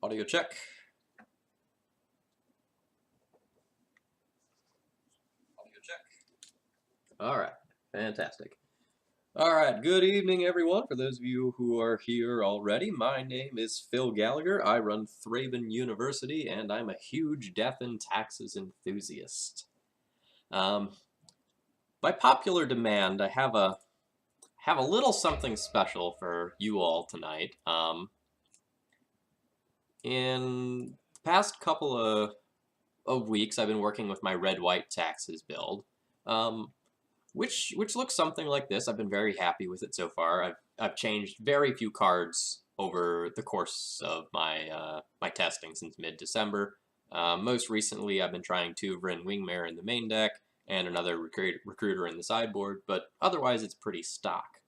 Audio check. Audio check. All right, fantastic. All right, good evening, everyone. For those of you who are here already, my name is Phil Gallagher. I run Thraben University, and I'm a huge death and taxes enthusiast. By popular demand, I have a little something special for you all tonight. In the past couple of weeks, I've been working with my red-white taxes build, which looks something like this. I've been very happy with it so far. I've changed very few cards over the course of my my testing since mid-December. Most recently, I've been trying Tuvra and Wingmare in the main deck, and another recruiter in the sideboard, but otherwise it's pretty stock.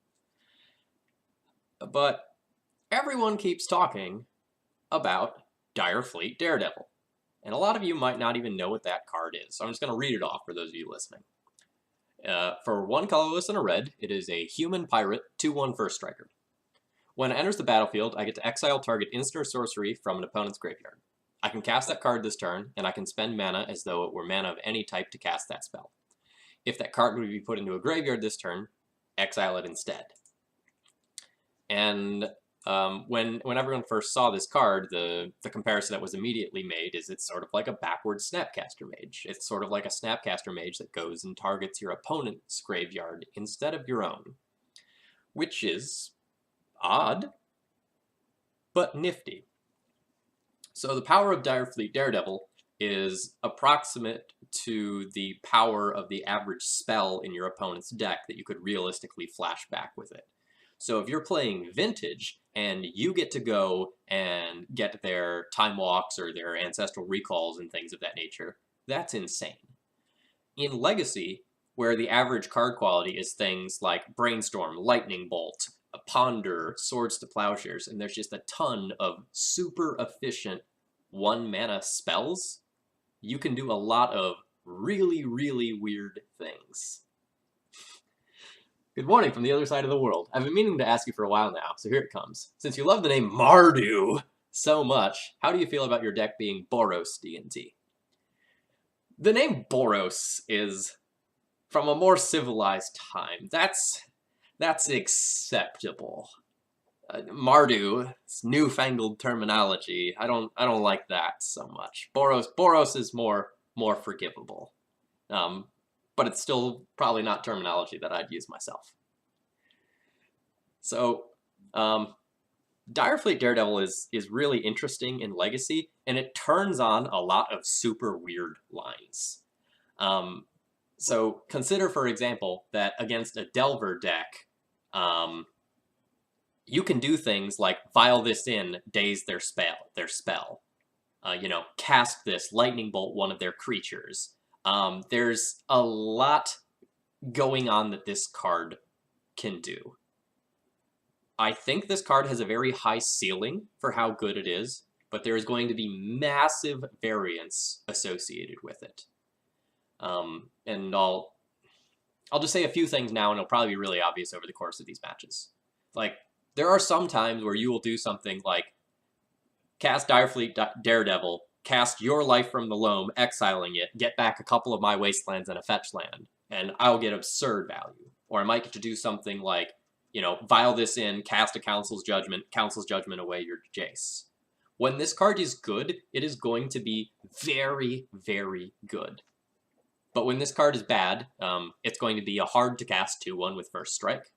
But everyone keeps talking about Direfleet Daredevil. And a lot of you might not even know what that card is, so I'm just going to read it off for those of you listening. For 1 colorless and a red, it is a human pirate 2/1 first striker. When it enters the battlefield, I get to exile target instant or sorcery from an opponent's graveyard. I can cast that card this turn, and I can spend mana as though it were mana of any type to cast that spell. If that card would be put into a graveyard this turn, exile it instead. And when everyone first saw this card, the comparison that was immediately made is it's sort of like a backwards Snapcaster Mage. It's sort of like a Snapcaster Mage that goes and targets your opponent's graveyard instead of your own. Which is odd, but nifty. So the power of Direfleet Daredevil is approximate to the power of the average spell in your opponent's deck that you could realistically flash back with it. So if you're playing Vintage and you get to go and get their Time Walks or their Ancestral Recalls and things of that nature, that's insane. In Legacy, where the average card quality is things like Brainstorm, Lightning Bolt, Ponder, Swords to Plowshares, and there's just a ton of super efficient 1-mana spells, you can do a lot of really, really weird things. Good morning from the other side of the world. I've been meaning to ask you for a while now, so here it comes. Since you love the name Mardu so much, how do you feel about your deck being Boros D&T? The name Boros is from a more civilized time. That's acceptable. Mardu, it's newfangled terminology. I don't like that so much. Boros is more forgivable. But it's still probably not terminology that I'd use myself. So, Direfleet Daredevil is really interesting in Legacy, and it turns on a lot of super weird lines. So consider, for example, that against a Delver deck, you can do things like Vial this in, daze their spell. Cast this, Lightning Bolt one of their creatures. There's a lot going on that this card can do. I think this card has a very high ceiling for how good it is, but there is going to be massive variance associated with it. And I'll just say a few things now, and it'll probably be really obvious over the course of these matches. Like, there are some times where you will do something like cast Direfleet Daredevil, cast your Life from the Loam, exiling it, get back a couple of my Wastelands and a fetch land, and I'll get absurd value. Or I might get to do something like, vial this in, cast a Council's Judgment away your Jace. When this card is good, it is going to be very, very good. But when this card is bad, it's going to be a hard-to-cast 2/1 with First Strike.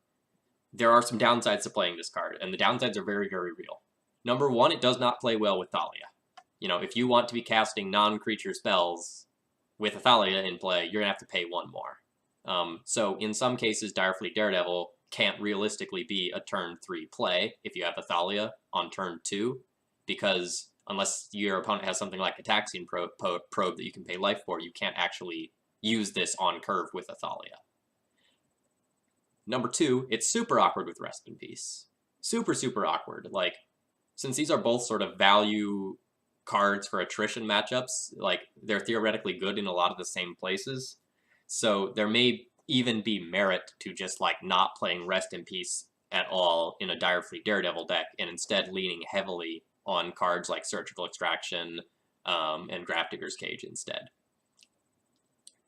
There are some downsides to playing this card, and the downsides are very, very real. Number one, it does not play well with Thalia. If you want to be casting non-creature spells with a Thalia in play, you're going to have to pay 1 more. So in some cases, Direfleet Daredevil can't realistically be a turn 3 play if you have a Thalia on turn 2, because unless your opponent has something like a Taxian probe that you can pay life for, you can't actually use this on curve with a Thalia. Number 2, it's super awkward with Rest in Peace. Super, super awkward. Like, since these are both sort of value cards for attrition matchups, like, they're theoretically good in a lot of the same places. So there may even be merit to just, like, not playing Rest in Peace at all in a Direfleet Daredevil deck, and instead leaning heavily on cards like Surgical Extraction and Grafdigger's Cage instead.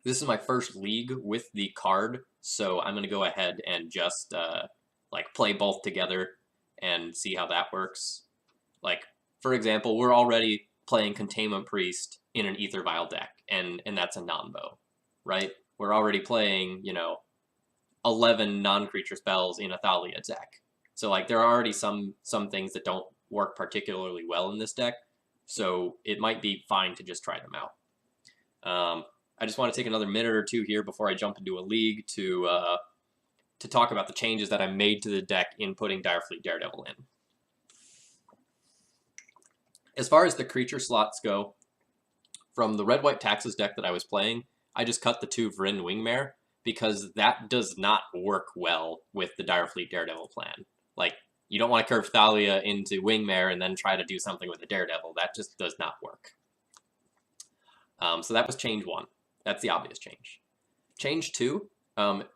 This is my first league with the card, so I'm going to go ahead and just like play both together and see how that works. Like, for example, we're already playing Containment Priest in an Ether Vial deck, and that's a non-bow, right? We're already playing, you know, 11 non-creature spells in a Thalia deck. So, like, there are already some things that don't work particularly well in this deck, so it might be fine to just try them out. I just want to take another minute or two here before I jump into a league to talk about the changes that I made to the deck in putting Direfleet Daredevil in. As far as the creature slots go, from the red-white Taxes deck that I was playing, I just cut the 2 Vryn Wingmare because that does not work well with the Direfleet Daredevil plan. Like, you don't want to curve Thalia into Wingmare and then try to do something with the Daredevil. That just does not work. So that was change 1. That's the obvious change. Change 2,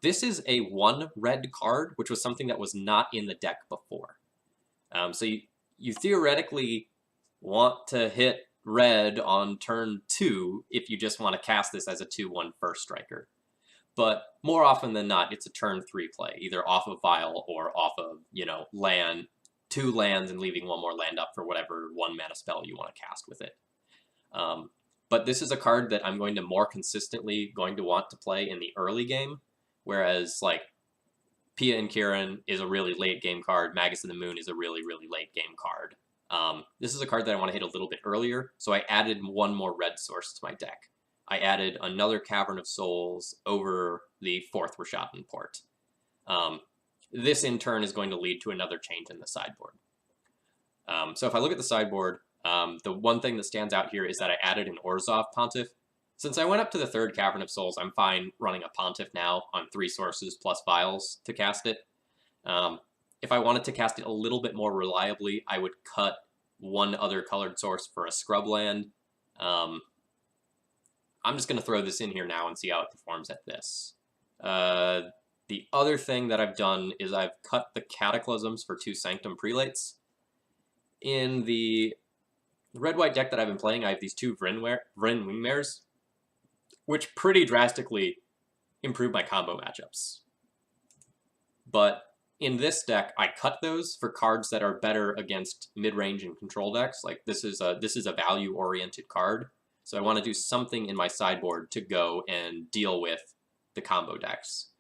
this is a 1 red card, which was something that was not in the deck before. So you theoretically want to hit red on turn 2 if you just want to cast this as a 2/1 first striker. But more often than not, it's a turn 3 play, either off of Vial or off of, you know, land, 2 lands and leaving 1 more land up for whatever 1 mana spell you want to cast with it. But this is a card that I'm going to more consistently want to play in the early game, whereas, like, Pia and Kieran is a really late game card, Magus of the Moon is a really, really late game card. This is a card that I want to hit a little bit earlier, so I added 1 more red source to my deck. I added another Cavern of Souls over the 4th Rashadan Port. This, in turn, is going to lead to another change in the sideboard. So if I look at the sideboard, the one thing that stands out here is that I added an Orzhov Pontiff. Since I went up to the 3rd Cavern of Souls, I'm fine running a Pontiff now on 3 sources plus Vials to cast it. If I wanted to cast it a little bit more reliably, I would cut 1 other colored source for a Scrubland. I'm just going to throw this in here now and see how it performs at this. The other thing that I've done is I've cut the Cataclysms for 2 Sanctum Prelates. In the red-white deck that I've been playing, I have these 2 Vryn Wingmares, which pretty drastically improve my combo matchups. But in this deck, I cut those for cards that are better against mid-range and control decks. Like, this is a value-oriented card, so I want to do something in my sideboard to go and deal with the combo decks.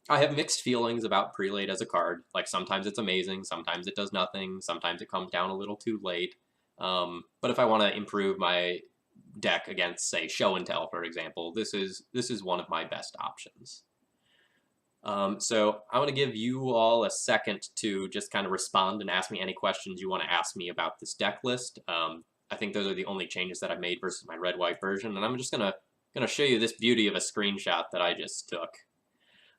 I have mixed feelings about Prelate as a card. Like, sometimes it's amazing, sometimes it does nothing, sometimes it comes down a little too late. But if I want to improve my deck against, say, Show and Tell, for example, this is one of my best options. So I want to give you all a second to just kind of respond and ask me any questions you want to ask me about this deck list. I think those are the only changes that I've made versus my red-white version, and I'm just gonna show you this beauty of a screenshot that I just took.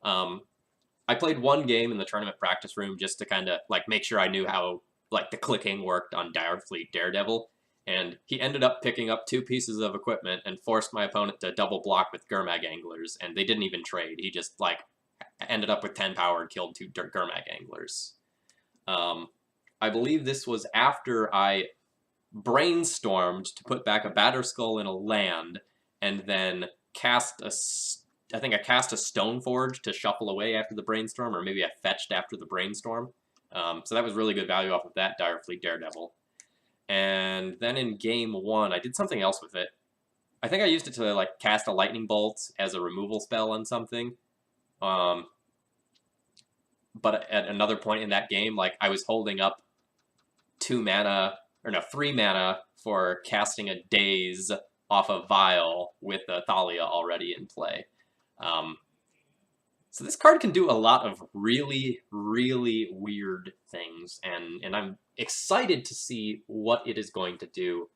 I played 1 game in the tournament practice room just to kind of like make sure I knew how like the clicking worked on Direfleet Daredevil, and he ended up picking up 2 pieces of equipment and forced my opponent to double block with Gurmag Anglers, and they didn't even trade. He just like ended up with 10 power and killed 2 Gurmag Anglers. I believe this was after I brainstormed to put back a Batterskull in a land, and then cast I think I cast a Stoneforge to shuffle away after the brainstorm, or maybe I fetched after the brainstorm. So that was really good value off of that Direfleet Daredevil. And then in game 1, I did something else with it. I think I used it to like cast a Lightning Bolt as a removal spell on something. But at another point in that game, like, I was holding up 3 mana for casting a Daze off of Vial with the Thalia already in play. So this card can do a lot of really, really weird things, and I'm excited to see what it is going to do.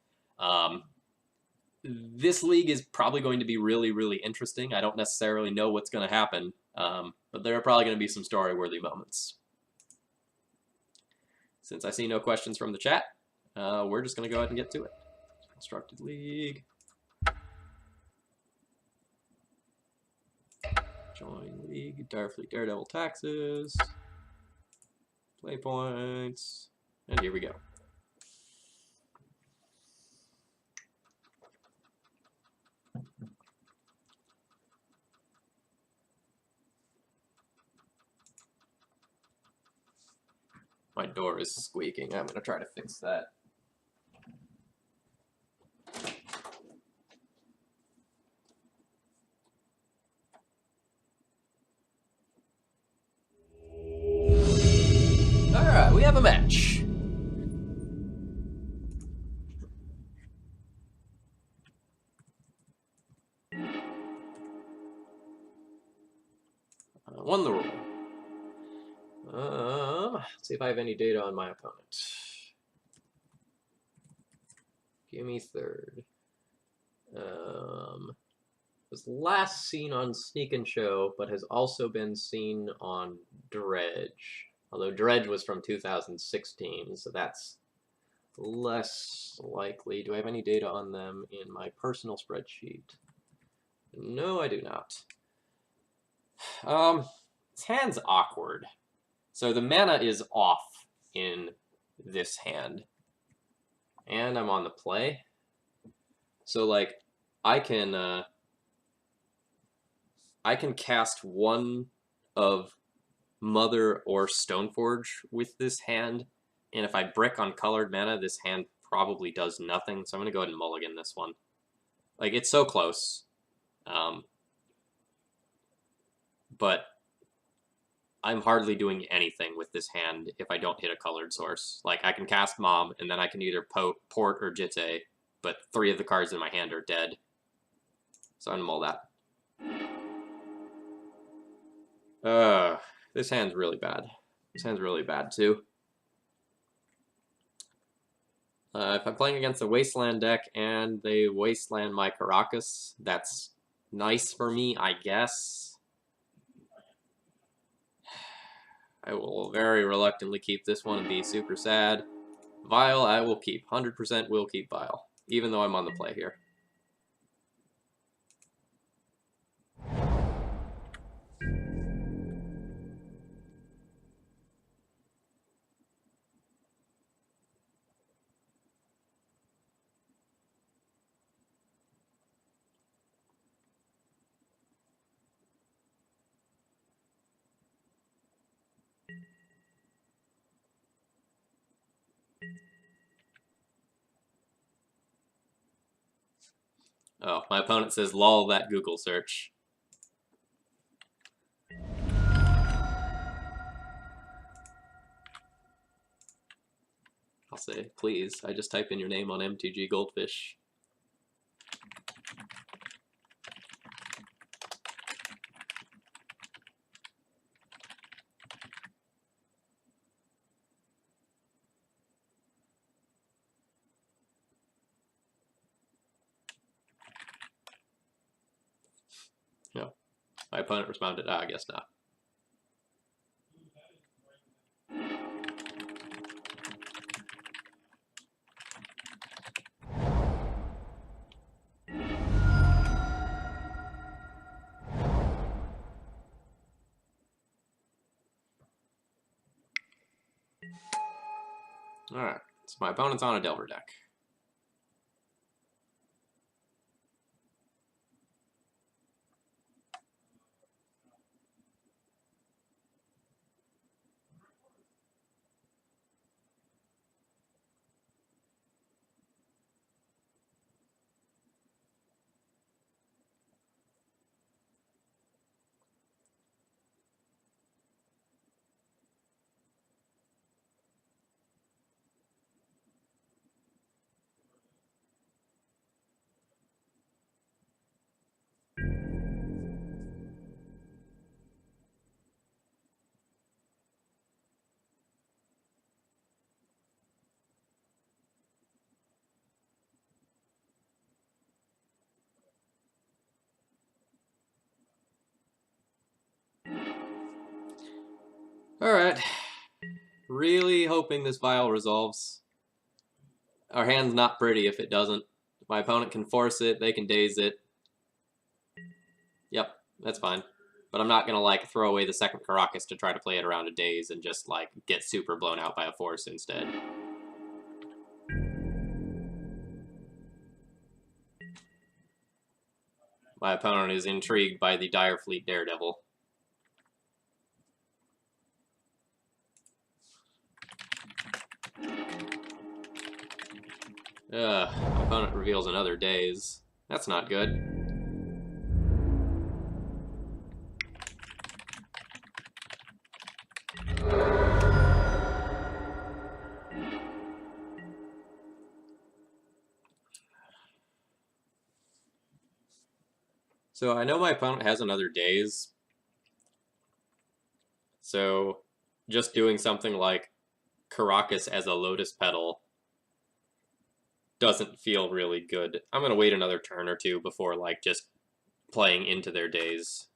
This league is probably going to be really, really interesting. I don't necessarily know what's going to happen, but there are probably going to be some story-worthy moments. Since I see no questions from the chat, we're just going to go ahead and get to it. Constructed League. Join League. Direfleet Daredevil Taxes. Play points. And here we go. My door is squeaking. I'm gonna try to fix that. Alright, we have a match. Won the rule. Let's see if I have any data on my opponent. Give me third. Was last seen on Sneak and Show, but has also been seen on Dredge. Although Dredge was from 2016, so that's less likely. Do I have any data on them in my personal spreadsheet? No, I do not. This hand's awkward. So the mana is off in this hand. And I'm on the play. So, like, I can cast one of Mother or Stoneforge with this hand, and if I brick on colored mana, this hand probably does nothing, so I'm going to go ahead and mulligan this one. Like, it's so close. But I'm hardly doing anything with this hand if I don't hit a colored source. Like, I can cast Mom, and then I can either Port or Jitte, but 3 of the cards in my hand are dead. So I'm going to mull that. This hand's really bad. This hand's really bad, too. If I'm playing against a Wasteland deck and they Wasteland my Caracas, that's nice for me, I guess. I will very reluctantly keep this one and be super sad. Vial, I will keep. 100% will keep Vial, even though I'm on the play here. Oh, my opponent says, lol, that Google search. I'll say, please, I just type in your name on MTG Goldfish. No. My opponent responded, I guess not. Alright, so my opponent's on a Delver deck. Alright. Really hoping this Vial resolves. Our hand's not pretty if it doesn't. If my opponent can force it, they can daze it. Yep, that's fine. but I'm not gonna like throw away the second Caracas to try to play it around a Daze and just like get super blown out by a Force instead. My opponent is intrigued by the Dire Fleet Daredevil. My opponent reveals another Daze. That's not good. So I know my opponent has another Daze. So just doing something like Caracas as a Lotus Petal doesn't feel really good. I'm going to wait another turn or two before like just playing into their Daze.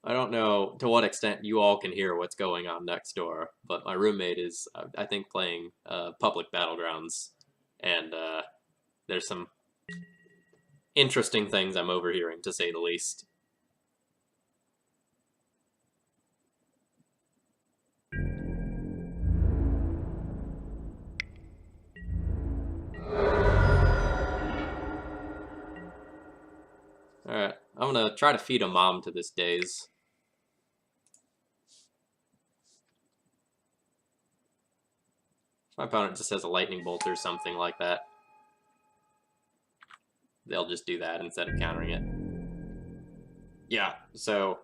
I don't know to what extent you all can hear what's going on next door, but my roommate is, I think, playing Public Battlegrounds, and there's some interesting things I'm overhearing, to say the least. Alright, I'm gonna try to feed a mom to this Daze. My opponent just has a lightning bolt or something like that. They'll just do that instead of countering it. Yeah, so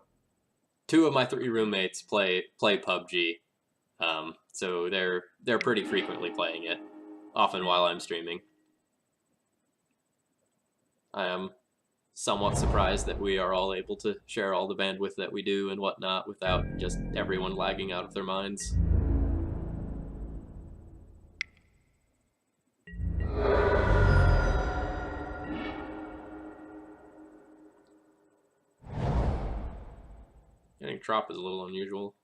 2 of my 3 roommates play PUBG, so they're pretty frequently playing it, often while I'm streaming. I am somewhat surprised that we are all able to share all the bandwidth that we do and whatnot without just everyone lagging out of their minds. Getting Trop is a little unusual.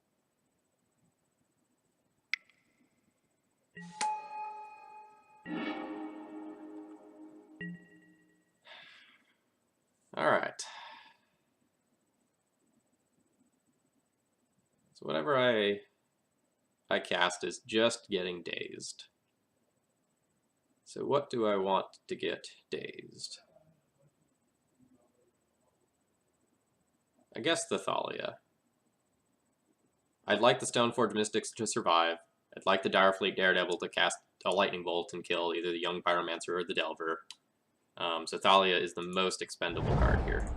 Alright. So whatever I cast is just getting dazed. So what do I want to get dazed? I guess the Thalia. I'd like the Stoneforge Mystics to survive. I'd like the Direfleet Daredevil to cast a Lightning Bolt and kill either the Young Pyromancer or the Delver. So Thalia is the most expendable card here.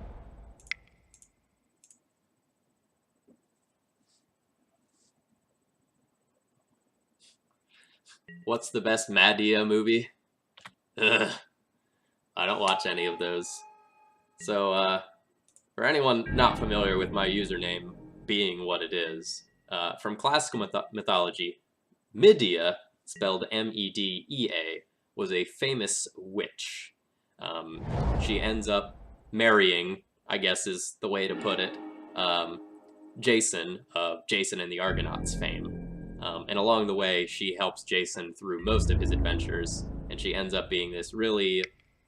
What's the best Madea movie? Ugh. I don't watch any of those. So, for anyone not familiar with my username being what it is, from classical mythology, Medea, spelled M-E-D-E-A, was a famous witch. She ends up marrying, I guess is the way to put it, Jason of Jason and the Argonauts fame. And along the way, she helps Jason through most of his adventures, and she ends up being this really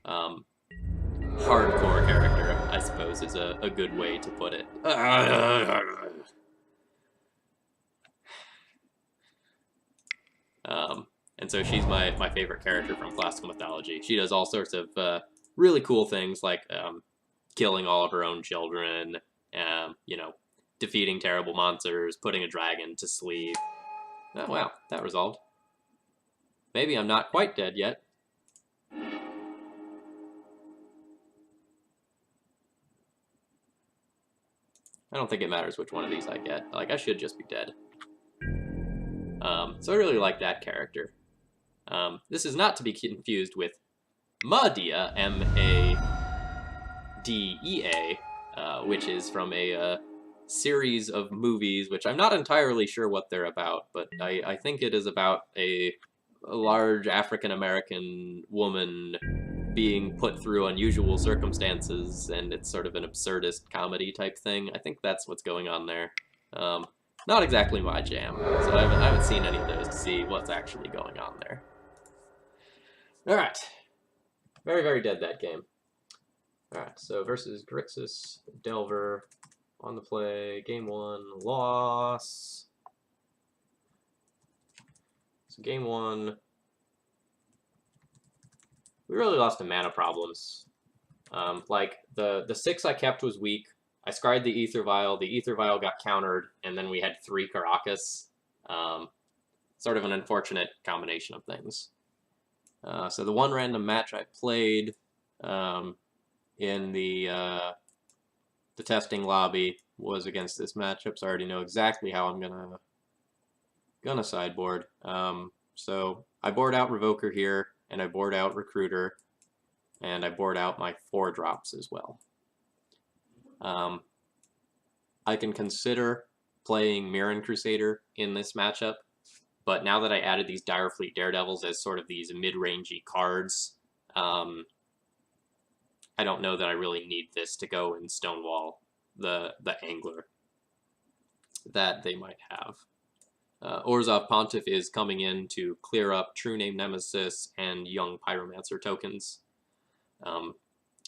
hardcore character, I suppose, is a good way to put it. And so she's my favorite character from classical mythology. She does all sorts of really cool things, like killing all of her own children, you know, defeating terrible monsters, putting a dragon to sleep. Oh, wow, that resolved. Maybe I'm not quite dead yet. I don't think it matters which one of these I get. Like, I should just be dead. So I really like that character. This is not to be confused with Madea, M-A-D-E-A, which is from a series of movies, which I'm not entirely sure what they're about, but I think it is about a large African-American woman being put through unusual circumstances, and it's sort of an absurdist comedy type thing. I think that's what's going on there. Not exactly my jam, so I haven't seen any of those to see what's actually going on there. Alright. Very, very dead, that game. Alright, so versus Grixis, Delver, on the play, game 1, loss. So game 1, we really lost to mana problems. Like, the 6 I kept was weak. I scryed the Ether Vial got countered, and then we had 3 Caracas. Sort of an unfortunate combination of things. So the one random match I played in the testing lobby was against this matchup, so I already know exactly how I'm gonna sideboard. So I board out Revoker here, and I board out Recruiter, and I board out my 4 drops as well. I can consider playing Mirren Crusader in this matchup, but now that I added these Direfleet Daredevils as sort of these mid-rangey cards, I don't know that I really need this to go and stonewall the Angler that they might have. Orzhov Pontiff is coming in to clear up True Name Nemesis and Young Pyromancer tokens.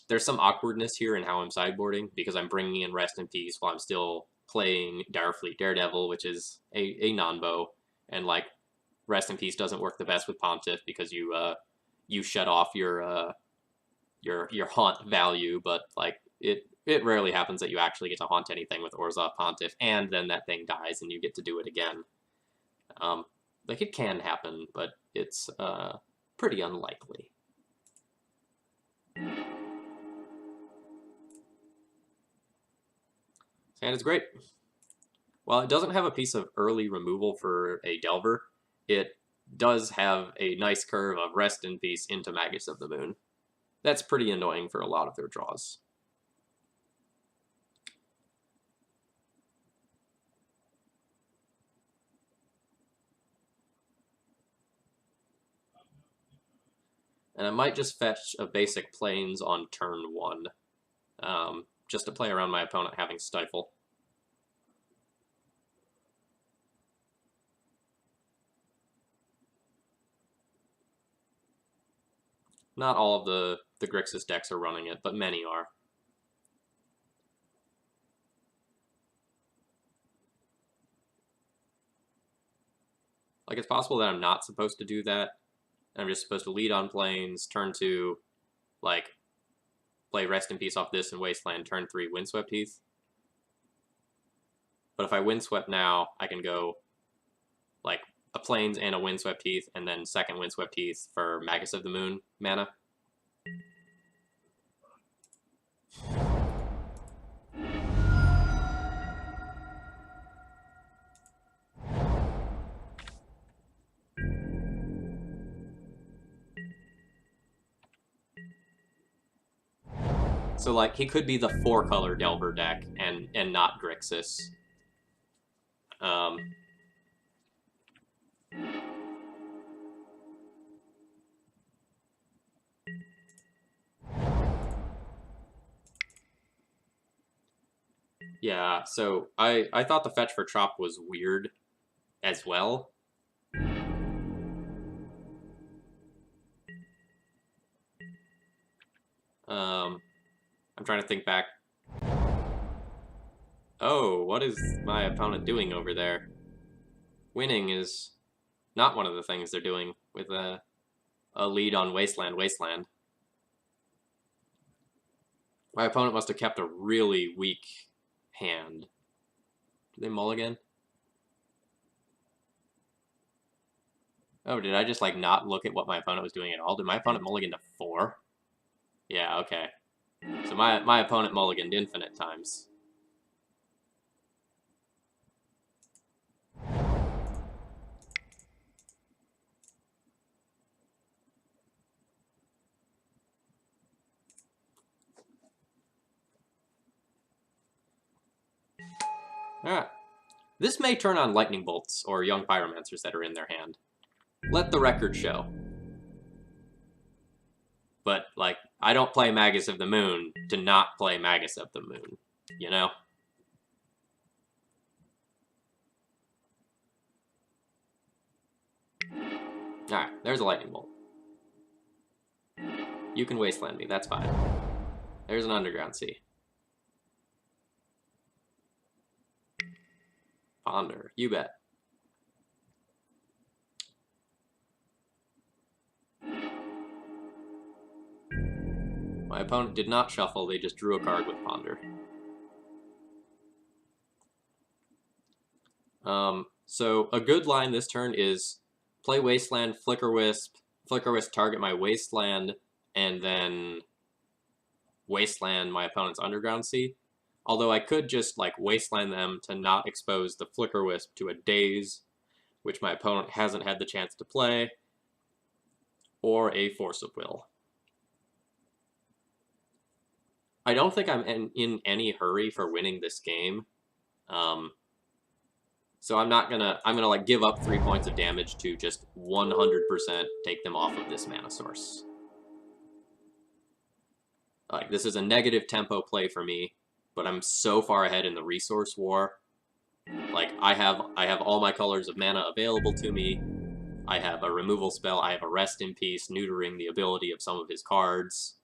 There's some awkwardness here in how I'm sideboarding, because I'm bringing in Rest in Peace while I'm still playing Direfleet Daredevil, which is a non-bow, and like Rest in Peace doesn't work the best with Pontiff because you shut off your haunt value, but like it rarely happens that you actually get to haunt anything with Orzhov Pontiff, and then that thing dies and you get to do it again. Like, it can happen, but it's pretty unlikely. And it's great. While it doesn't have a piece of early removal for a Delver, it does have a nice curve of Rest in Peace into Magus of the Moon. That's pretty annoying for a lot of their draws. And I might just fetch a basic Plains on turn 1, just to play around my opponent having Stifle. Not all of the Grixis decks are running it, but many are. Like, it's possible that I'm not supposed to do that. I'm just supposed to lead on Plains, turn 2, like, play Rest in Peace off this and Wasteland, turn 3, Windswept Heath. But if I Windswept now, I can go, like, a Plains and a Windswept Heath, and then second Windswept Heath for Magus of the Moon mana. So, like, he could be the 4-color Delver deck and not Grixis. Yeah, so I thought the fetch for Trop was weird as well. I'm trying to think back. Oh, what is my opponent doing over there? Winning is not one of the things they're doing with a lead on Wasteland. My opponent must have kept a really weak hand. Did they mulligan? Oh, did I just, like, not look at what my opponent was doing at all? Did my opponent mulligan to 4? Yeah, okay. So my opponent mulliganed infinite times. Alright. This may turn on lightning bolts or young pyromancers that are in their hand. Let the record show. But, like, I don't play Magus of the Moon to not play Magus of the Moon, you know? Alright, there's a lightning bolt. You can wasteland me, that's fine. There's an underground sea. Ponder, you bet. My opponent did not shuffle, they just drew a card with Ponder. So a good line this turn is play Wasteland, Flicker Wisp target my Wasteland, and then Wasteland my opponent's Underground Sea. Although I could just, like, Wasteland them to not expose the Flicker Wisp to a Daze, which my opponent hasn't had the chance to play, or a Force of Will. I don't think I'm in any hurry for winning this game. So I'm gonna like give up 3 points of damage to just 100% take them off of this mana source. Like, this is a negative tempo play for me, but I'm so far ahead in the resource war. Like, I have all my colors of mana available to me. I have a removal spell, I have a Rest in Peace, neutering the ability of some of his cards.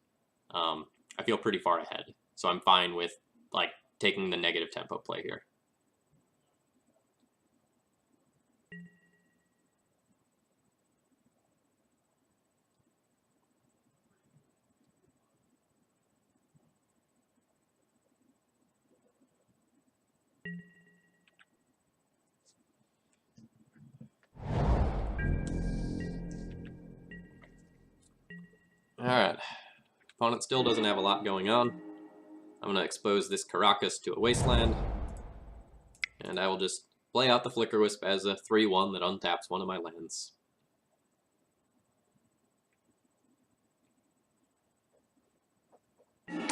I feel pretty far ahead, so I'm fine with, like, taking the negative tempo play here. Alright. Opponent still doesn't have a lot going on. I'm going to expose this Caracas to a Wasteland. And I will just play out the Flicker Wisp as a 3-1 that untaps one of my lands. And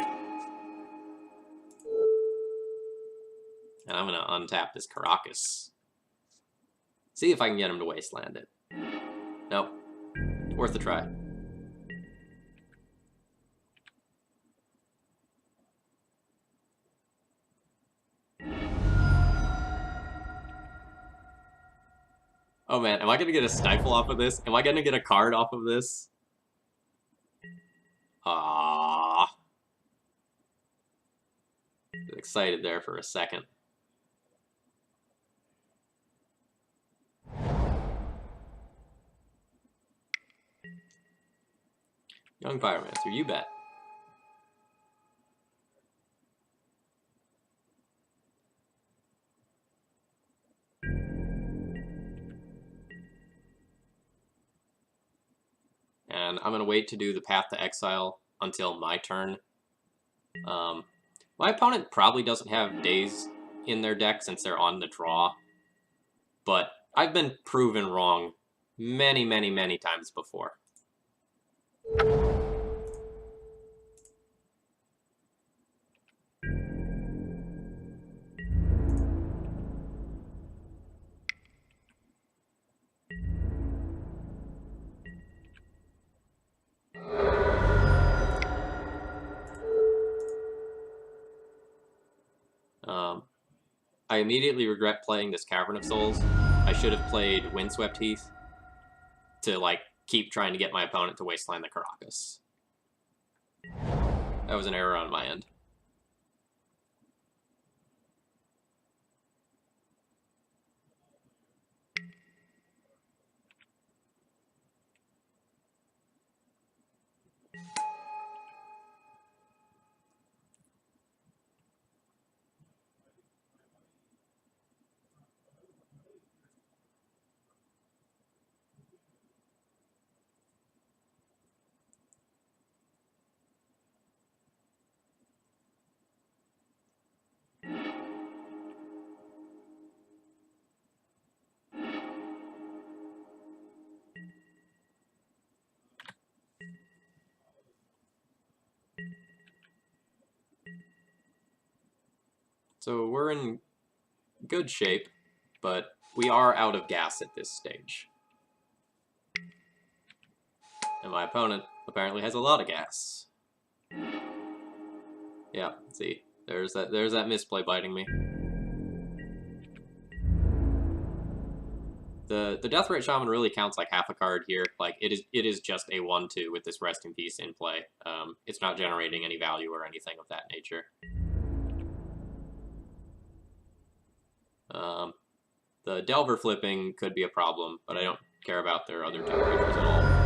I'm going to untap this Caracas. See if I can get him to Wasteland it. Nope. Worth a try. Oh man, am I gonna get a Stifle off of this? Am I gonna get a card off of this? Ah, excited there for a second. Young Pyromancer, you bet. And I'm going to wait to do the Path to Exile until my turn. My opponent probably doesn't have Daze in their deck since they're on the draw. But I've been proven wrong many, many, many times before. I immediately regret playing this Cavern of Souls. I should have played Windswept Heath to, like, keep trying to get my opponent to Wasteland the Caracas. That was an error on my end. So we're in good shape, but we are out of gas at this stage. And my opponent apparently has a lot of gas. Yeah, see, there's that misplay biting me. The Deathrite Shaman really counts like half a card here. Like it is just a 1/2 with this Rest in Peace in play. It's not generating any value or anything of that nature. The Delver flipping could be a problem, but I don't care about their other 2 creatures at all.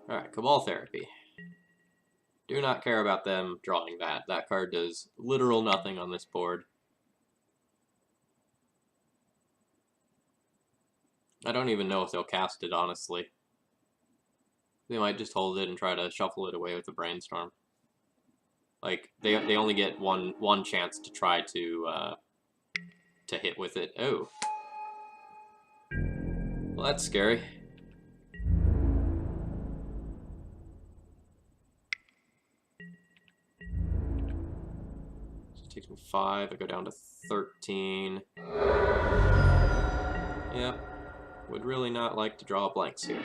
Alright, Cabal Therapy. Do not care about them drawing that. That card does literal nothing on this board. I don't even know if they'll cast it, honestly. They might just hold it and try to shuffle it away with a Brainstorm. Like, they only get one chance to try to hit with it. Oh. Well, that's scary. Takes me 5, I go down to 13. Yep. Would really not like to draw blanks here.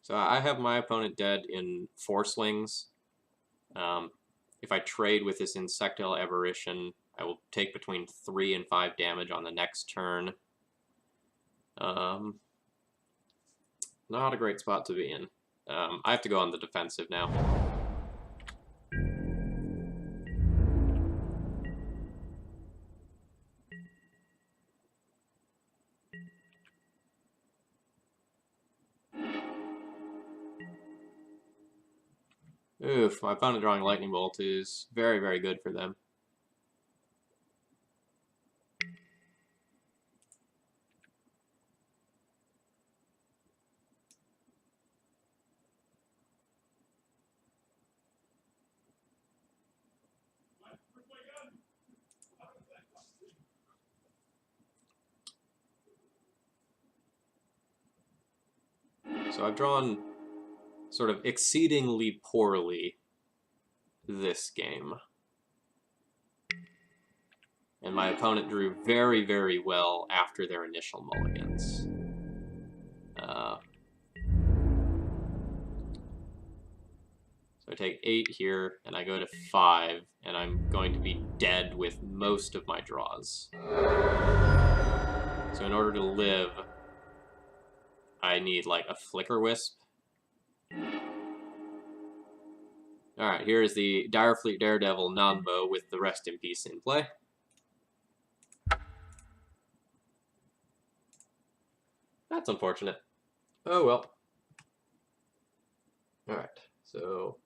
So I have my opponent dead in 4 swings. If I trade with this Insectile Aberration, I will take between 3 and 5 damage on the next turn. Not a great spot to be in. I have to go on the defensive now. Oof, my opponent drawing Lightning Bolt is very, very good for them. So I've drawn sort of exceedingly poorly this game. And my opponent drew very, very well after their initial mulligans. So I take 8 here, and I go to 5, and I'm going to be dead with most of my draws. So in order to live, I need like a Flicker Wisp. Alright, here is the Direfleet Daredevil non-bow with the Rest in Peace in play. That's unfortunate. Oh well. Alright, so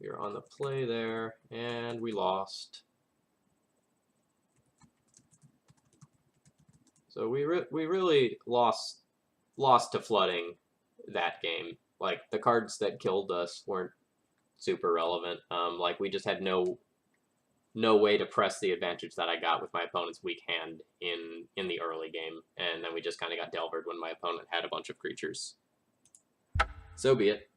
we're on the play there, and we lost. So we really lost to flooding that game. Like, the cards that killed us weren't super relevant. Like, we just had no way to press the advantage that I got with my opponent's weak hand in the early game, and then we just kind of got Delvered when my opponent had a bunch of creatures. So be it.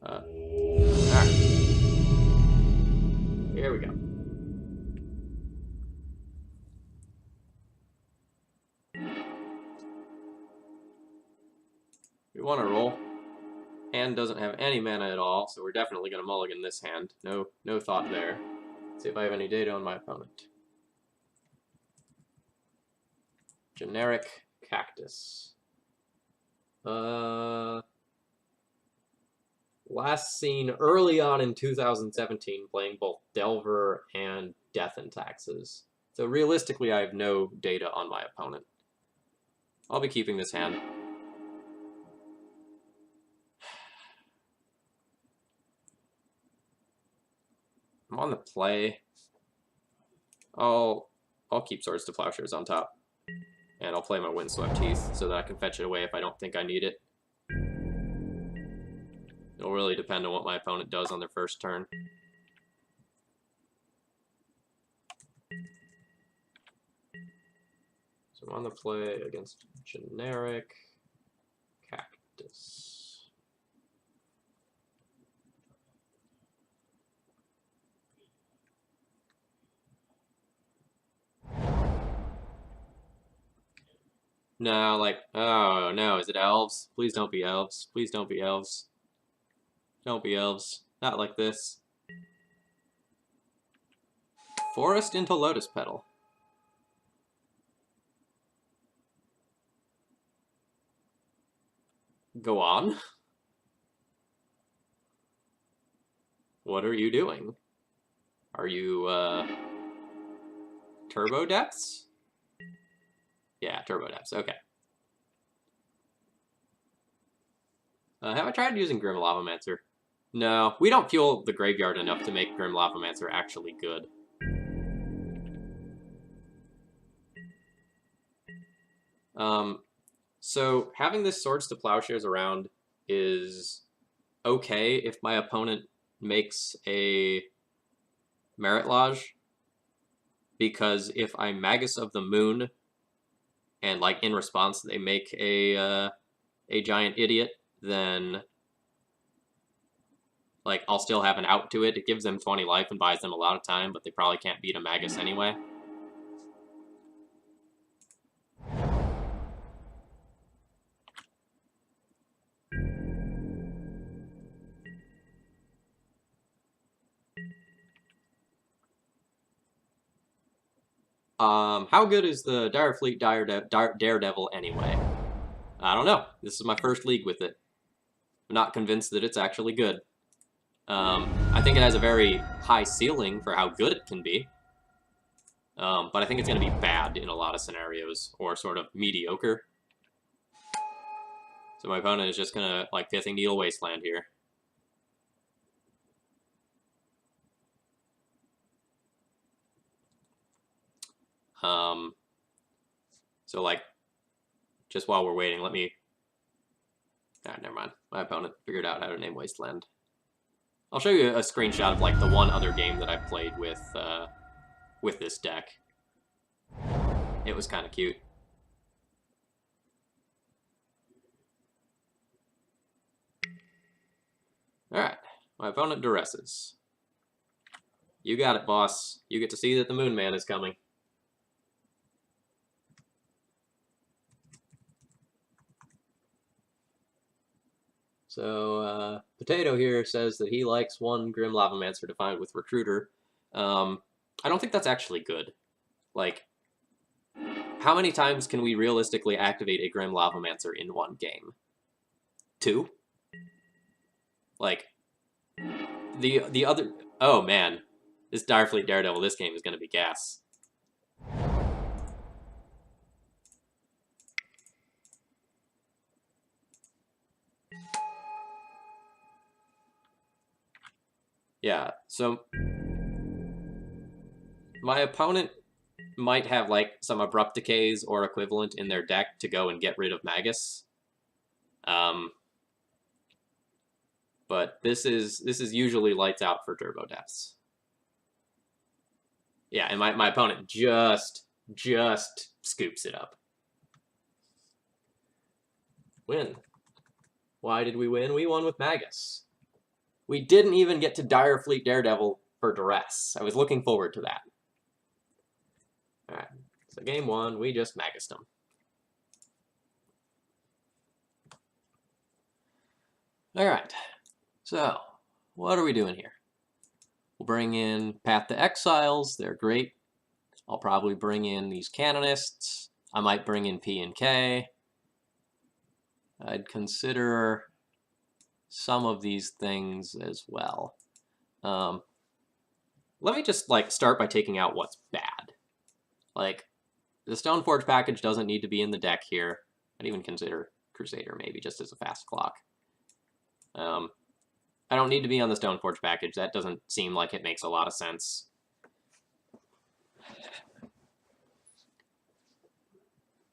Alright. Here we go. We want to roll. Hand doesn't have any mana at all, so we're definitely going to mulligan this hand. No thought there. Let's see if I have any data on my opponent. Generic Cactus. Last seen early on in 2017 playing both Delver and Death and Taxes. So realistically, I have no data on my opponent. I'll be keeping this hand. I'm on the play. I'll keep Swords to Plowshares on top. And I'll play my Windswept Teeth so that I can fetch it away if I don't think I need it. It'll really depend on what my opponent does on their first turn. So I'm on the play against generic Cactus. No, like, oh no, is it elves? Please don't be elves. Please don't be elves. Don't be elves. Not like this. Forest into Lotus Petal. Go on. What are you doing? Are you, Turbo Depths? Yeah, Turbo Depths, okay. Have I tried using Grim Lavamancer? No, we don't fuel the graveyard enough to make Grim Lavamancer actually good. So having this Swords to Plowshares around is okay if my opponent makes a Merit Lodge, because if I Magus of the Moon and like in response they make a giant idiot, then like I'll still have an out to it. It gives them 20 life and buys them a lot of time, but they probably can't beat a Magus anyway. How good is the Direfleet Daredevil anyway? I don't know. This is my first league with it. I'm not convinced that it's actually good. I think it has a very high ceiling for how good it can be. But I think it's going to be bad in a lot of scenarios, or sort of mediocre. So my opponent is just going to, like, Pithing Needle Wasteland here. So, like, just while we're waiting, let me... Ah, never mind. My opponent figured out how to name Wasteland. I'll show you a screenshot of, like, the one other game that I've played with this deck. It was kind of cute. Alright, my opponent duresses. You got it, boss. You get to see that the Moon Man is coming. So, Potato here says that he likes one Grim Lavamancer defined with Recruiter. I don't think that's actually good. Like, how many times can we realistically activate a Grim Lavamancer in one game? 2? Like, the other... Oh, man. This Direfleet Daredevil, this game is going to be gas. Yeah, so my opponent might have like some Abrupt Decays or equivalent in their deck to go and get rid of Magus. But this is usually lights out for Turbo Depths. Yeah, and my opponent just scoops it up. Win. Why did we win? We won with Magus. We didn't even get to Direfleet Daredevil for Duress. I was looking forward to that. Alright, so game 1, we just Magused him. Alright, so what are we doing here? We'll bring in Path to Exiles, they're great. I'll probably bring in these Canonists. I might bring in P and K. I'd consider some of these things as well. Let me just like start by taking out what's bad. Like, the Stoneforge package doesn't need to be in the deck here. I'd even consider Crusader maybe just as a fast clock. I I don't need to be on the Stoneforge package. That doesn't seem like it makes a lot of sense.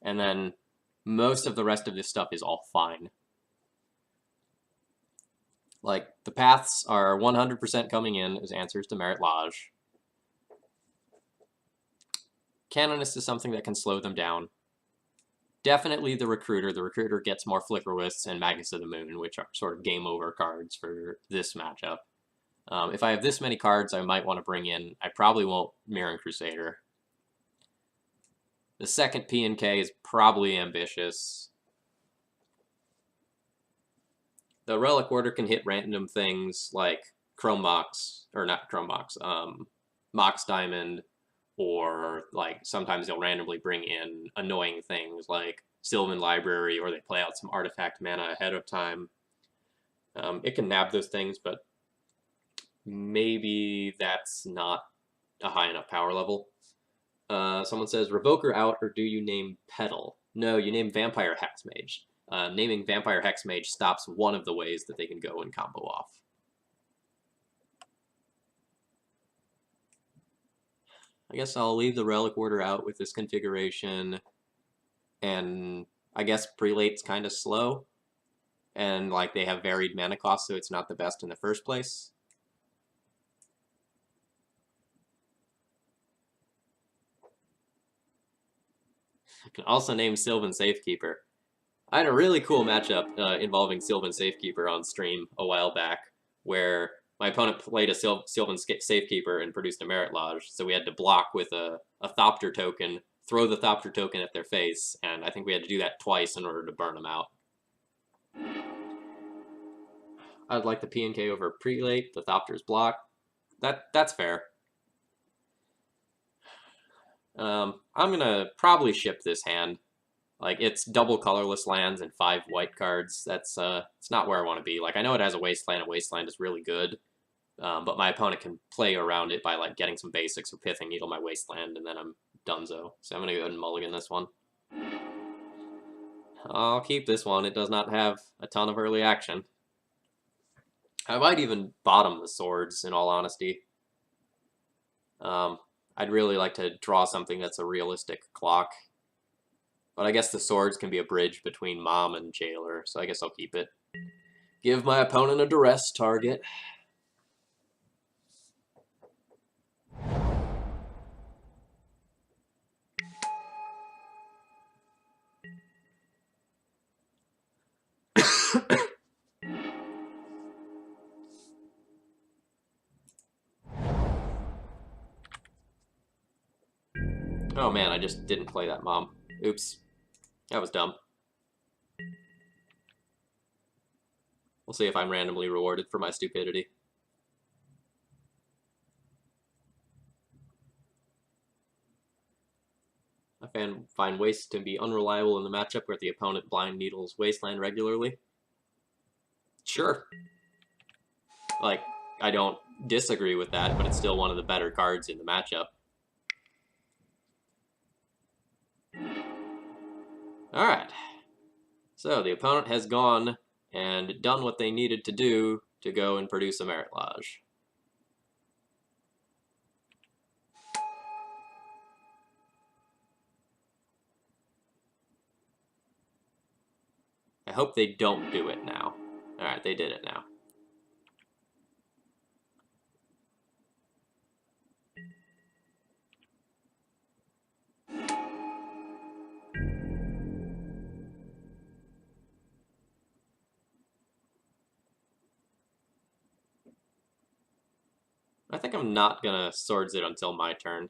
And then most of the rest of this stuff is all fine. Like, the paths are 100% coming in as answers to Merit Lodge. Canonist is something that can slow them down. Definitely the Recruiter. The Recruiter gets more Flickerwisps and Magus of the Moon, which are sort of game over cards for this matchup. If I have this many cards, I might want to bring in... I probably won't Mirran Crusader. The second P&K is probably ambitious. The Relic Order can hit random things like Chrome Mox, or not Chrome Mox, Mox Diamond, or like sometimes they'll randomly bring in annoying things like Sylvan Library, or they play out some artifact mana ahead of time. It can nab those things, but maybe that's not a high enough power level. Someone says, Revoker out, or do you name Petal? No, you name Vampire Hexmage. Naming Vampire Hexmage stops one of the ways that they can go and combo off. I guess I'll leave the Relic Order out with this configuration, and I guess Prelate's kind of slow, and like they have varied mana costs, so it's not the best in the first place. I can also name Sylvan Safekeeper. I had a really cool matchup involving Sylvan Safekeeper on stream a while back, where my opponent played a Sylvan Safekeeper and produced a Merit Lodge, so we had to block with a Thopter token, throw the Thopter token at their face, and I think we had to do that twice in order to burn them out. I'd like the P&K over Prelate, the Thopter's block. That's fair. I'm gonna probably ship this hand. Like, it's double colorless lands and 5 white cards. That's it's not where I want to be. Like, I know it has a Wasteland, and Wasteland is really good, but my opponent can play around it by like getting some basics or Pithing Needle my Wasteland, and then I'm donezo. So I'm gonna go ahead and mulligan this one. I'll keep this one. It does not have a ton of early action. I might even bottom the swords, in all honesty. I'd really like to draw something that's a realistic clock. But I guess the swords can be a bridge between Mom and Jailer, so I guess I'll keep it. Give my opponent a duress target. Oh man, I just didn't play that Mom. Oops. That was dumb. We'll see if I'm randomly rewarded for my stupidity. I find Waste to be unreliable in the matchup where the opponent blind needles Wasteland regularly. Sure. Like, I don't disagree with that, but it's still one of the better cards in the matchup. Alright. So, the opponent has gone and done what they needed to do to go and produce a Merit Lodge. I hope they don't do it now. Alright, they did it now. I think I'm not gonna Swords it until my turn.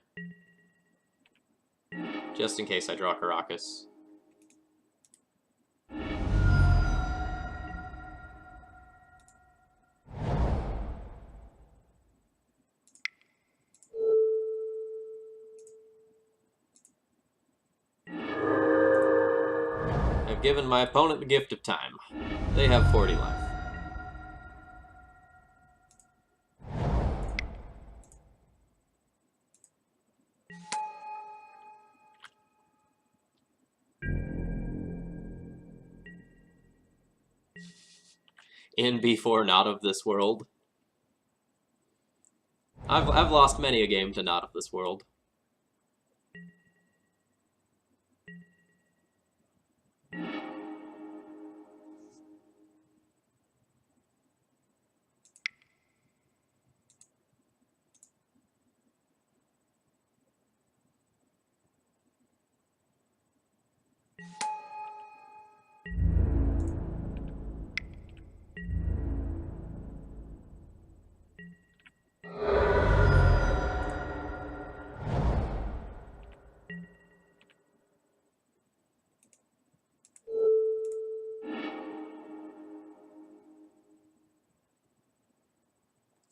Just in case I draw Karakas. I've given my opponent the gift of time. They have 40 life. In before not of this world. I've lost many a game to not of this world.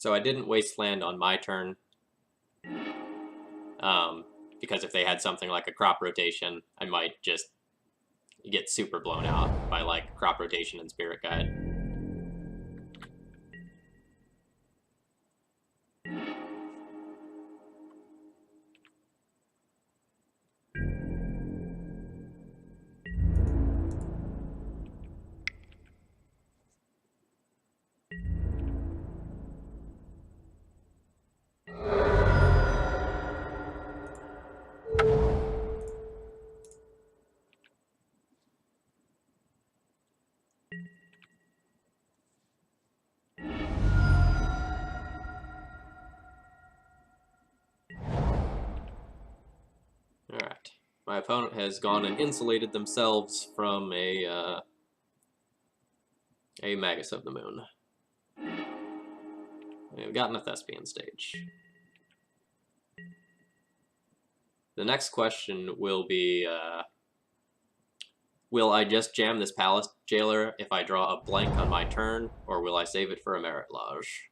So I didn't wasteland on my turn. Because if they had something like a crop rotation, I might just get super blown out by like crop rotation and spirit guide. Alright. My opponent has gone and insulated themselves from a Magus of the Moon. They've gotten a Thespian stage. The next question will be, will I just jam this Palace Jailer if I draw a blank on my turn, or will I save it for a Merit Lodge?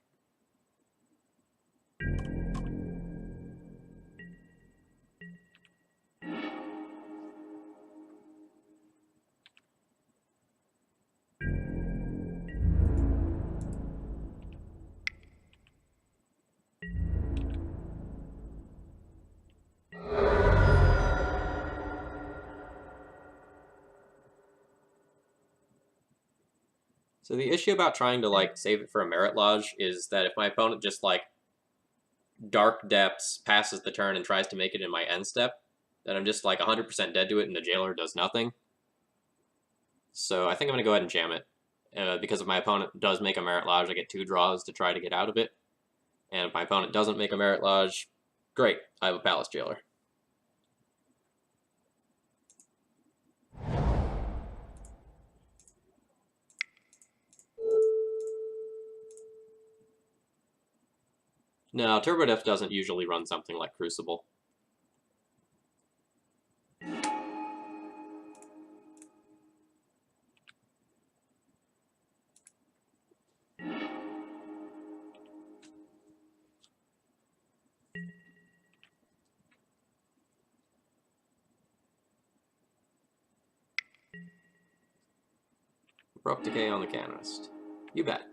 So the issue about trying to, like, save it for a Merit Lodge is that if my opponent just, like, Dark Depths, passes the turn, and tries to make it in my end step, then I'm just, like, 100% dead to it, and the Jailer does nothing. So I think I'm going to go ahead and jam it. Because if my opponent does make a Merit Lodge, I get 2 draws to try to get out of it. And if my opponent doesn't make a Merit Lodge, great, I have a Palace Jailer. No, TurboDiff doesn't usually run something like Crucible. Abrupt Decay on the Canonist. You bet.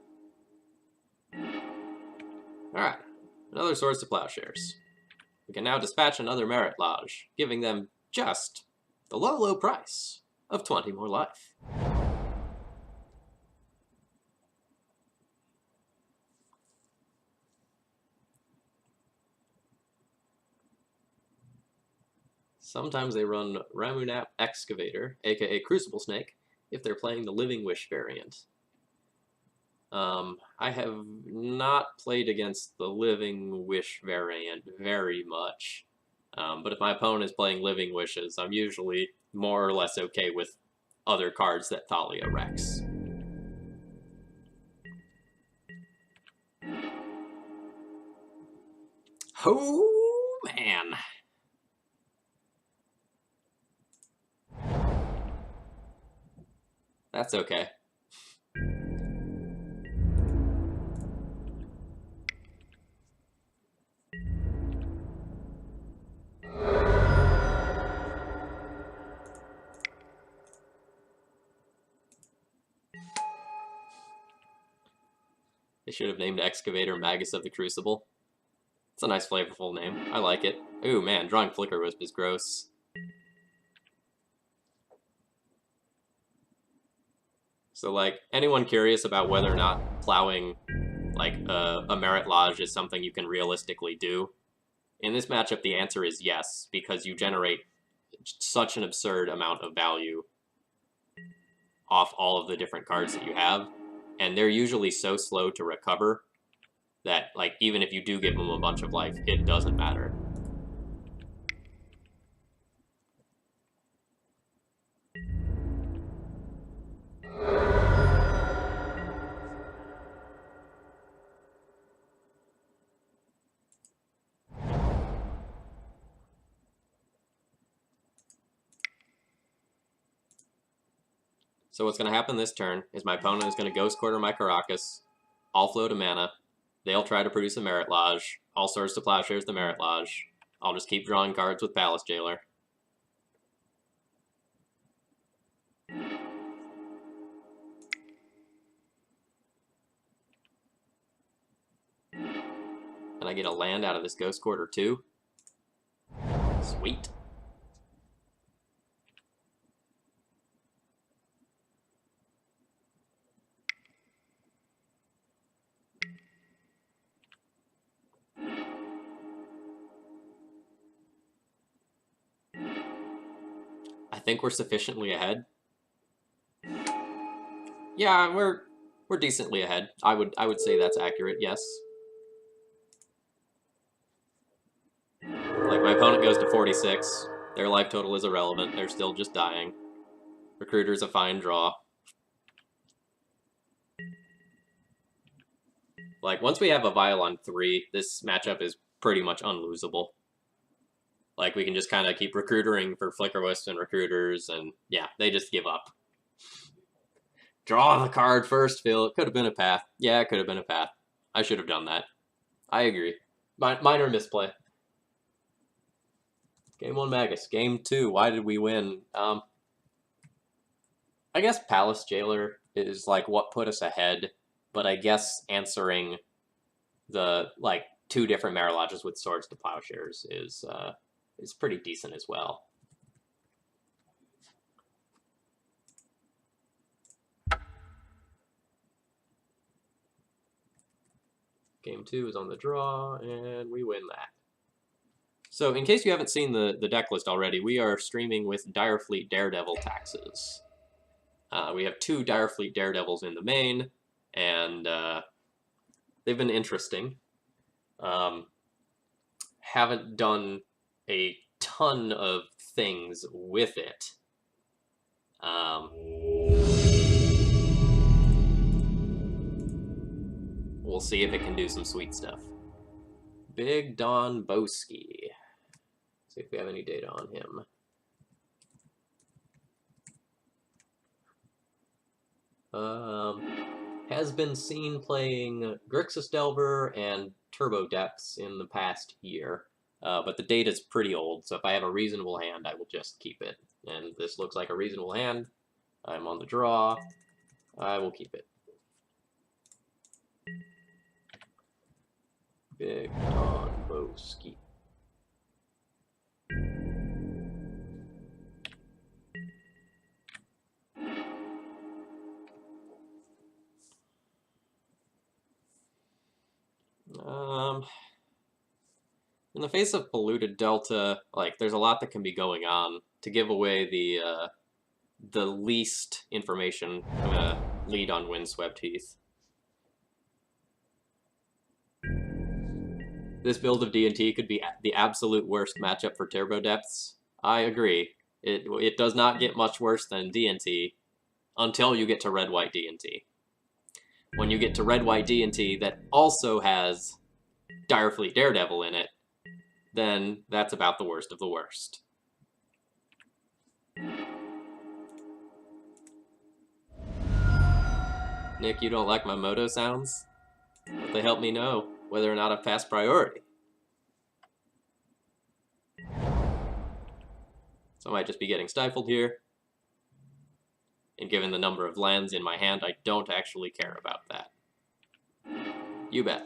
Alright, another Swords to Plowshares. We can now dispatch another Merit Lodge, giving them just the low, low price of 20 more life. Sometimes they run Ramunap Excavator, aka Crucible Snake, if they're playing the Living Wish variant. I have not played against the Living Wish variant very much. But if my opponent is playing Living Wishes, I'm usually more or less okay with other cards that Thalia wrecks. Oh, man. That's okay. They should have named Excavator Magus of the Crucible. It's a nice, flavorful name. I like it. Ooh, man, drawing Flicker Wisp is gross. So, like, anyone curious about whether or not plowing, like, a Merit Lodge is something you can realistically do? In this matchup, the answer is yes, because you generate such an absurd amount of value off all of the different cards that you have, and they're usually so slow to recover that, like, even if you do give them a bunch of life, it doesn't matter. So what's going to happen this turn is my opponent is going to Ghost Quarter my Caracas, I'll float a mana, they'll try to produce a Merit Lodge, I'll Swords to Plowshares the Merit Lodge, I'll just keep drawing cards with Palace Jailer. And I get a land out of this Ghost Quarter too. Sweet. I think we're sufficiently ahead. Yeah, we're decently ahead. I would say that's accurate, yes. Like, my opponent goes to 46. Their life total is irrelevant. They're still just dying. Recruiter's a fine draw. Like, once we have a Vial on 3, this matchup is pretty much unlosable. Like, we can just kind of keep recruitering for Flicker Wisps and Recruiters, and yeah, they just give up. Draw the card first, Phil. It could have been a path. Yeah, it could have been a path. I should have done that. I agree. Minor misplay. Game 1 Magus. Game 2, why did we win? I guess Palace Jailer is, like, what put us ahead, but I guess answering the, like, 2 different Merit Lodges with Swords to Plowshares is pretty decent as well. Game 2 is on the draw, and we win that. So, in case you haven't seen the deck list already, we are streaming with Direfleet Daredevil taxes. We have 2 Direfleet Daredevils in the main, and they've been interesting. Haven't done a ton of things with it. We'll see if it can do some sweet stuff. Big Don Boski. See if we have any data on him. Has been seen playing Grixis Delver and Turbo Depths in the past year, but the data's pretty old, so if I have a reasonable hand, I will just keep it. And this looks like a reasonable hand. I'm on the draw. I will keep it. Big Don Boski. In the face of Polluted Delta, like, there's a lot that can be going on. To give away the least information, I'm gonna lead on Windswept Heath. This build of D&T could be the absolute worst matchup for Turbo Depths. I agree. It does not get much worse than D&T until you get to Red-White D&T. When you get to Red-White D&T that also has Direfleet Daredevil in it, then that's about the worst of the worst. Nick, you don't like my Moto sounds? But they help me know whether or not I've passed priority. So I might just be getting stifled here. And given the number of lands in my hand, I don't actually care about that. You bet.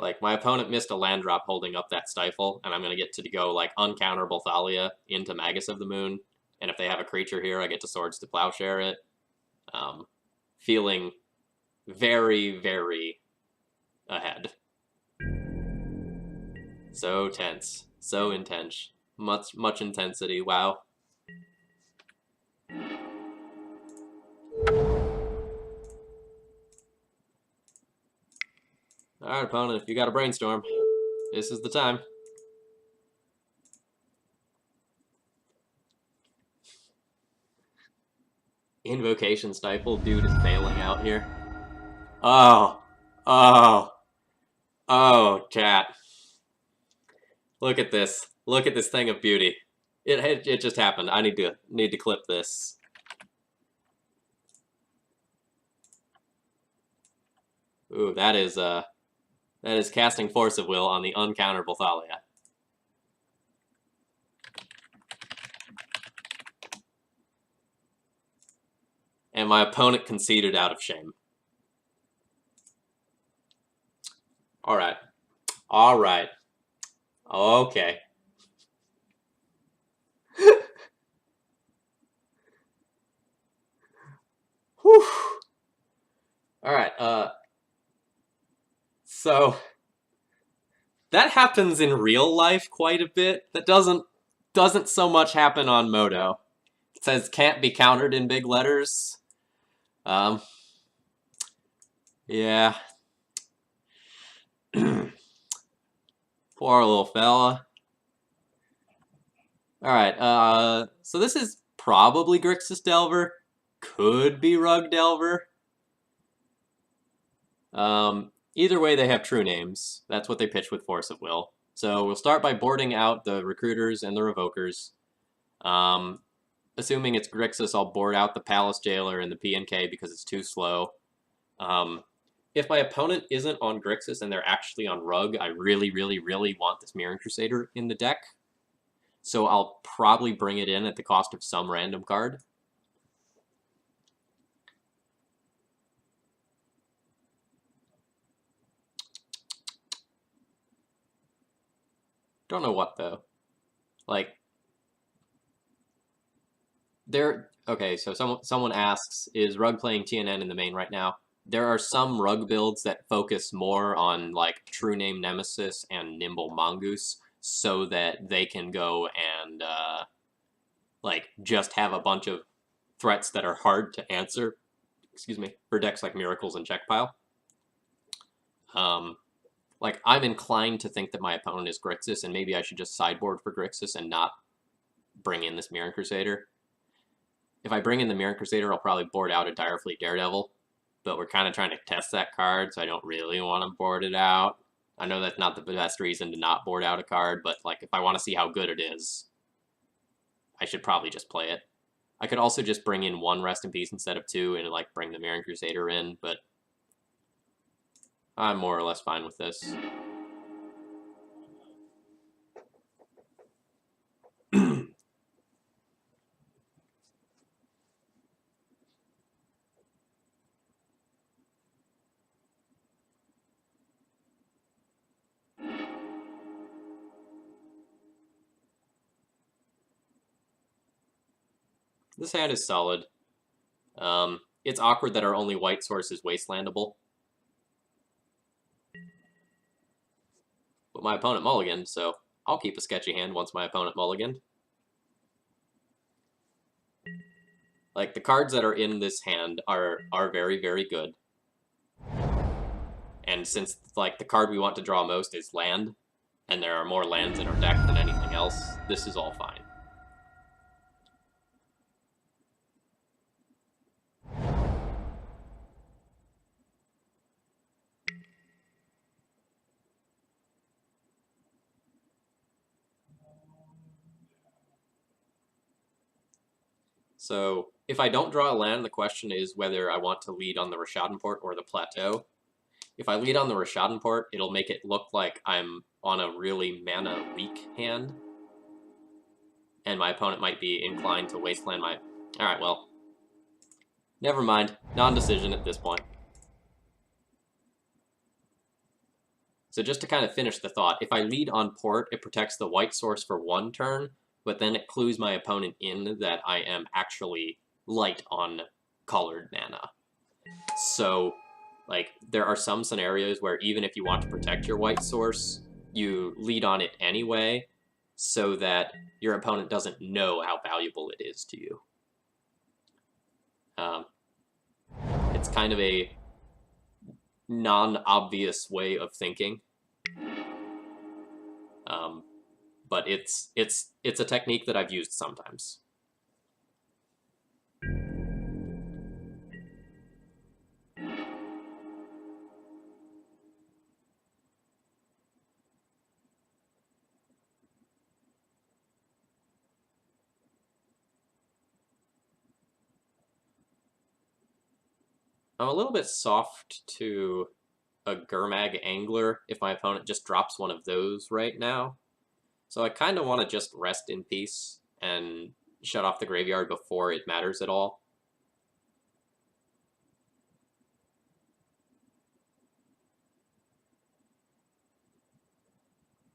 Like, my opponent missed a land drop holding up that Stifle, and I'm going to get to go, like, uncounterable Thalia into Magus of the Moon. And if they have a creature here, I get to Swords to Plowshare it. Feeling very, very ahead. So tense. So intense. Much intensity. Wow. Alright, opponent, if you got a brainstorm, this is the time. Invocation Stifle, dude is bailing out here. Oh. Oh. Oh, chat. Look at this. Look at this thing of beauty. It just happened. I need to clip this. Ooh, that is casting Force of Will on the uncounterable Thalia. And my opponent conceded out of shame. Alright. Alright. Okay. Whew. Alright, so that happens in real life quite a bit. That doesn't so much happen on Moto. It says can't be countered in big letters. Yeah. Poor little fella. Alright, so this is probably Grixis Delver. Could be Rug Delver. Either way, they have true names. That's what they pitch with Force of Will. So we'll start by boarding out the Recruiters and the Revokers. Assuming it's Grixis, I'll board out the Palace Jailer and the PNK because it's too slow. If my opponent isn't on Grixis and they're actually on Rug, I really, really, really want this Mirran Crusader in the deck. So I'll probably bring it in at the cost of some random card. Don't know what, though. Like, okay, so someone asks, is Rug playing TNN in the main right now? There are some Rug builds that focus more on, like, True Name Nemesis and Nimble Mongoose, so that they can go and, like, just have a bunch of threats that are hard to answer, excuse me, for decks like Miracles and Checkpile. Like, I'm inclined to think that my opponent is Grixis, and maybe I should just sideboard for Grixis and not bring in this Mirran Crusader. If I bring in the Mirran Crusader, I'll probably board out a Direfleet Daredevil, but we're kind of trying to test that card, so I don't really want to board it out. I know that's not the best reason to not board out a card, but like if I want to see how good it is, I should probably just play it. I could also just bring in one Rest in Peace instead of two and like bring the Mirran Crusader in, but I'm more or less fine with this. This hand is solid. It's awkward that our only white source is Wastelandable. But my opponent mulliganed, so I'll keep a sketchy hand once my opponent mulliganed. Like, the cards that are in this hand are very, very good. And since, like, the card we want to draw most is land, and there are more lands in our deck than anything else, this is all fine. So, if I don't draw a land, the question is whether I want to lead on the Rishadan or the Plateau. If I lead on the Rishadan, it'll make it look like I'm on a really mana-weak hand. And my opponent might be inclined to wasteland my... Alright, well. Never mind. Non-decision at this point. So just to kind of finish the thought, if I lead on port, it protects the white source for 1 turn, but then it clues my opponent in that I am actually light on colored mana. So, like, there are some scenarios where even if you want to protect your white source, you lead on it anyway, so that your opponent doesn't know how valuable it is to you. It's kind of a non-obvious way of thinking, but it's a technique that I've used sometimes. I'm a little bit soft to a Gurmag Angler if my opponent just drops one of those right now. So I kind of want to just rest in peace and shut off the graveyard before it matters at all.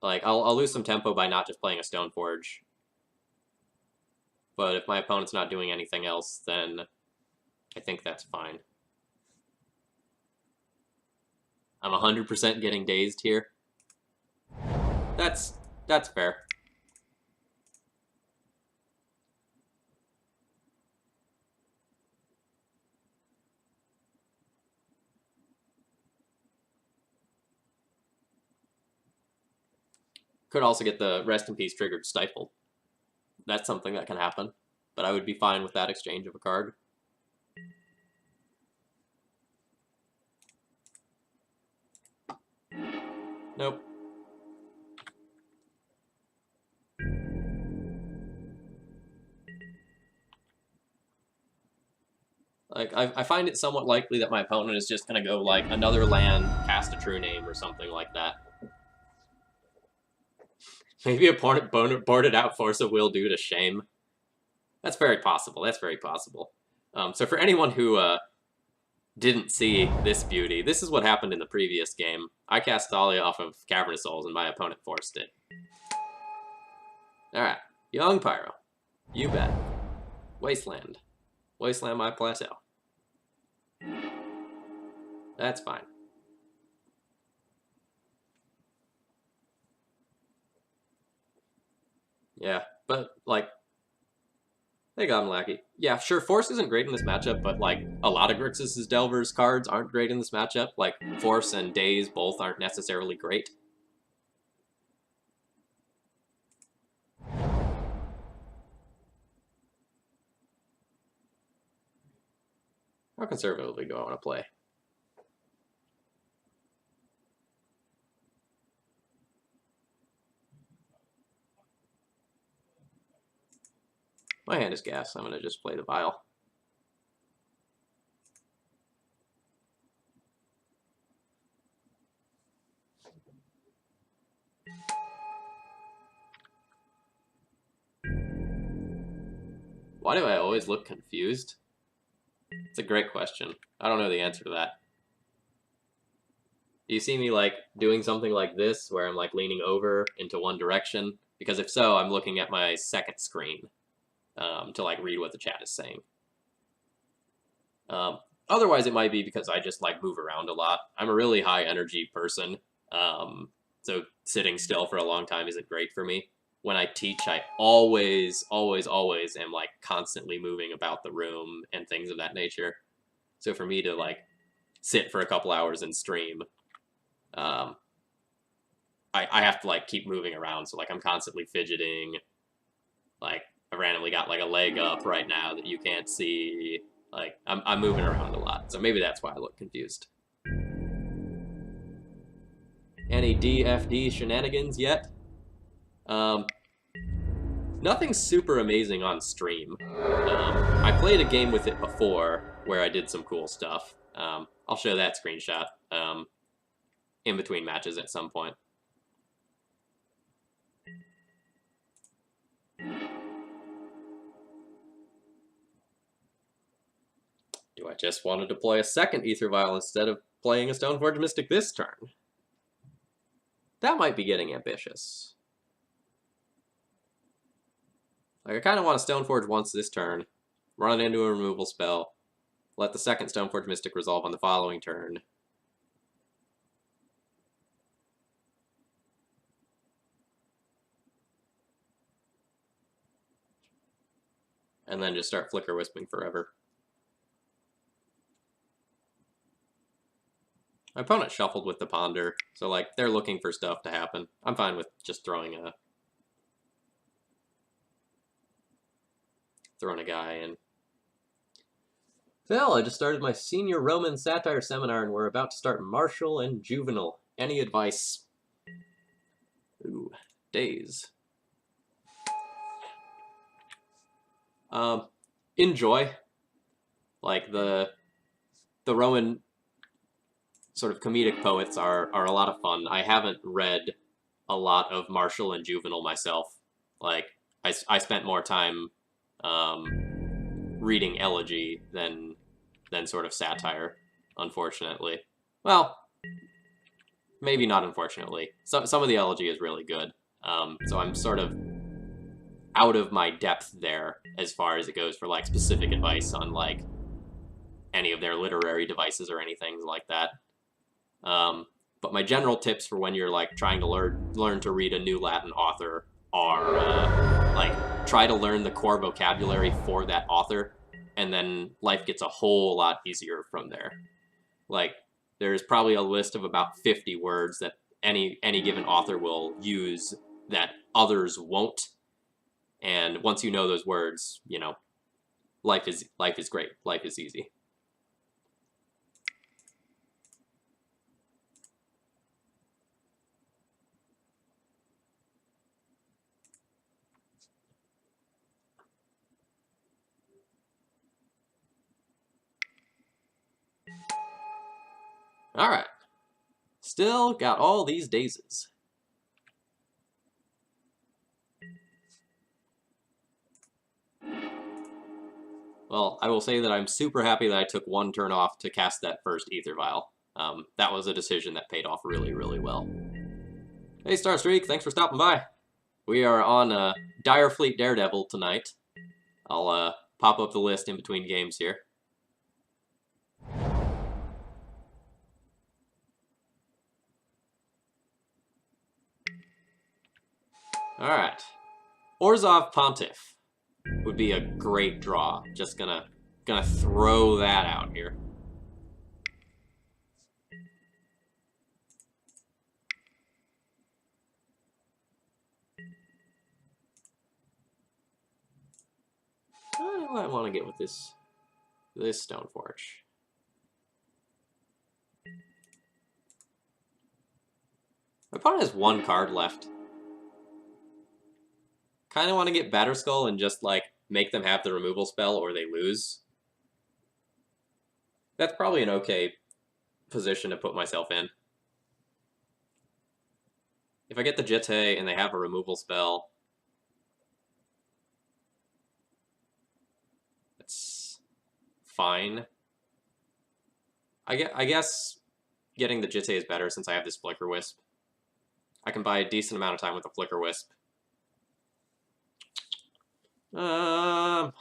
Like, I'll lose some tempo by not just playing a Stoneforge. But if my opponent's not doing anything else, then I think that's fine. I'm 100% getting dazed here. That's fair. Could also get the Rest in Peace triggered Stifled. That's something that can happen, but I would be fine with that exchange of a card. Nope. Like, I find it somewhat likely that my opponent is just going to go, like, another land, cast a True Name, or something like that. Maybe opponent boarded out Force of Will due to shame. That's very possible. That's very possible. So for anyone who didn't see this beauty, this is what happened in the previous game. I cast Thalia off of Cavernous Souls, and my opponent forced it. Alright. Young Pyro. You bet. Wasteland. Wasteland my plateau. That's fine. Yeah, but, like, hey, Goblin Lackey. Yeah, sure, Force isn't great in this matchup, but, like, a lot of Grixis' Delver's cards aren't great in this matchup. Like, Force and Daze both aren't necessarily great. How conservatively do I want to play? My hand is gas. I'm going to just play the Vial. Why do I always look confused? It's a great question. I don't know the answer to that. Do you see me, like, doing something like this, where I'm, like, leaning over into one direction? Because if so, I'm looking at my second screen to, like, read what the chat is saying. Otherwise, it might be because I just, like, move around a lot. I'm a really high-energy person, so sitting still for a long time isn't great for me. When I teach, I always am, like, constantly moving about the room and things of that nature. So for me to, like, sit for a couple hours and stream, I have to, like, keep moving around. So, like, I'm constantly fidgeting. Like, I randomly got, like, a leg up right now that you can't see. Like, I'm moving around a lot. So maybe that's why I look confused. Any DFD shenanigans yet? Nothing super amazing on stream. I played a game with it before where I did some cool stuff. I'll show that screenshot in between matches at some point. Do I just want to deploy a second Aether Vial instead of playing a Stoneforge Mystic this turn? That might be getting ambitious. Like, I kind of want to Stoneforge once this turn, run into a removal spell, let the second Stoneforge Mystic resolve on the following turn. And then just start Flicker Wisping forever. My opponent shuffled with the Ponder, so like they're looking for stuff to happen. I'm fine with just throwing a guy in. Phil, I just started my senior Roman satire seminar and we're about to start martial and juvenile. Any advice? Ooh, days. Enjoy. Like the Roman sort of comedic poets are a lot of fun. I haven't read a lot of martial and juvenile myself. Like I spent more time reading elegy than sort of satire, unfortunately. Well, maybe not unfortunately. Some of the elegy is really good. So I'm sort of out of my depth there as far as it goes for like specific advice on like any of their literary devices or anything like that. But my general tips for when you're like trying to learn to read a new Latin author are like try to learn the core vocabulary for that author, and then life gets a whole lot easier from there. Like there's probably a list of about 50 words that any given author will use that others won't. And once you know those words, you know, life is great. Life is easy. All right. Still got all these dazes. Well, I will say that I'm super happy that I took one turn off to cast that first Ether Vial. That was a decision that paid off really, really well. Hey, Starstreak, thanks for stopping by. We are on Dire Fleet Daredevil tonight. I'll pop up the list in between games here. All right. Orzhov Pontiff would be a great draw. Just gonna throw that out here. What do I want to get with this Stoneforge? My opponent has one card left. Kind of want to get Batterskull and just like make them have the removal spell or they lose. That's probably an okay position to put myself in. If I get the Jitte and they have a removal spell, that's fine. I guess getting the Jitte is better since I have this Flicker Wisp. I can buy a decent amount of time with a Flicker Wisp. But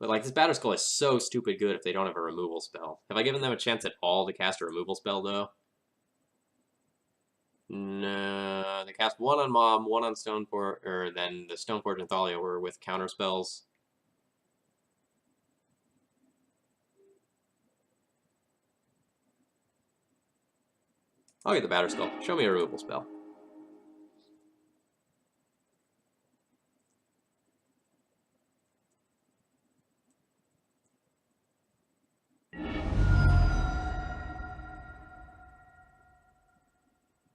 like this Batterskull is so stupid good if they don't have a removal spell. Have I given them a chance at all to cast a removal spell though? No, they cast one on Mom, one on Stoneforge, or then the Stoneforge and Thalia were with counter spells. I'll get the Batterskull. Show me a removal spell.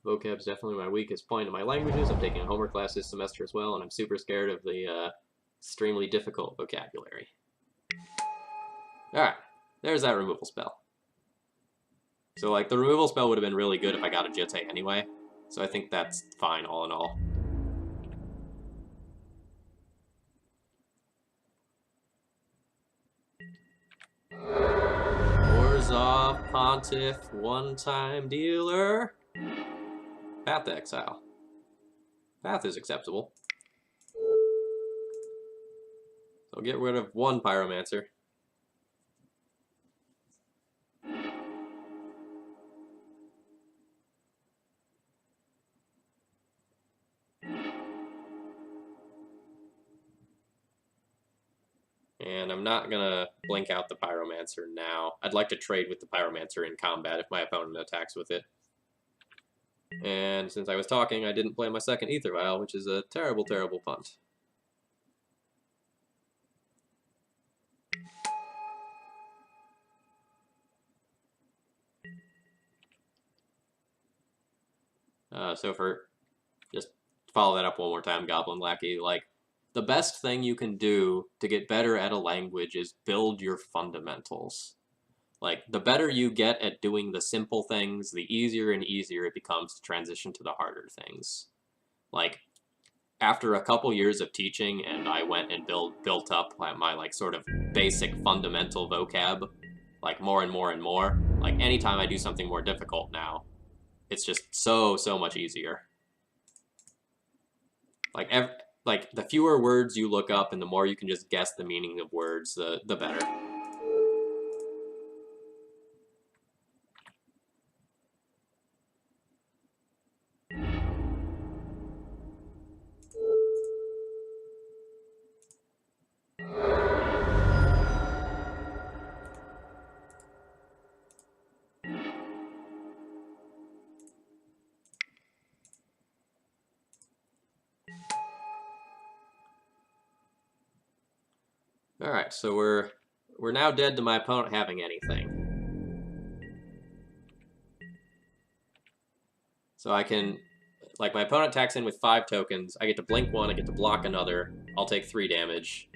Vocab's definitely my weakest point in my languages. I'm taking a Homer class this semester as well, and I'm super scared of the extremely difficult vocabulary. Alright, there's that removal spell. So, like, the removal spell would have been really good if I got a Jitte anyway. So I think that's fine, all in all. Orzhov Pontiff, one-time dealer. Path to exile. Path is acceptable. So get rid of one pyromancer. And I'm not gonna blink out the pyromancer now. I'd like to trade with the pyromancer in combat if my opponent attacks with it. And since I was talking, I didn't play my second Ether Vial, which is a terrible, terrible punt. So for just follow that up one more time, Goblin Lackey, like, the best thing you can do to get better at a language is build your fundamentals. Like, the better you get at doing the simple things, the easier and easier it becomes to transition to the harder things. Like, after a couple years of teaching, and I went and built up my, like, sort of basic fundamental vocab, like, more and more and more. Like, anytime I do something more difficult now, it's just so much easier. Like, the fewer words you look up and the more you can just guess the meaning of words, the better. Alright, so we're now dead to my opponent having anything. So I can, like, my opponent attacks in with 5 tokens, I get to blink one, I get to block another, I'll take 3 damage.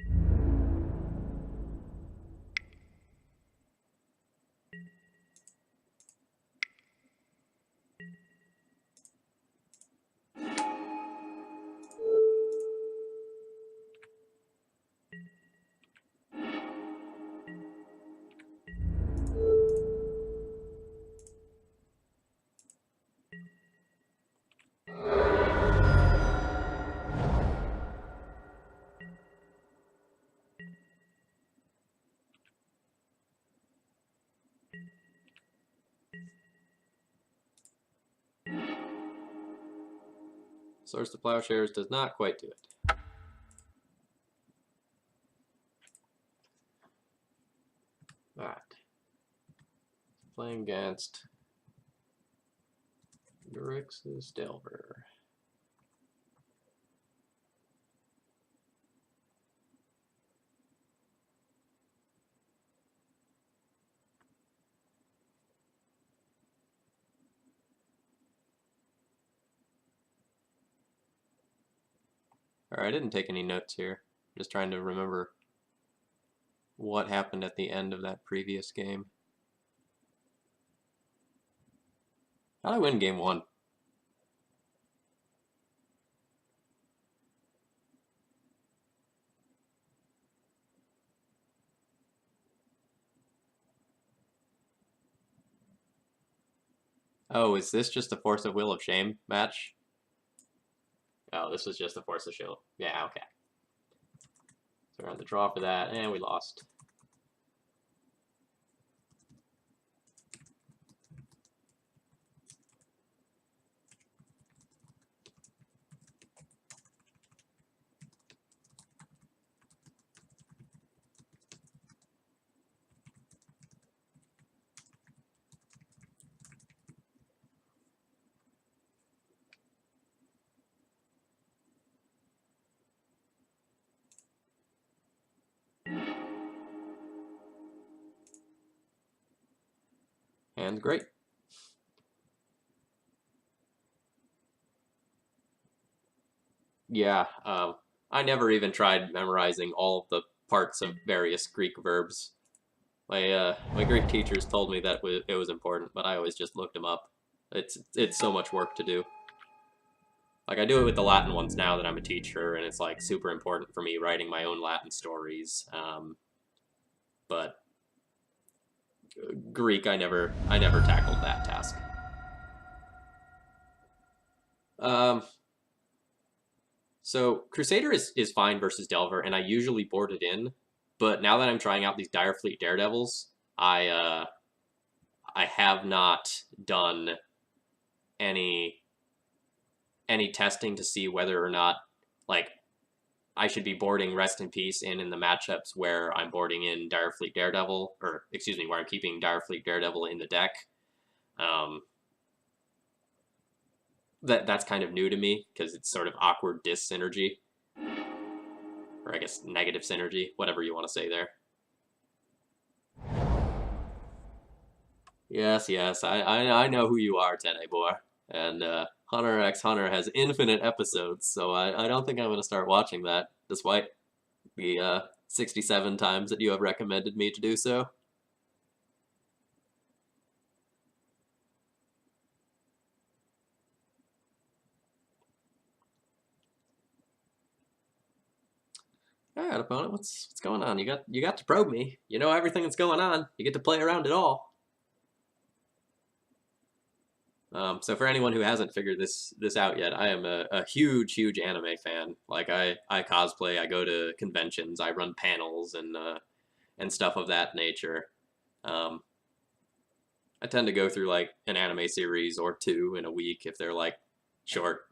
Source to Plowshares does not quite do it. Alright. Playing against Grixis Delver. Alright, I didn't take any notes here. Just trying to remember what happened at the end of that previous game. How'd I win game 1? Oh, is this just a Force of Will of Shame match? Oh, this was just a Force of Shield. Yeah, okay. So we're on the draw for that, and we lost. And great. Yeah, I never even tried memorizing all of the parts of various Greek verbs. My Greek teachers told me that it was important, but I always just looked them up. It's so much work to do. Like, I do it with the Latin ones now that I'm a teacher, and it's, like, super important for me writing my own Latin stories. But Greek, I never tackled that task. So Crusader is fine versus Delver, and I usually board it in. But now that I'm trying out these Direfleet Daredevils, I have not done any testing to see whether or not like I should be boarding Rest in Peace in the matchups where I'm boarding in Direfleet Daredevil, or excuse me, where I'm keeping Direfleet Daredevil in the deck. Um, that's kind of new to me because it's sort of awkward dis synergy, or I guess negative synergy, whatever you want to say there. Yes, yes, I know who you are, Tenebor. And Hunter x Hunter has infinite episodes, so I don't think I'm going to start watching that, despite the 67 times that you have recommended me to do so. All right, opponent, what's going on? You got to probe me. You know everything that's going on. You get to play around it all. So for anyone who hasn't figured this out yet, I am a huge anime fan. Like I cosplay, I go to conventions, I run panels and stuff of that nature. Um, I tend to go through like an anime series or two in a week if they're like short,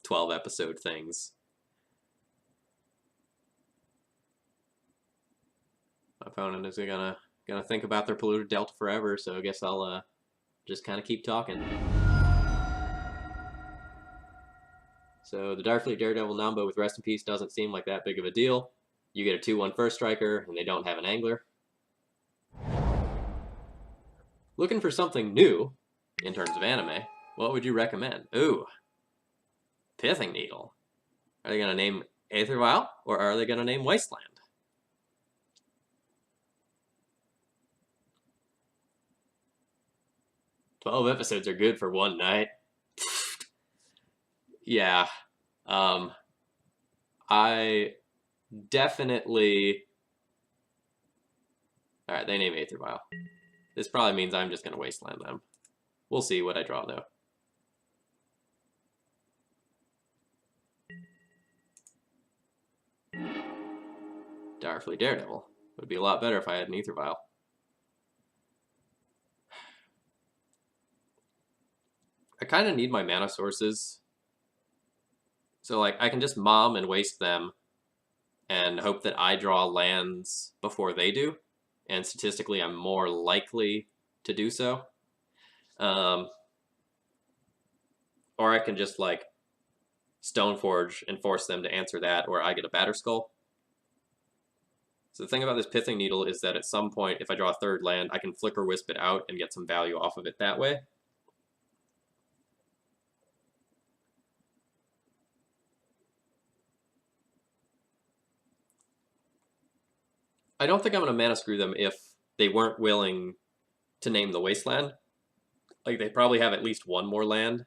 12 episode things. My opponent is gonna think about their polluted delta forever, so I guess I'll just kind of keep talking. So the Darkfleet Daredevil Nambo with Rest in Peace doesn't seem like that big of a deal. You get a 2/1 first striker, and they don't have an angler. Looking for something new in terms of anime, what would you recommend? Ooh, Pithing Needle. Are they going to name Aether Vial, or are they going to name Wasteland? "12 episodes are good for one night." Yeah. I definitely... Alright, they name Aether Vial. This probably means I'm just going to Wasteland them. We'll see what I draw, though. Direfleet Daredevil. Would be a lot better if I had an Aether Vial. I kind of need my mana sources. So, like, I can just mom and waste them and hope that I draw lands before they do. And statistically, I'm more likely to do so. Or I can just, like, Stoneforge and force them to answer that, or I get a Batterskull. So the thing about this Pithing Needle is that at some point, if I draw a third land, I can Flicker Wisp it out and get some value off of it that way. I don't think I'm going to mana screw them if they weren't willing to name the Wasteland. Like, they probably have at least one more land.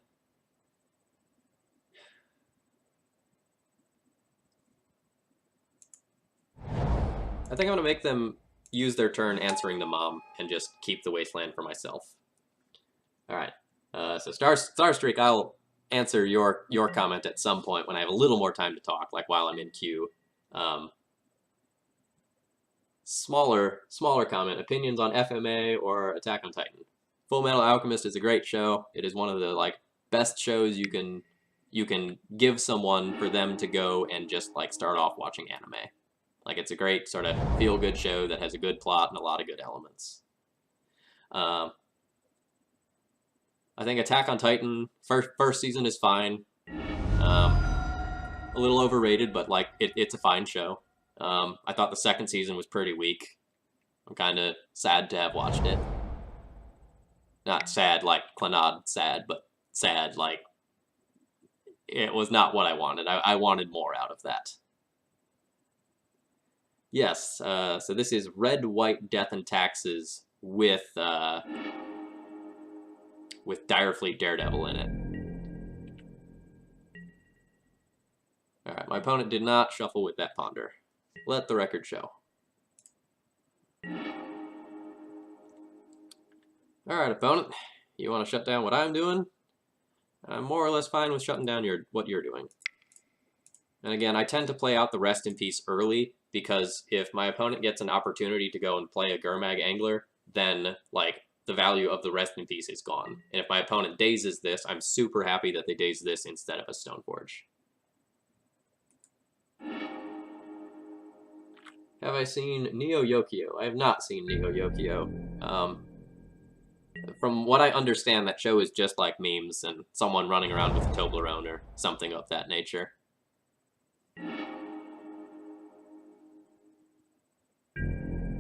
I think I'm going to make them use their turn answering the mom and just keep the Wasteland for myself. All right. So Starstreak, I'll answer your comment at some point when I have a little more time to talk, like while I'm in queue. Smaller comment. Opinions on FMA or Attack on Titan. Full Metal Alchemist is a great show. It is one of the best shows you can give someone for them to go and just start off watching anime. It's a great sort of feel-good show that has a good plot and a lot of good elements. I think Attack on Titan first season is fine. A little overrated, but it's a fine show. I thought the second season was pretty weak. I'm kind of sad to have watched it. Not sad like Clannad sad, but sad like it was not what I wanted. I wanted more out of that. Yes, so this is Red, White, Death, and Taxes with Direfleet Daredevil in it. Alright, my opponent did not shuffle with that Ponder. Let the record show. Alright, opponent. You want to shut down what I'm doing? I'm more or less fine with shutting down what you're doing. And again, I tend to play out the Rest in Peace early, because if my opponent gets an opportunity to go and play a Gurmag Angler, then, like, the value of the Rest in Peace is gone. And if my opponent dazes this, I'm super happy that they daze this instead of a Stoneforge. Have I seen Neo Yokio? I have not seen Neo Yokio. From what I understand, that show is just like memes and someone running around with a Toblerone or something of that nature.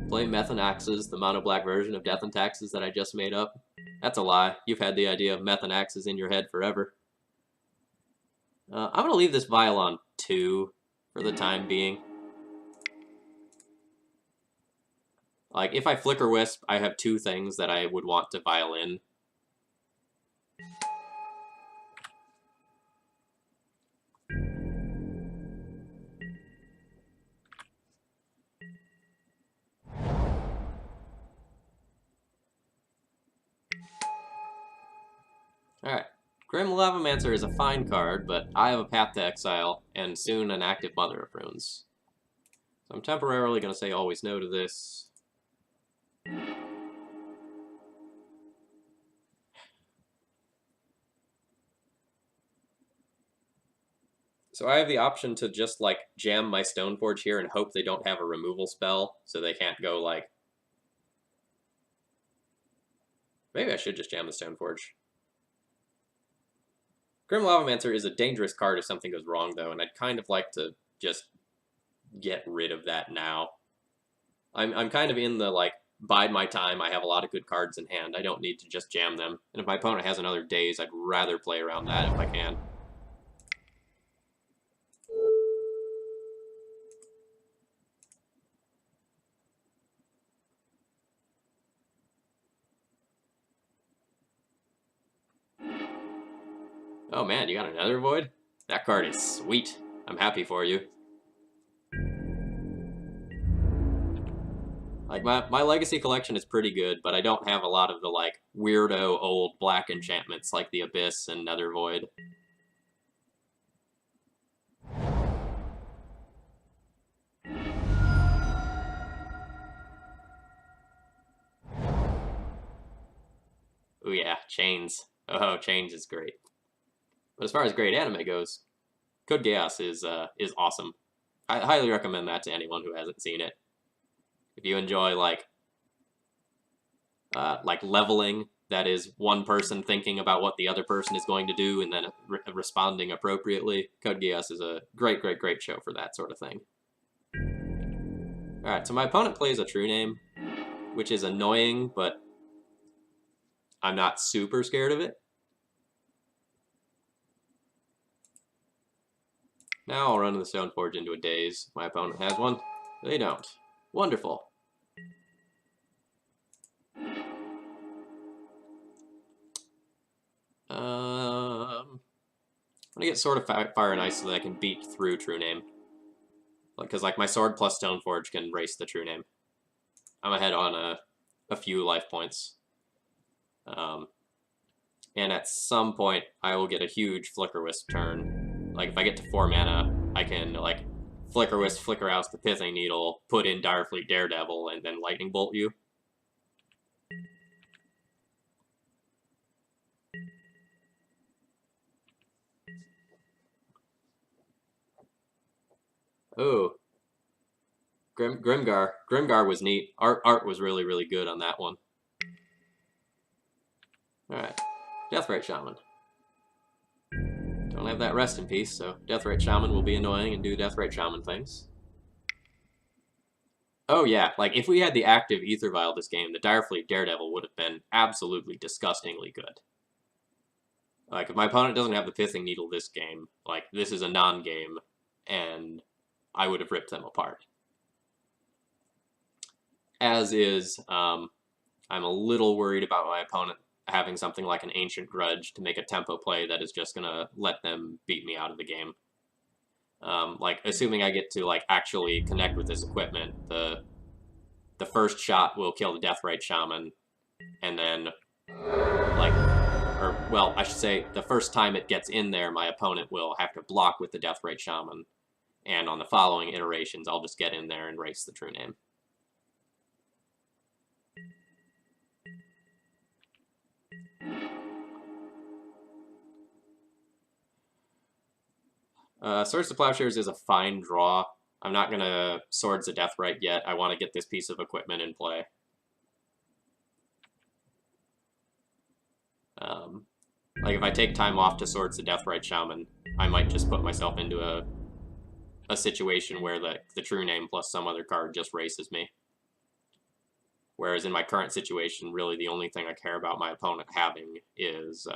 Play Methanaxes, the mono black version of Death and Taxes that I just made up. That's a lie. You've had the idea of Methanaxes in your head forever. I'm going to leave this vial on 2 for the time being. Like, if I Flicker Wisp, I have 2 things that I would want to vial in. Alright. Grim Lavamancer is a fine card, but I have a Path to Exile, and soon an active Mother of Runes. So I'm temporarily going to say always no to this. So I have the option to just, like, jam my Stoneforge here and hope they don't have a removal spell, so they can't go, like... Maybe I should just jam the Stoneforge. Grim Lavamancer is a dangerous card if something goes wrong, though, and I'd kind of like to just get rid of that now. I'm kind of in the, like, bide my time, I have a lot of good cards in hand, I don't need to just jam them. And if my opponent has another daze, I'd rather play around that if I can. Oh man, you got another Void? That card is sweet. I'm happy for you. Like, my Legacy collection is pretty good, but I don't have a lot of the, like, weirdo old black enchantments like the Abyss and Nether Void. Ooh yeah, Chains. Oh, Chains is great. But as far as great anime goes, Code Geass is awesome. I highly recommend that to anyone who hasn't seen it. If you enjoy, like leveling, that is one person thinking about what the other person is going to do and then responding appropriately, Code Geass is a great, great, great show for that sort of thing. Alright, so my opponent plays a True Name, which is annoying, but I'm not super scared of it. Now I'll run the Stoneforge into a daze. My opponent has one. They don't. Wonderful. I'm gonna get Sword of Fire and Ice so that I can beat through True Name. Because, like, my Sword plus Stoneforge can race the True Name. I'm ahead on a few life points. And at some point, I will get a huge Flicker Wisp turn. Like, if I get to 4 mana, I can, like, Flicker Wisp, Flicker House, the Pithing Needle, put in Direfleet Daredevil, and then Lightning Bolt you. Oh. Grimgar. Grimgar was neat. Art was really, really good on that one. Alright. Deathrite Shaman. Don't have that Rest in Peace, so Deathrite Shaman will be annoying and do Deathrite Shaman things. Oh yeah, like, if we had the active Aether Vial this game, the Direfleet Daredevil would have been absolutely disgustingly good. Like, if my opponent doesn't have the Pithing Needle this game, like, this is a non-game, and I would have ripped them apart. As is, I'm a little worried about my opponent having something like an Ancient Grudge to make a tempo play that is just gonna let them beat me out of the game. Like, assuming I get to, like, actually connect with this equipment, the first shot will kill the Deathrite Shaman, and then, like, or, well, I should say, the first time it gets in there, my opponent will have to block with the Deathrite Shaman. And on the following iterations, I'll just get in there and race the true name. Swords to Plowshares is a fine draw. I'm not going to Swords to Deathrite yet. I want to get this piece of equipment in play. Like, if I take time off to Swords to Deathrite Shaman, I might just put myself into a situation where the true name plus some other card just races me. Whereas in my current situation, really the only thing I care about my opponent having is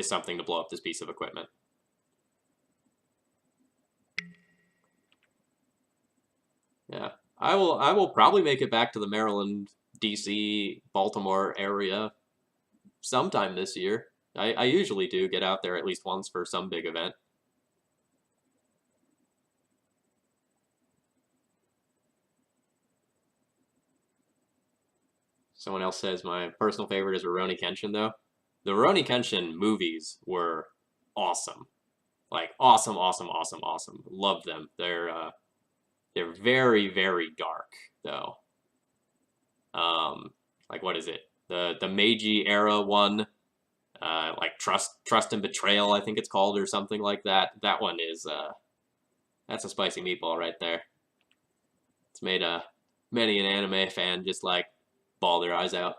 something to blow up this piece of equipment. Yeah, I will probably make it back to the Maryland, DC, Baltimore area sometime this year. I usually do get out there at least once for some big event. Someone else says my personal favorite is Rurouni Kenshin, though. The Rurouni Kenshin movies were awesome. Like, awesome, awesome, awesome, awesome. Love them. They're very, very dark, though. Like, what is it? The Meiji era one, like Trust and Betrayal, I think it's called, or something like that. That one is, that's a spicy meatball right there. It's made many an anime fan just, like, bawl their eyes out.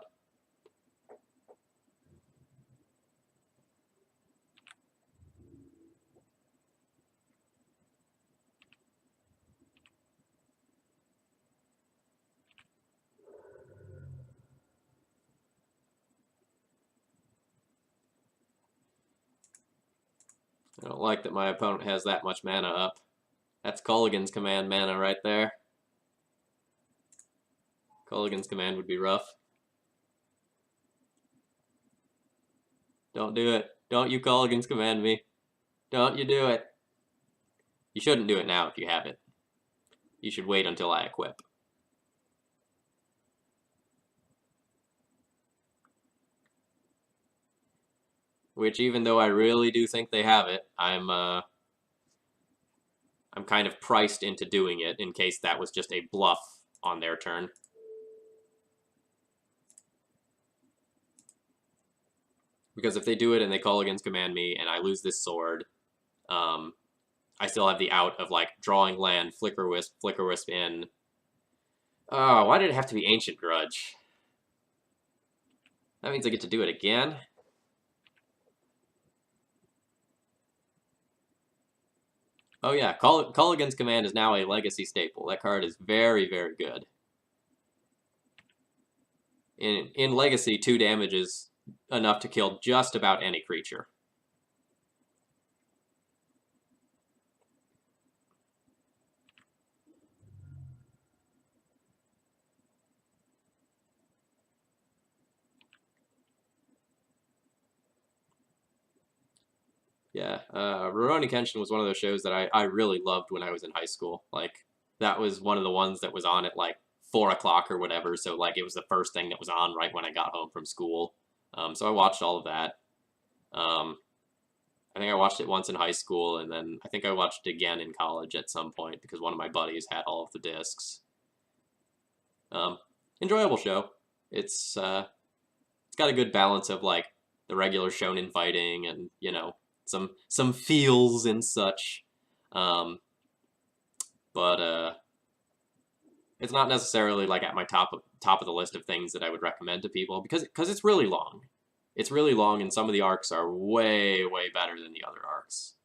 I don't like that my opponent has that much mana up. That's Culligan's command mana right there. Culligan's command would be rough. Don't do it. Don't you Culligan's command me. Don't you do it. You shouldn't do it now if you have it. You should wait until I equip. Which, even though I really do think they have it, I'm kind of priced into doing it in case that was just a bluff on their turn. Because if they do it and they Culligan's command me and I lose this sword, I still have the out of, like, drawing land, Flicker Wisp in. Oh, why did it have to be Ancient Grudge? That means I get to do it again? Oh yeah, Culligan's command is now a legacy staple. That card is very, very good. In Legacy, 2 damage is enough to kill just about any creature. Yeah, Rurouni Kenshin was one of those shows that I really loved when I was in high school. Like, that was one of the ones that was on at, like, 4 o'clock or whatever, so, like, it was the first thing that was on right when I got home from school. So I watched all of that. I think I watched it once in high school, and then I think I watched it again in college at some point because one of my buddies had all of the discs. Enjoyable show. It's got a good balance of, like, the regular shonen fighting and, you know, some feels and such. But it's not necessarily, like, at my top of the list of things that I would recommend to people because it's really long. It's really long, and some of the arcs are way, way better than the other arcs.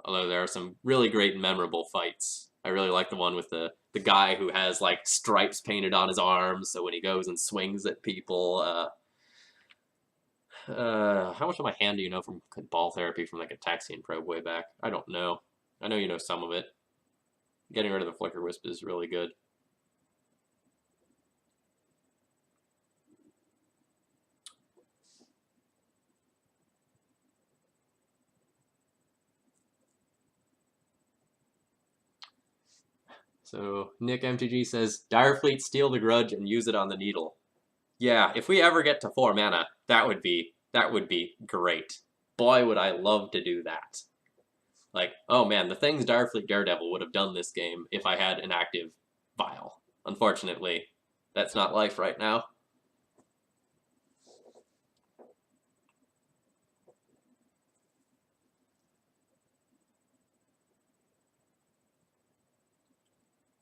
Although there are some really great and memorable fights. I really like the one with the guy who has, like, stripes painted on his arms, so when he goes and swings at people, how much of my hand do you know from ball therapy from, like, a Taxian probe way back? I don't know. I know you know some of it. Getting rid of the Flicker Wisp is really good. So Nick MTG says, Direfleet, steal the Grudge and use it on the Needle. Yeah, if we ever get to 4 mana, that would be great. Boy, would I love to do that. Like, oh man, the things Direfleet Daredevil would have done this game if I had an active Vial. Unfortunately, that's not life right now.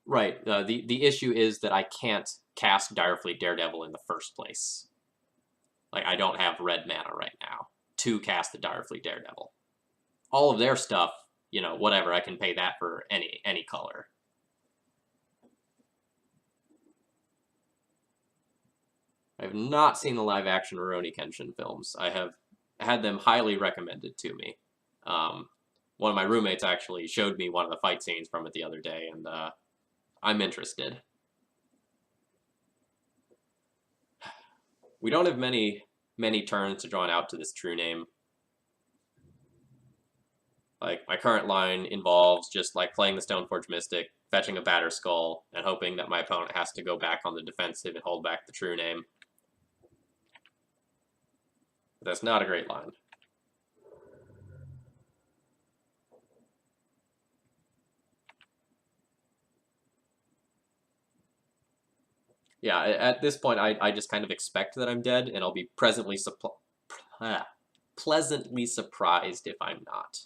Right. The issue is that I can't cast Direfleet Daredevil in the first place. Like, I don't have red mana right now to cast the Direfleet Daredevil. All of their stuff, you know, whatever, I can pay that for any color. I have not seen the live-action Rurouni Kenshin films. I have had them highly recommended to me. One of my roommates actually showed me one of the fight scenes from it the other day, and I'm interested. We don't have many turns to draw out to this true name. Like, my current line involves just, like, playing the Stoneforge Mystic, fetching a Batter Skull, and hoping that my opponent has to go back on the defensive and hold back the true name. But that's not a great line. Yeah, at this point, I just kind of expect that I'm dead, and I'll be pleasantly surprised if I'm not.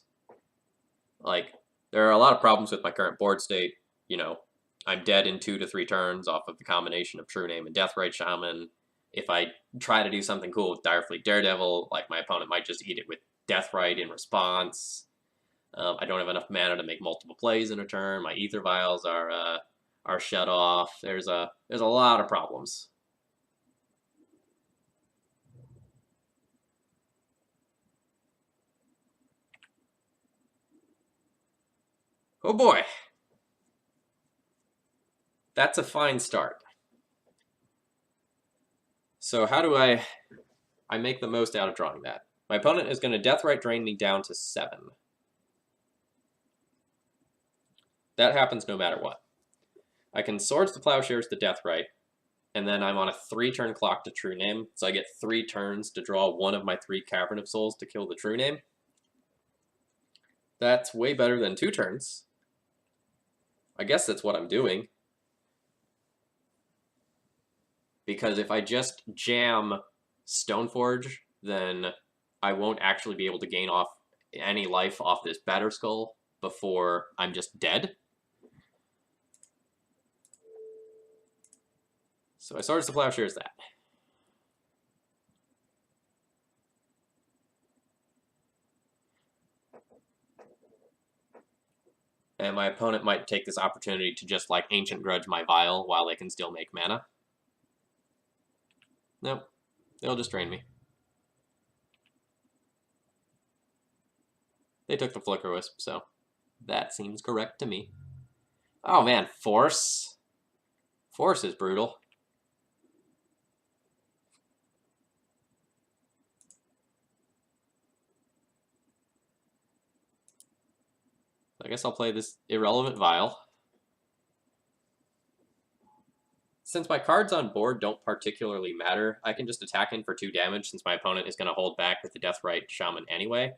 Like, there are a lot of problems with my current board state. You know, I'm dead in 2 to 3 turns off of the combination of True Name and Deathrite Shaman. If I try to do something cool with Direfleet Daredevil, like, my opponent might just eat it with Deathrite in response. I don't have enough mana to make multiple plays in a turn. My Ether Vials are shut off. There's a lot of problems. Oh boy. That's a fine start. So how do I make the most out of drawing that? My opponent is going to Deathrite drain me down to 7. That happens no matter what. I can Swords to Plowshares to Deathrite, and then I'm on a 3-turn clock to True Name, so I get 3 turns to draw one of my 3 Cavern of Souls to kill the True Name. That's way better than 2 turns. I guess that's what I'm doing. Because if I just jam Stoneforge, then I won't actually be able to gain off any life off this Batter Skull before I'm just dead. So I Swords to Plowshares that. And my opponent might take this opportunity to just, like, Ancient Grudge my Vial while they can still make mana. Nope. They'll just drain me. They took the Flicker Wisp, so that seems correct to me. Oh man, Force. Force is brutal. I guess I'll play this Irrelevant Vial. Since my cards on board don't particularly matter, I can just attack in for 2 damage since my opponent is going to hold back with the Deathrite Shaman anyway.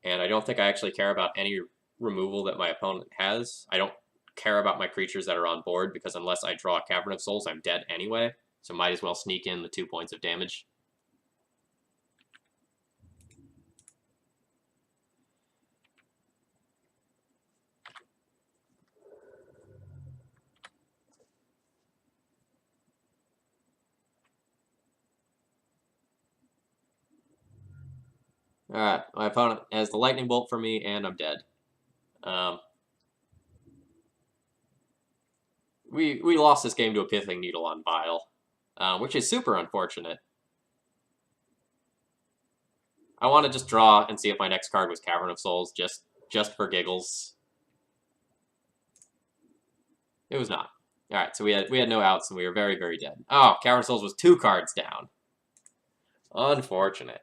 And I don't think I actually care about any removal that my opponent has. I don't care about my creatures that are on board because unless I draw a Cavern of Souls, I'm dead anyway. So might as well sneak in the 2 points of damage. Alright, my opponent has the Lightning Bolt for me, and I'm dead. We lost this game to a Pithing Needle on Vial, which is super unfortunate. I want to just draw and see if my next card was Cavern of Souls, just for giggles. It was not. Alright, so we had no outs, and we were very, very dead. Oh, Cavern of Souls was 2 cards down. Unfortunate.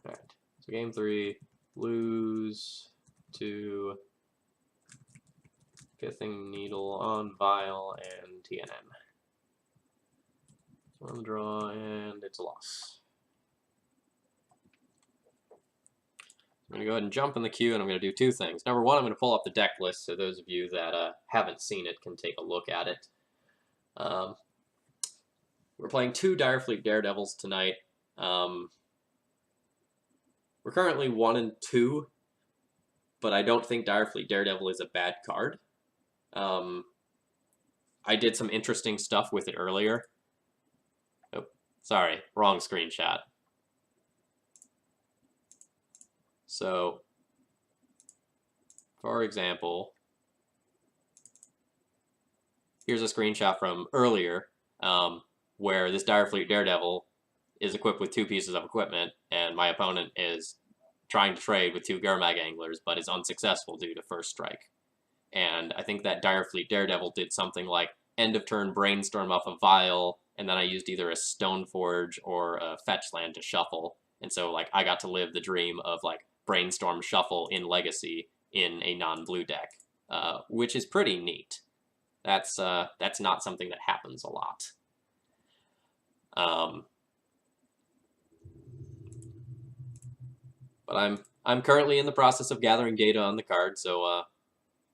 Alright, so game 3, lose to Pithing Needle on Vial and TNN. One draw, and it's a loss. I'm going to go ahead and jump in the queue, and I'm going to do two things. Number one, I'm going to pull up the deck list so those of you that haven't seen it can take a look at it. We're playing two Direfleet Daredevils tonight. We're currently 1-2, but I don't think Direfleet Daredevil is a bad card. I did some interesting stuff with it earlier. Oh, sorry, wrong screenshot. So, for example, here's a screenshot from earlier where this Direfleet Daredevil is equipped with 2 pieces of equipment, and my opponent is trying to trade with 2 Gurmag Anglers, but is unsuccessful due to first strike. And I think that Direfleet Daredevil did something like end of turn Brainstorm off a Vial, and then I used either a Stoneforge or a Fetch land to shuffle. And so like I got to live the dream of like Brainstorm Shuffle in Legacy in a non-blue deck, which is pretty neat. That's not something that happens a lot. But I'm currently in the process of gathering data on the card, so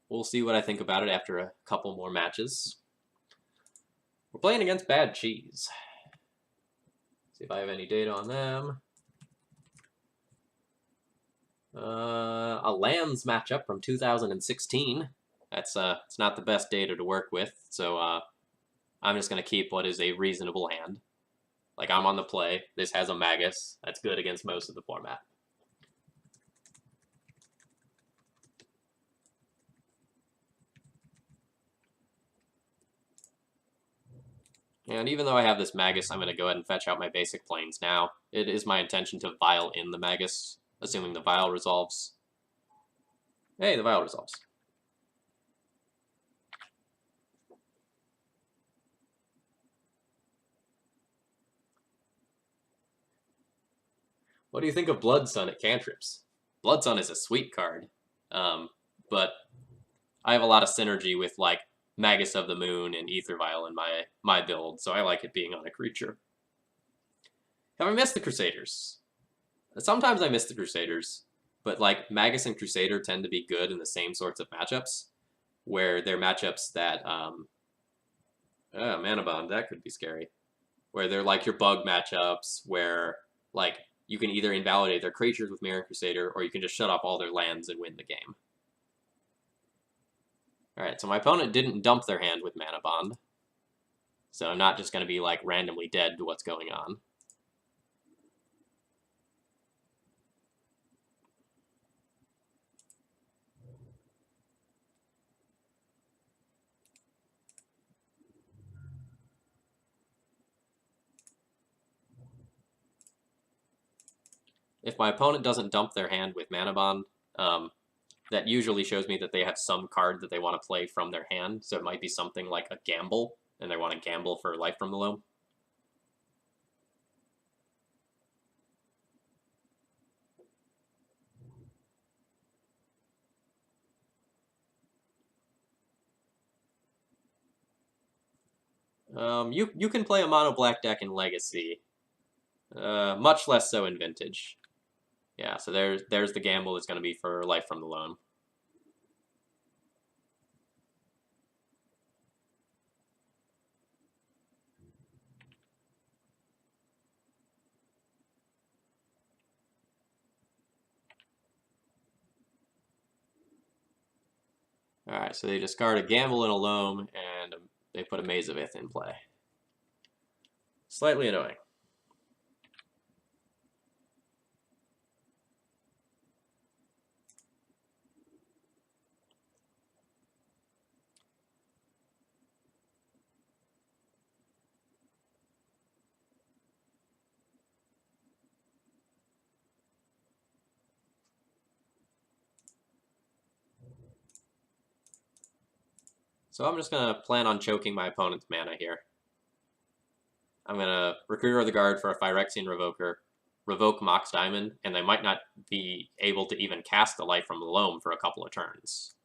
we'll see what I think about it after a couple more matches. We're playing against Bad Cheese. See if I have any data on them. A Lands matchup from 2016. That's it's not the best data to work with, so I'm just going to keep what is a reasonable hand. Like, I'm on the play. This has a Magus. That's good against most of the format. And even though I have this Magus, I'm going to go ahead and fetch out my basic planes now. It is my intention to Vial in the Magus, assuming the Vial resolves. Hey, the Vial resolves. What do you think of Blood Sun at cantrips? Blood Sun is a sweet card, but I have a lot of synergy with like Magus of the Moon and Aether Vial in my build, so I like it being on a creature. Have I missed the Crusaders? Sometimes I miss the Crusaders, but like Magus and Crusader tend to be good in the same sorts of matchups, where they're matchups that Mana Bond, that could be scary. Where they're like your bug matchups, where like you can either invalidate their creatures with Mirror Crusader, or you can just shut off all their lands and win the game. Alright, so my opponent didn't dump their hand with Mana Bond. So I'm not just going to be like randomly dead to what's going on. If my opponent doesn't dump their hand with Mana Bond, that usually shows me that they have some card that they want to play from their hand. So it might be something like a gamble, and they want to gamble for Life from the Loam. You can play a mono black deck in Legacy, much less so in Vintage. Yeah, so there's the gamble that's going to be for Life from the Loam. Alright, so they discard a gamble and a loam, and they put a Maze of Ith in play. Slightly annoying. So I'm just going to plan on choking my opponent's mana here. I'm going to Recruiter of the Guard for a Phyrexian Revoker, revoke Mox Diamond, and they might not be able to even cast the Life from the Loam for a couple of turns.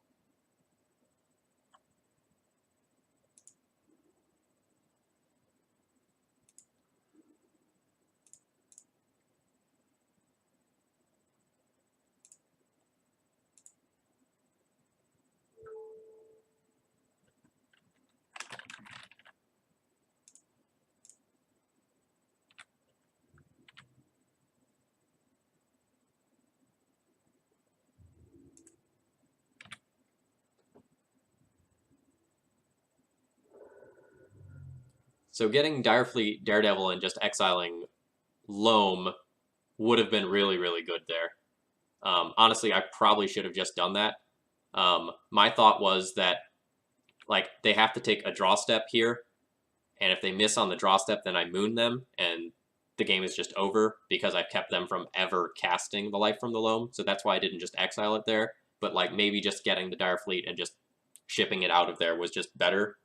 So getting Direfleet, Daredevil, and just exiling Loam would have been really, really good there. Honestly, I probably should have just done that. My thought was that, like, they have to take a draw step here, and if they miss on the draw step, then I moon them, and the game is just over because I've kept them from ever casting the Life from the Loam. So that's why I didn't just exile it there. But like maybe just getting the Direfleet and just shipping it out of there was just better.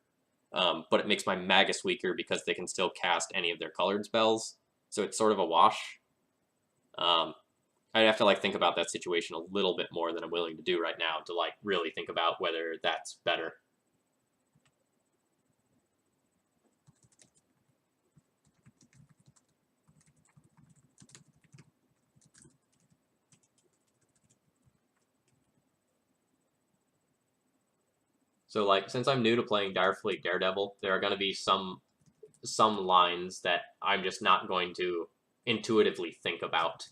But it makes my Magus weaker because they can still cast any of their colored spells. So it's sort of a wash. I'd have to like think about that situation a little bit more than I'm willing to do right now to like really think about whether that's better. So like since I'm new to playing Direfleet Daredevil, there are going to be some lines that I'm just not going to intuitively think about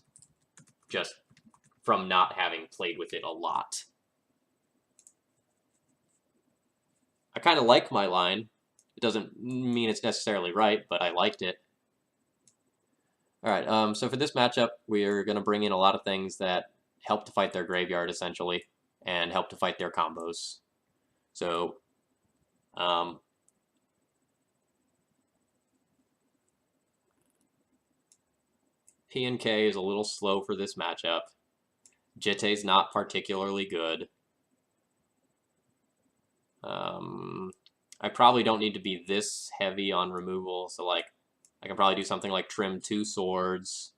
just from not having played with it a lot. I kind of like my line. It doesn't mean it's necessarily right, but I liked it. All right, so for this matchup, we're going to bring in a lot of things that help to fight their graveyard, essentially, and help to fight their combos. So, P and K is a little slow for this matchup. Jite's not particularly good. I probably don't need to be this heavy on removal, so like I can probably do something like trim 2 swords.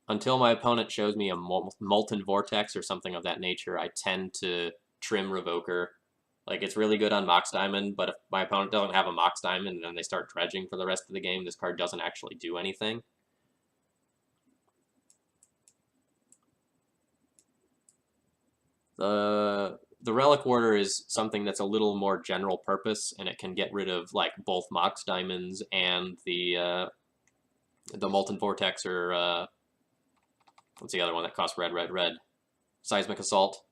Until my opponent shows me a Molten Vortex or something of that nature, I tend to trim Revoker. Like, it's really good on Mox Diamond, but if my opponent doesn't have a Mox Diamond and then they start dredging for the rest of the game, this card doesn't actually do anything. The Relic Order is something that's a little more general purpose, and it can get rid of like both Mox Diamonds and the Molten Vortex or what's the other one that costs red, red, red? Seismic Assault.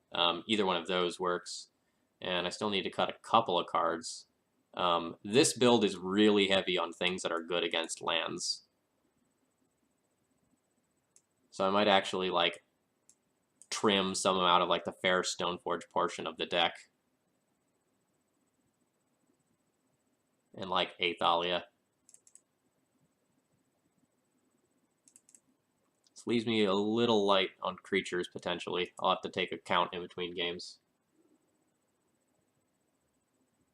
Either one of those works, and I still need to cut a couple of cards. This build is really heavy on things that are good against lands, so I might actually like trim some out of like the Fair Stoneforge portion of the deck. And like Athalia. This leaves me a little light on creatures potentially. I'll have to take a count in between games.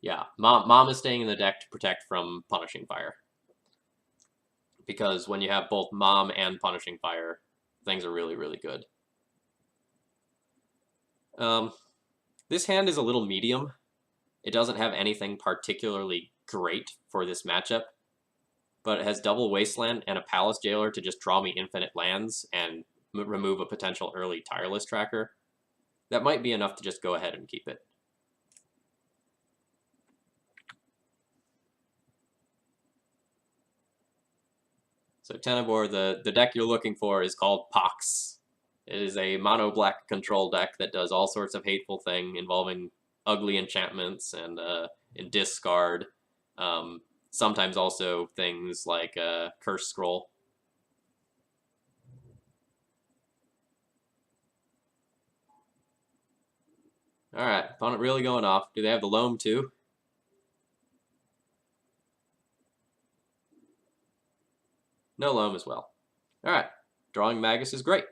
Yeah, Mom is staying in the deck to protect from Punishing Fire. Because when you have both Mom and Punishing Fire, things are really, really good. This hand is a little medium. It doesn't have anything particularly great for this matchup, but it has double Wasteland and a Palace Jailer to just draw me infinite lands and remove a potential early Tireless Tracker. That might be enough to just go ahead and keep it. So Tenebor, the deck you're looking for is called Pox. It is a mono-black control deck that does all sorts of hateful thing involving ugly enchantments and discard. Sometimes also things like Curse Scroll. Alright, opponent really going off. Do they have the Loam too? No Loam as well. Alright, drawing Magus is great.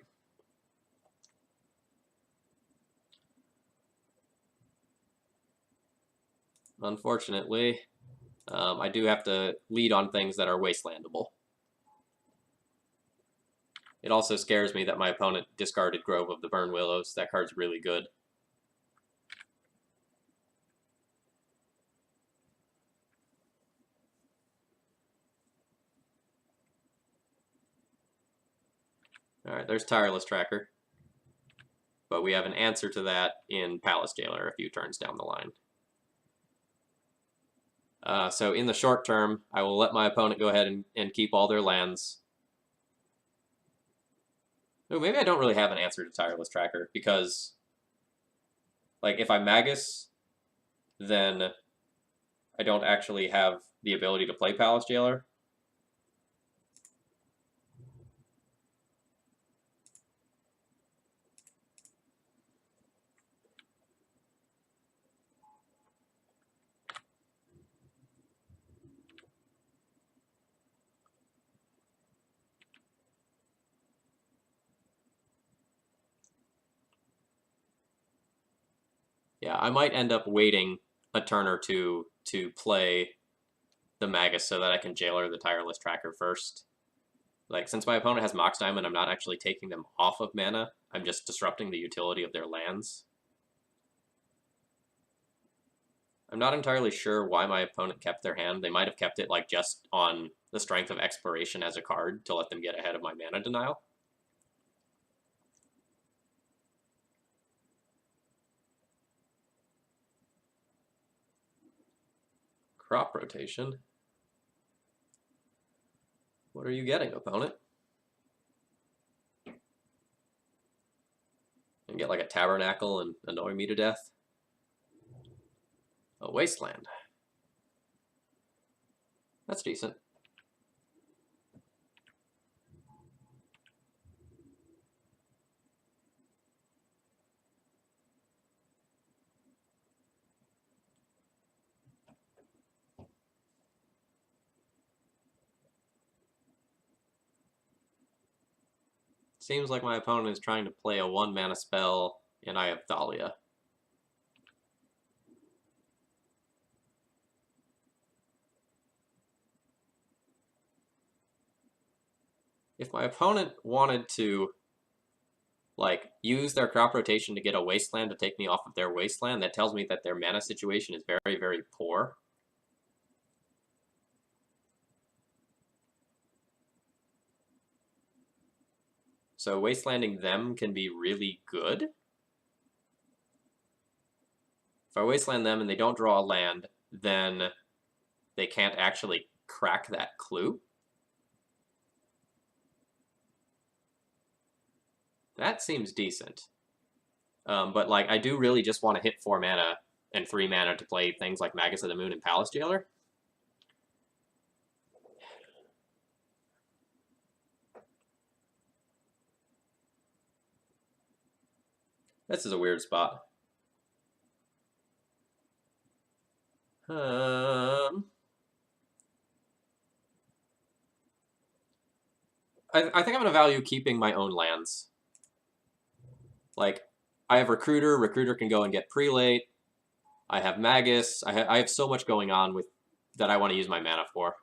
Unfortunately, I do have to lead on things that are wastelandable. It also scares me that my opponent discarded Grove of the Burn Willows. That card's really good. Alright, there's Tireless Tracker. But we have an answer to that in Palace Jailer a few turns down the line. So in the short term, I will let my opponent go ahead and keep all their lands. Oh, maybe I don't really have an answer to Tireless Tracker, because like if I Magus, then I don't actually have the ability to play Palace Jailer. Yeah, I might end up waiting a turn or two to play the Magus so that I can Jailer the Tireless Tracker first. Like, since my opponent has Mox Diamond, I'm not actually taking them off of mana. I'm just disrupting the utility of their lands. I'm not entirely sure why my opponent kept their hand. They might have kept it, like, just on the strength of Exploration as a card to let them get ahead of my mana denial. Crop rotation. What are you getting, opponent? And get like a Tabernacle and annoy me to death? A Wasteland. That's decent. Seems like my opponent is trying to play a 1-mana spell, and I have Thalia. If my opponent wanted to, like, use their crop rotation to get a Wasteland to take me off of their Wasteland, that tells me that their mana situation is very, very poor. So Wastelanding them can be really good. If I Wasteland them and they don't draw a land, then they can't actually crack that clue. That seems decent. But like, I do really just want to hit 4 mana and 3 mana to play things like Magus of the Moon and Palace Jailer. This is a weird spot. I think I'm going to value keeping my own lands. Like, I have Recruiter. Recruiter can go and get Prelate. I have Magus. I have so much going on with that I want to use my mana for.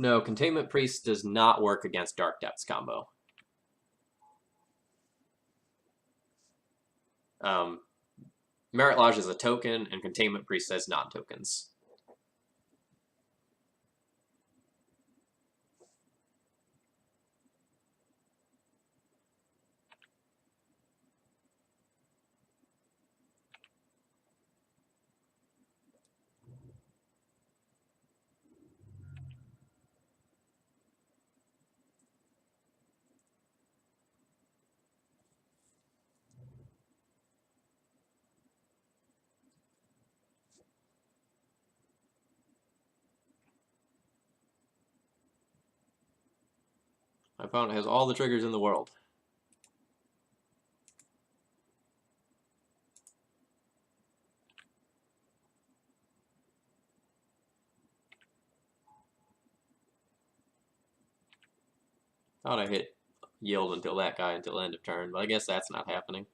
No, Containment Priest does not work against Dark Depths combo. Merit Lodge is a token, and Containment Priest says non-tokens. My opponent has all the triggers in the world. Thought I hit yield until that guy until end of turn, but I guess that's not happening.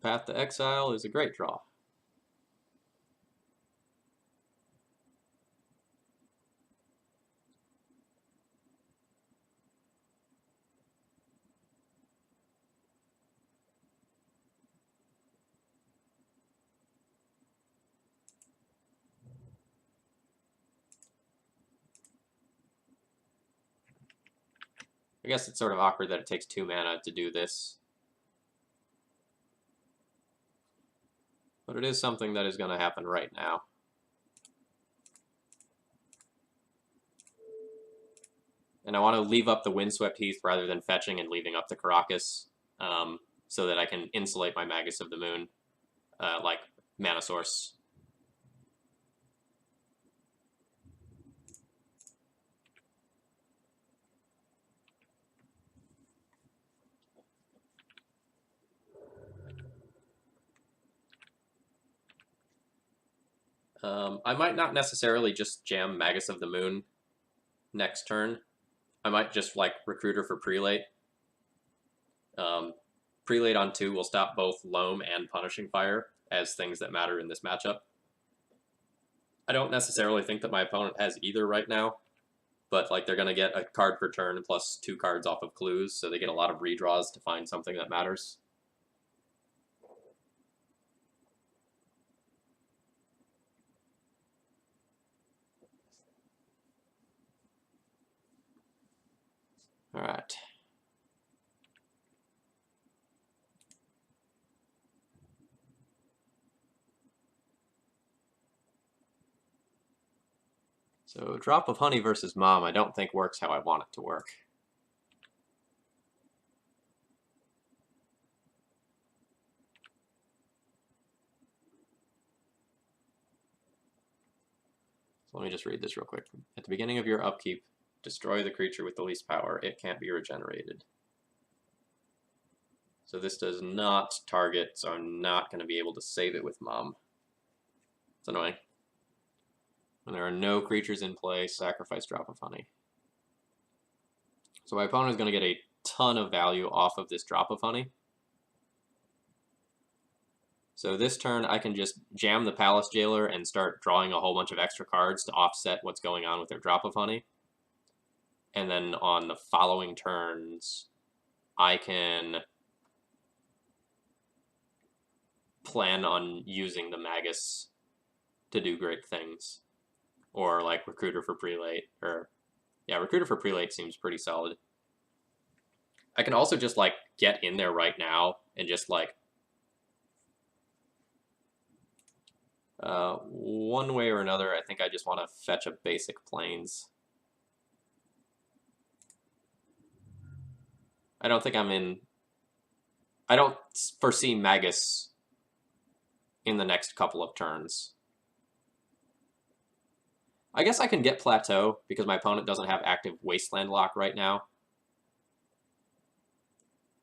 Path to Exile is a great draw. I guess it's sort of awkward that it takes 2 mana to do this. But it is something that is going to happen right now. And I want to leave up the Windswept Heath rather than fetching and leaving up the Caracas, so that I can insulate my Magus of the Moon, like mana source. I might not necessarily just jam Magus of the Moon next turn. I might just like Recruiter for Prelate. Prelate on 2 will stop both Loam and Punishing Fire as things that matter in this matchup. I don't necessarily think that my opponent has either right now, but like they're going to get a card per turn plus 2 cards off of clues, so they get a lot of redraws to find something that matters. All right. So Drop of Honey versus Mom I don't think works how I want it to work. So let me just read this real quick. At the beginning of your upkeep, destroy the creature with the least power. It can't be regenerated. So this does not target, so I'm not going to be able to save it with Mom. It's annoying. When there are no creatures in play, sacrifice Drop of Honey. So my opponent is going to get a ton of value off of this Drop of Honey. So this turn I can just jam the Palace Jailer and start drawing a whole bunch of extra cards to offset what's going on with their Drop of Honey. And then on the following turns, I can plan on using the Magus to do great things. Or like Recruiter for Prelate, or yeah, Recruiter for Prelate seems pretty solid. I can also just like get in there right now and just like one way or another, I think I just want to fetch a basic Plains. I don't think I'm in. I don't foresee Magus in the next couple of turns. I guess I can get Plateau because my opponent doesn't have active Wasteland Lock right now.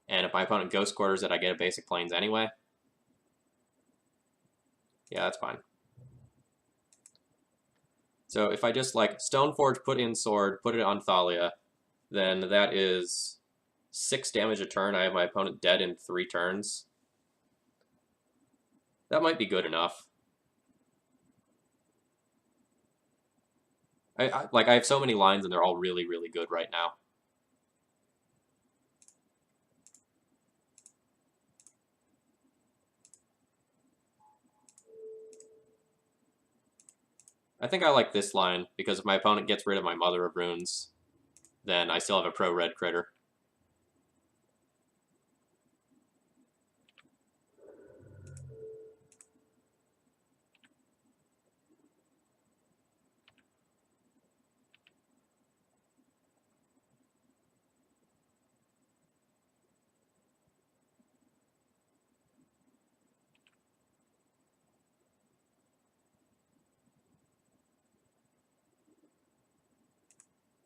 And if my opponent Ghost Quarters it, I get a basic Plains anyway. Yeah, that's fine. So if I just like Stoneforge, put in Sword, put it on Thalia, then that is 6 damage a turn. I have my opponent dead in 3 turns. That might be good enough. I have so many lines and they're all really, really good right now. I think I like this line because if my opponent gets rid of my Mother of Runes, then I still have a pro-red critter.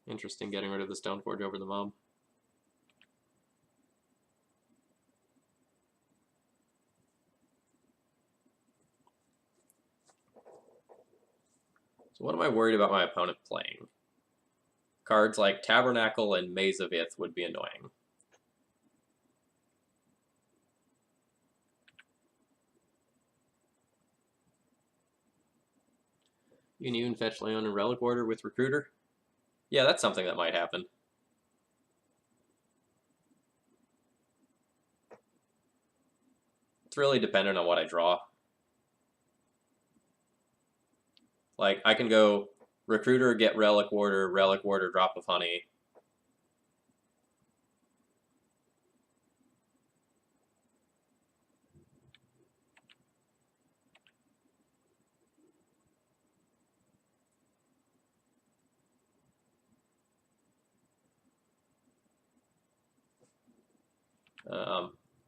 Interesting getting rid of the Stoneforge over the Mom. So what am I worried about my opponent playing? Cards like Tabernacle and Maze of Ith would be annoying. You can even fetch Leon and Relic Order with Recruiter. Yeah, that's something that might happen. It's really dependent on what I draw. Like, I can go Recruiter, get Relic Order, Drop of Honey.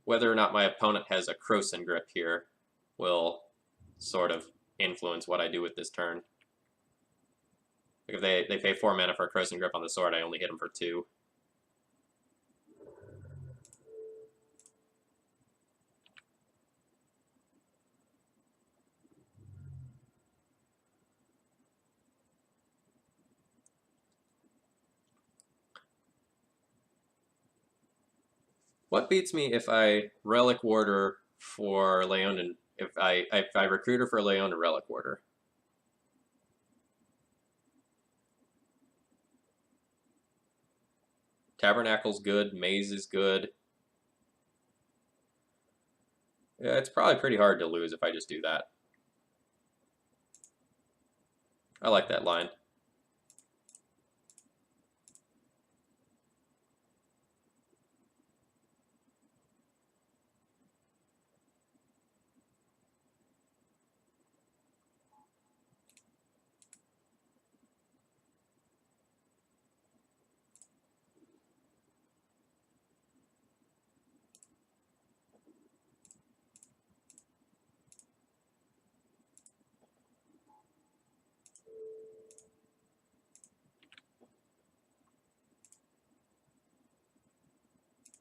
Whether or not my opponent has a Krosan grip here will sort of influence what I do with this turn. Like if they pay 4 mana for a Krosan grip on the sword, I only hit them for 2. What beats me if I Relic Warder for Leonin, if I Recruiter for Leonin Relic Warder? Tabernacle's good, Maze is good. Yeah, it's probably pretty hard to lose if I just do that. I like that line.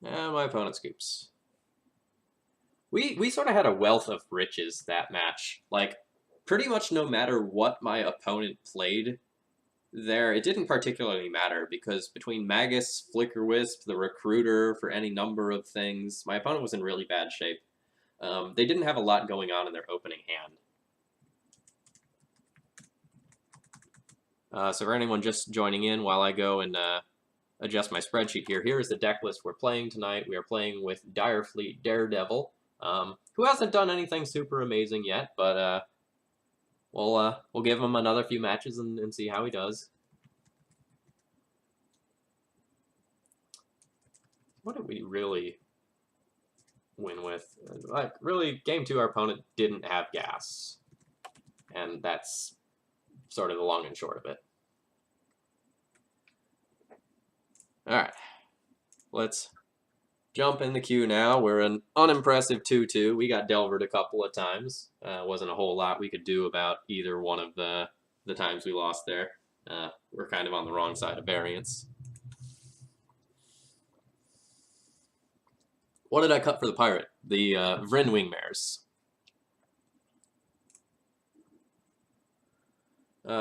My opponent scoops. We sort of had a wealth of riches that match. Like, pretty much no matter what my opponent played there, it didn't particularly matter because between Magus, Flicker Wisp, the Recruiter for any number of things, my opponent was in really bad shape. They didn't have a lot going on in their opening hand. So for anyone just joining in while I go and adjust my spreadsheet here, here is the deck list we're playing tonight. We are playing with Direfleet Daredevil, who hasn't done anything super amazing yet, but we'll give him another few matches and see how he does. What did we really win with? Like, really, game 2, our opponent didn't have gas. And that's sort of the long and short of it. Alright. Let's jump in the queue now. We're an unimpressive 2-2. We got Delvered a couple of times. Wasn't a whole lot we could do about either one of the times we lost there. We're kind of on the wrong side of variance. What did I cut for the pirate? The Vryn Wingmares.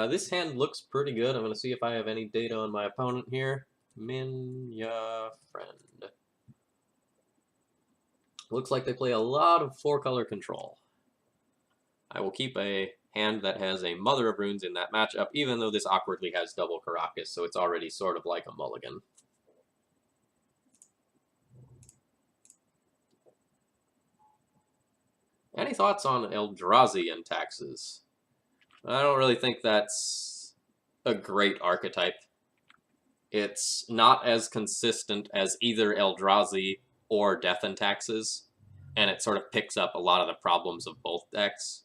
This hand looks pretty good. I'm going to see if I have any data on my opponent here. Minya Friend. Looks like they play a lot of 4-color control. I will keep a hand that has a Mother of Runes in that matchup, even though this awkwardly has double Caracas, so it's already sort of like a mulligan. Any thoughts on Eldrazi and taxes? I don't really think that's a great archetype. It's not as consistent as either Eldrazi or Death and Taxes, and it sort of picks up a lot of the problems of both decks.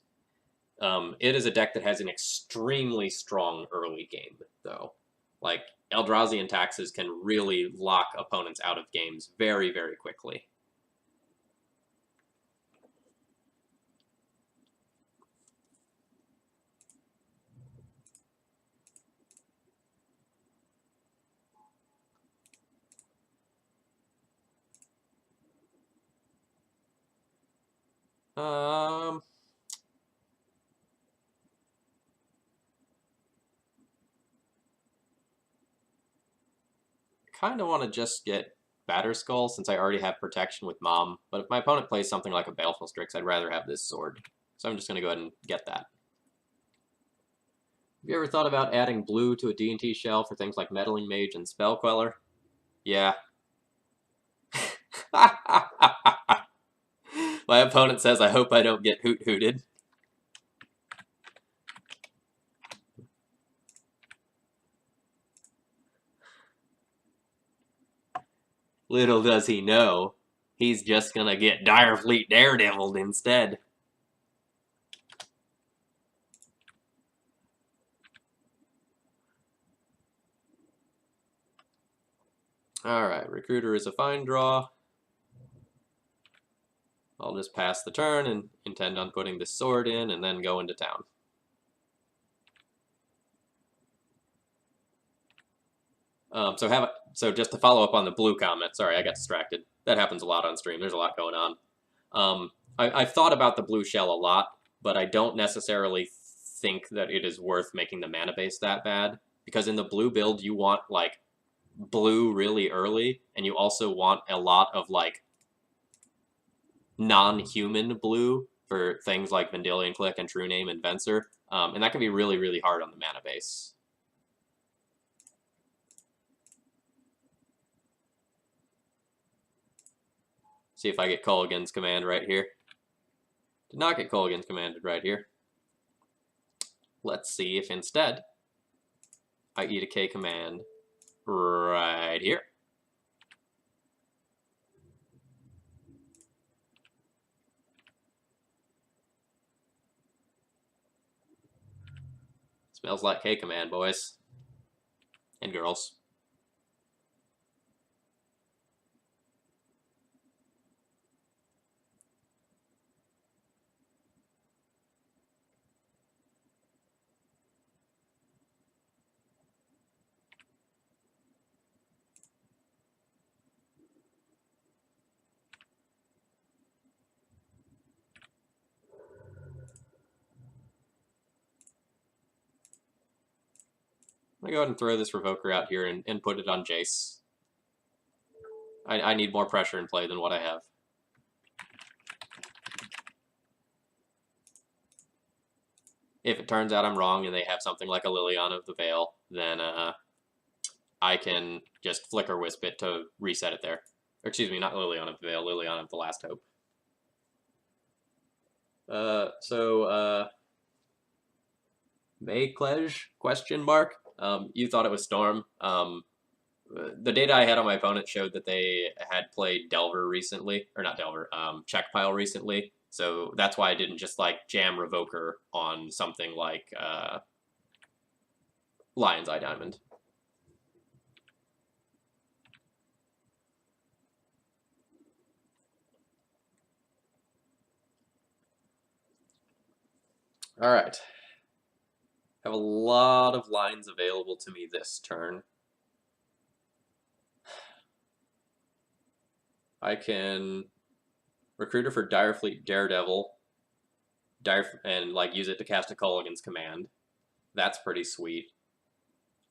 It is a deck that has an extremely strong early game, though. Like, Eldrazi and Taxes can really lock opponents out of games very, very quickly. Kind of want to just get Batterskull since I already have protection with Mom, but if my opponent plays something like a Baleful Strix, I'd rather have this sword. So I'm just going to go ahead and get that. Have you ever thought about adding blue to a D&T shell for things like Meddling Mage and Spell Queller? Yeah. My opponent says, I hope I don't get hoot-hooted. Little does he know, he's just gonna get Direfleet Daredevil'd instead. Alright, Recruiter is a fine draw. I'll just pass the turn and intend on putting this sword in and then go into town. So just to follow up on the blue comment, sorry, I got distracted. That happens a lot on stream. There's a lot going on. I've thought about the blue shell a lot, but I don't necessarily think that it is worth making the mana base that bad. Because in the blue build, you want, like, blue really early, and you also want a lot of, like, non-human blue for things like Vendilion Click and True Name and Venser. And that can be really, really hard on the mana base. See if I get Culligan's command right here. Did not get Culligan's commanded right here. Let's see if instead I eat a K command right here. Smells like K command, boys and girls. I'm going to go ahead and throw this Revoker out here and put it on Jace. I need more pressure in play than what I have. If it turns out I'm wrong and they have something like a Liliana of the Veil, then I can just Flicker Wisp it to reset it there. Or excuse me, not Liliana of the Veil, Liliana of the Last Hope. Mayklej, question mark? You thought it was Storm. The data I had on my opponent showed that they had played Delver recently, or not Delver, Checkpile recently. So that's why I didn't just like jam Revoker on something like Lion's Eye Diamond. All right. Have a lot of lines available to me this turn. I can Recruiter for Direfleet Daredevil, and like use it to cast a Culligan's command. That's pretty sweet.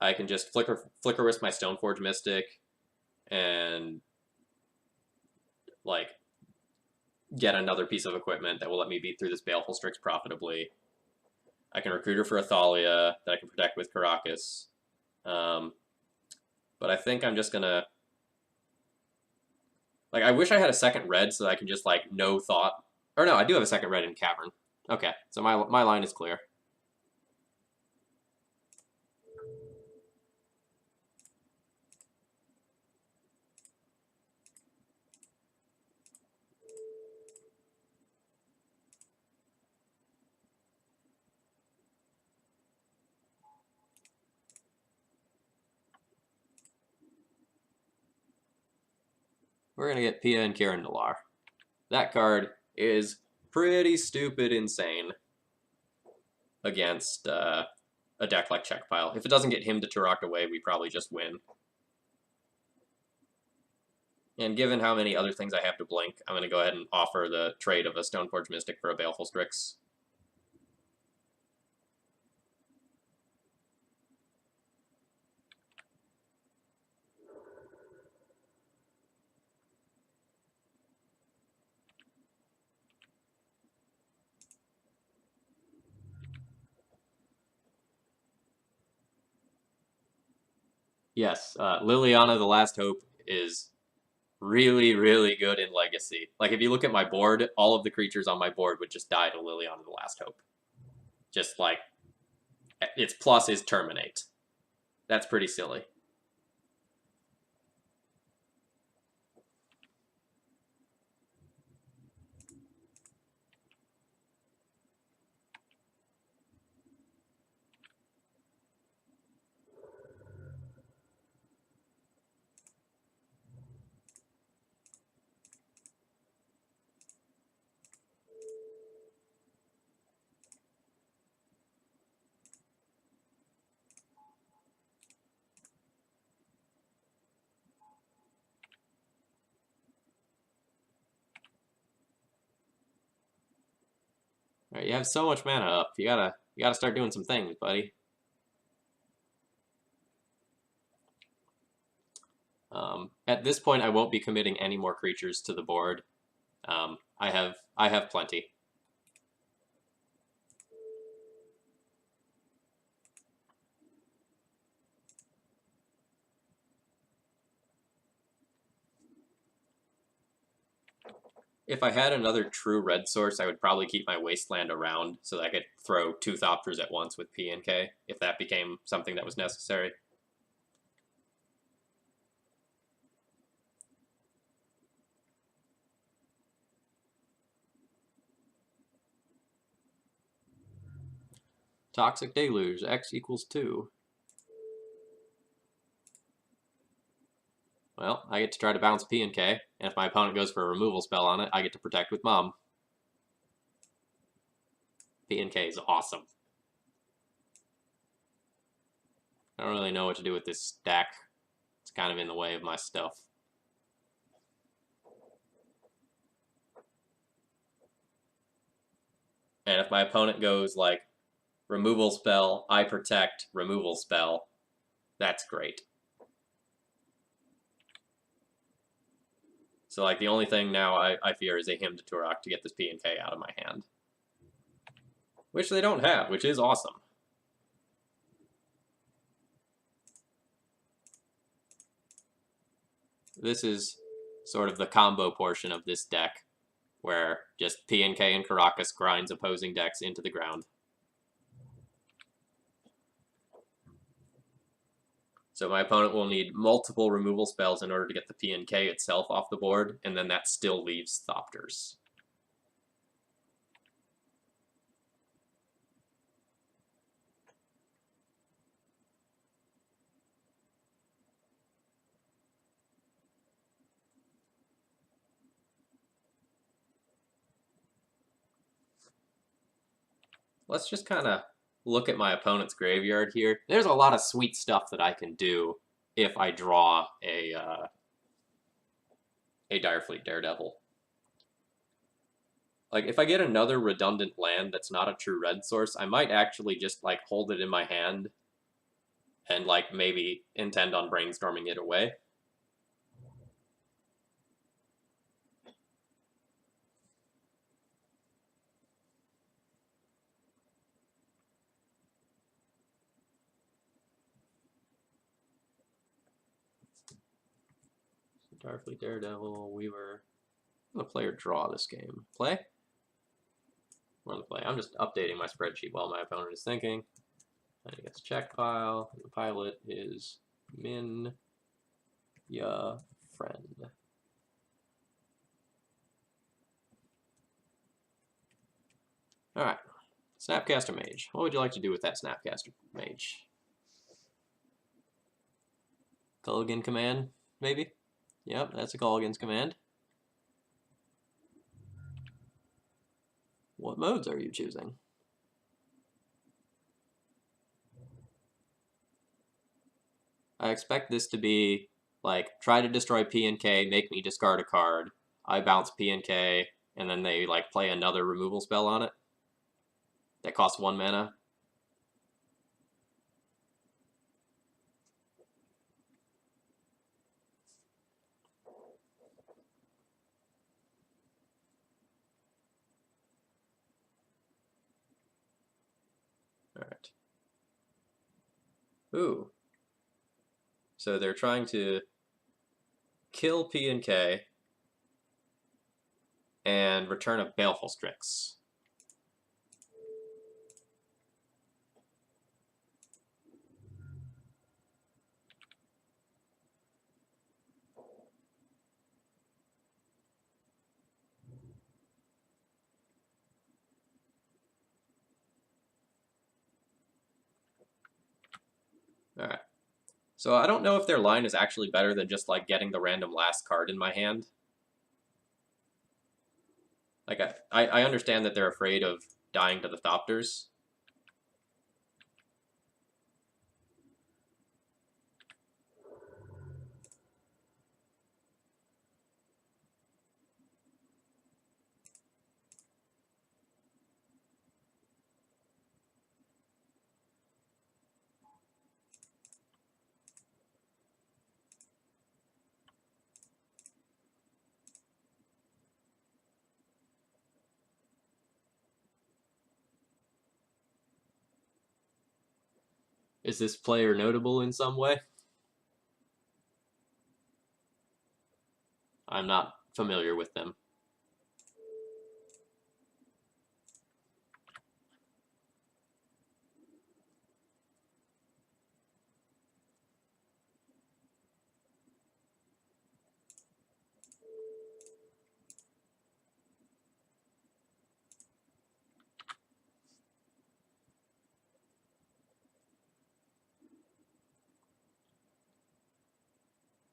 I can just Flicker Wisp my Stoneforge Mystic, and like get another piece of equipment that will let me beat through this Baleful Strix profitably. I can Recruiter for Athalia that I can protect with Karakas. But I think I'm just gonna... Like, I wish I had a second red so that I can just, like, no thought... Or no, I do have a second red in Cavern. Okay, so my line is clear. We're going to get Pia and Kieran Nalar. That card is pretty stupid insane against a deck like Checkpile. If it doesn't get him to Turok away, we probably just win. And given how many other things I have to blink, I'm going to go ahead and offer the trade of a Stoneforge Mystic for a Baleful Strix. Yes, Liliana the Last Hope is really, really good in Legacy. Like, if you look at my board, all of the creatures on my board would just die to Liliana the Last Hope. Just, like, its plus is Terminate. That's pretty silly. All right, you have so much mana up. You gotta start doing some things, buddy. At this point, I won't be committing any more creatures to the board. I have plenty. If I had another true red source, I would probably keep my wasteland around so that I could throw 2 Thopters at once with P and K, if that became something that was necessary. Toxic Deluge, X equals 2. Well, I get to try to bounce P and K, and if my opponent goes for a removal spell on it, I get to protect with Mom. P and K is awesome. I don't really know what to do with this stack. It's kind of in the way of my stuff. And if my opponent goes like removal spell, I protect, removal spell, that's great. So like the only thing now I fear is a Hymn to Turok to get this P and K out of my hand. Which they don't have, which is awesome. This is sort of the combo portion of this deck, where just P and K and Karakas grinds opposing decks into the ground. So my opponent will need multiple removal spells in order to get the P and K itself off the board, and then that still leaves Thopters. Let's just kind of look at my opponent's graveyard here. There's a lot of sweet stuff that I can do if I draw a Direfleet Daredevil. Like, if I get another redundant land that's not a true red source, I might actually just, like, hold it in my hand and, like, maybe intend on brainstorming it away. Darfleet, Daredevil, Weaver. I'm gonna play or draw this game. Play? We're on the play. I'm just updating my spreadsheet while my opponent is thinking. And he gets check pile. And the pilot is Min Ya Friend. Alright. Snapcaster Mage. What would you like to do with that Snapcaster Mage? Culligan command, maybe? Yep, that's a Culligan's command. What modes are you choosing? I expect this to be, like, try to destroy P and K, make me discard a card. I bounce P and K, and then they, like, play another removal spell on it. That costs 1 mana. Alright. Ooh. So they're trying to kill P and K and return a Baleful Strix. Alright. So I don't know if their line is actually better than just, like, getting the random last card in my hand. Like, I understand that they're afraid of dying to the Thopters. Is this player notable in some way? I'm not familiar with them.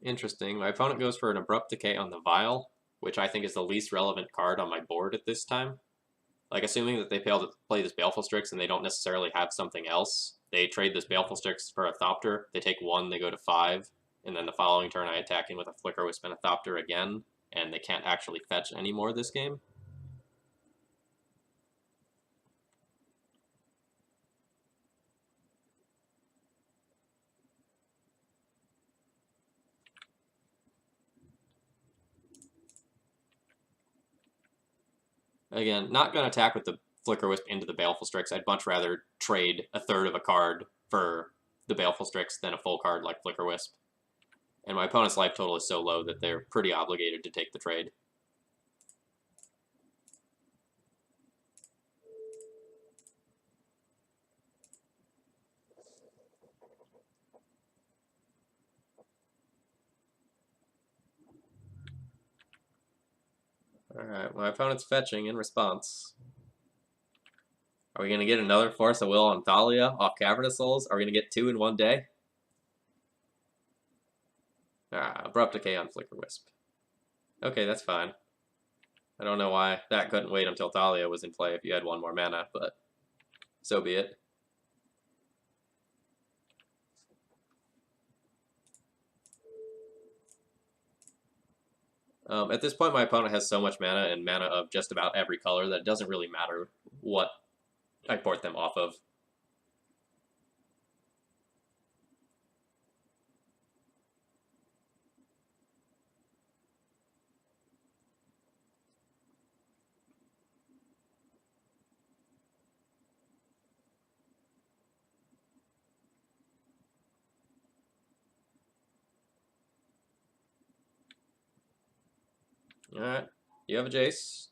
Interesting. My opponent goes for an Abrupt Decay on the Vial, which I think is the least relevant card on my board at this time. Like, assuming that they play this Baleful Strix and they don't necessarily have something else, they trade this Baleful Strix for a Thopter, they take 1, they go to 5, and then the following turn I attack in with a Flicker Wisp and a Thopter again, and they can't actually fetch anymore this game. Again, not going to attack with the Flicker Wisp into the Baleful Strix. I'd much rather trade a third of a card for the Baleful Strix than a full card like Flicker Wisp. And my opponent's life total is so low that they're pretty obligated to take the trade. Alright, my opponent's fetching in response. Are we going to get another Force of Will on Thalia off Cavernous Souls? Are we going to get 2 in one day? Abrupt Decay on Flicker Wisp. Okay, that's fine. I don't know why that couldn't wait until Thalia was in play if you had 1 more mana, but so be it. At this point, my opponent has so much mana and mana of just about every color that it doesn't really matter what I port them off of. Alright, you have a Jace.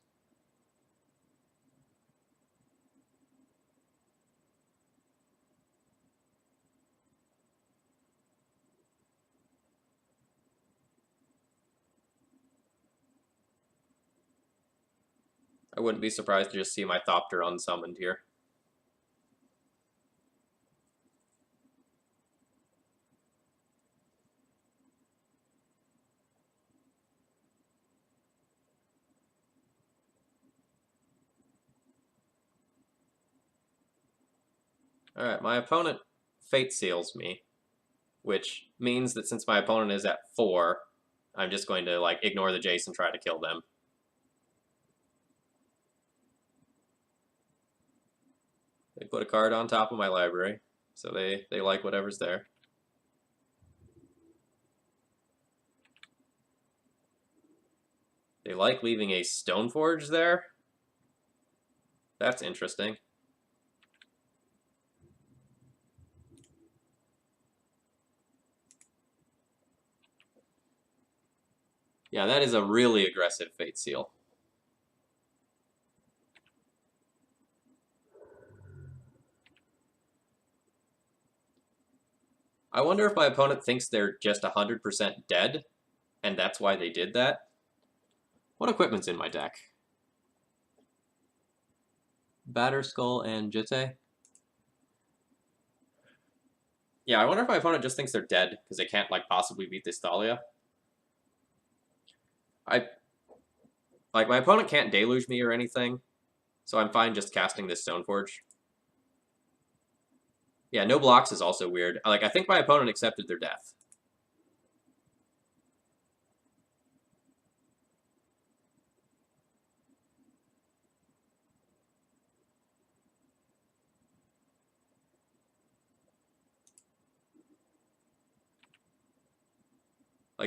I wouldn't be surprised to just see my Thopter unsummoned here. Alright, my opponent Fate Seals me, which means that since my opponent is at 4, I'm just going to like ignore the Jace and try to kill them. They put a card on top of my library, so they like whatever's there. They like leaving a Stoneforge there? That's interesting. Yeah, that is a really aggressive Fate Seal. I wonder if my opponent thinks they're just 100% dead, and that's why they did that. What equipment's in my deck? Batterskull and Jitte. Yeah, I wonder if my opponent just thinks they're dead because they can't like possibly beat this Thalia. My opponent can't deluge me or anything, so I'm fine just casting this Stoneforge. Yeah, no blocks is also weird. I think my opponent accepted their death.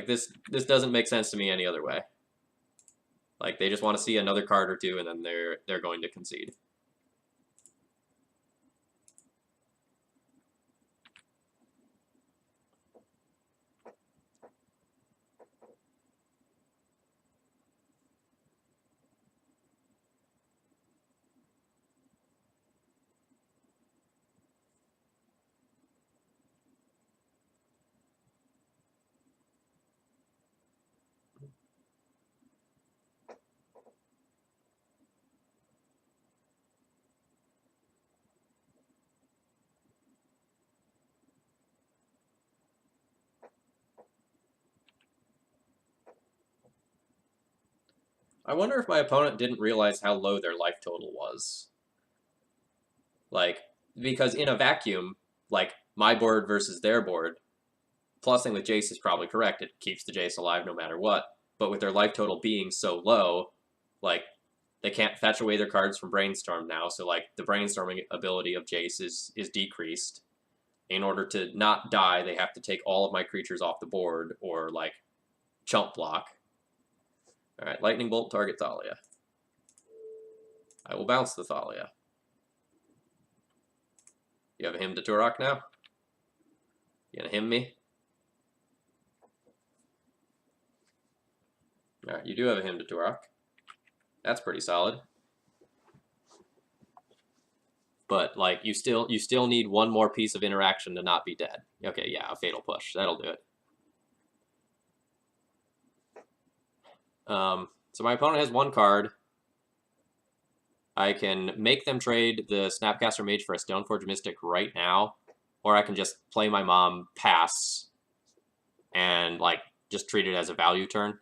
This doesn't make sense to me any other way. They just want to see another card or two, and then they're going to concede. I wonder if my opponent didn't realize how low their life total was. Like, because in a vacuum, like, my board versus their board, plussing with Jace is probably correct. It keeps the Jace alive no matter what. But with their life total being so low, like, they can't fetch away their cards from Brainstorm now, so, like, the Brainstorming ability of Jace is decreased. In order to not die, they have to take all of my creatures off the board, or, like, chump block. Alright, Lightning Bolt, target Thalia. I will bounce the Thalia. You have a Hymn to Turok now? You gonna hymn me? Alright, you do have a Hymn to Turok. That's pretty solid. But, like, you still need one more piece of interaction to not be dead. Okay, yeah, a Fatal Push. That'll do it. So my opponent has one card. I can make them trade the Snapcaster Mage for a Stoneforge Mystic right now, or I can just play my mom, pass, and, like, just treat it as a value turn.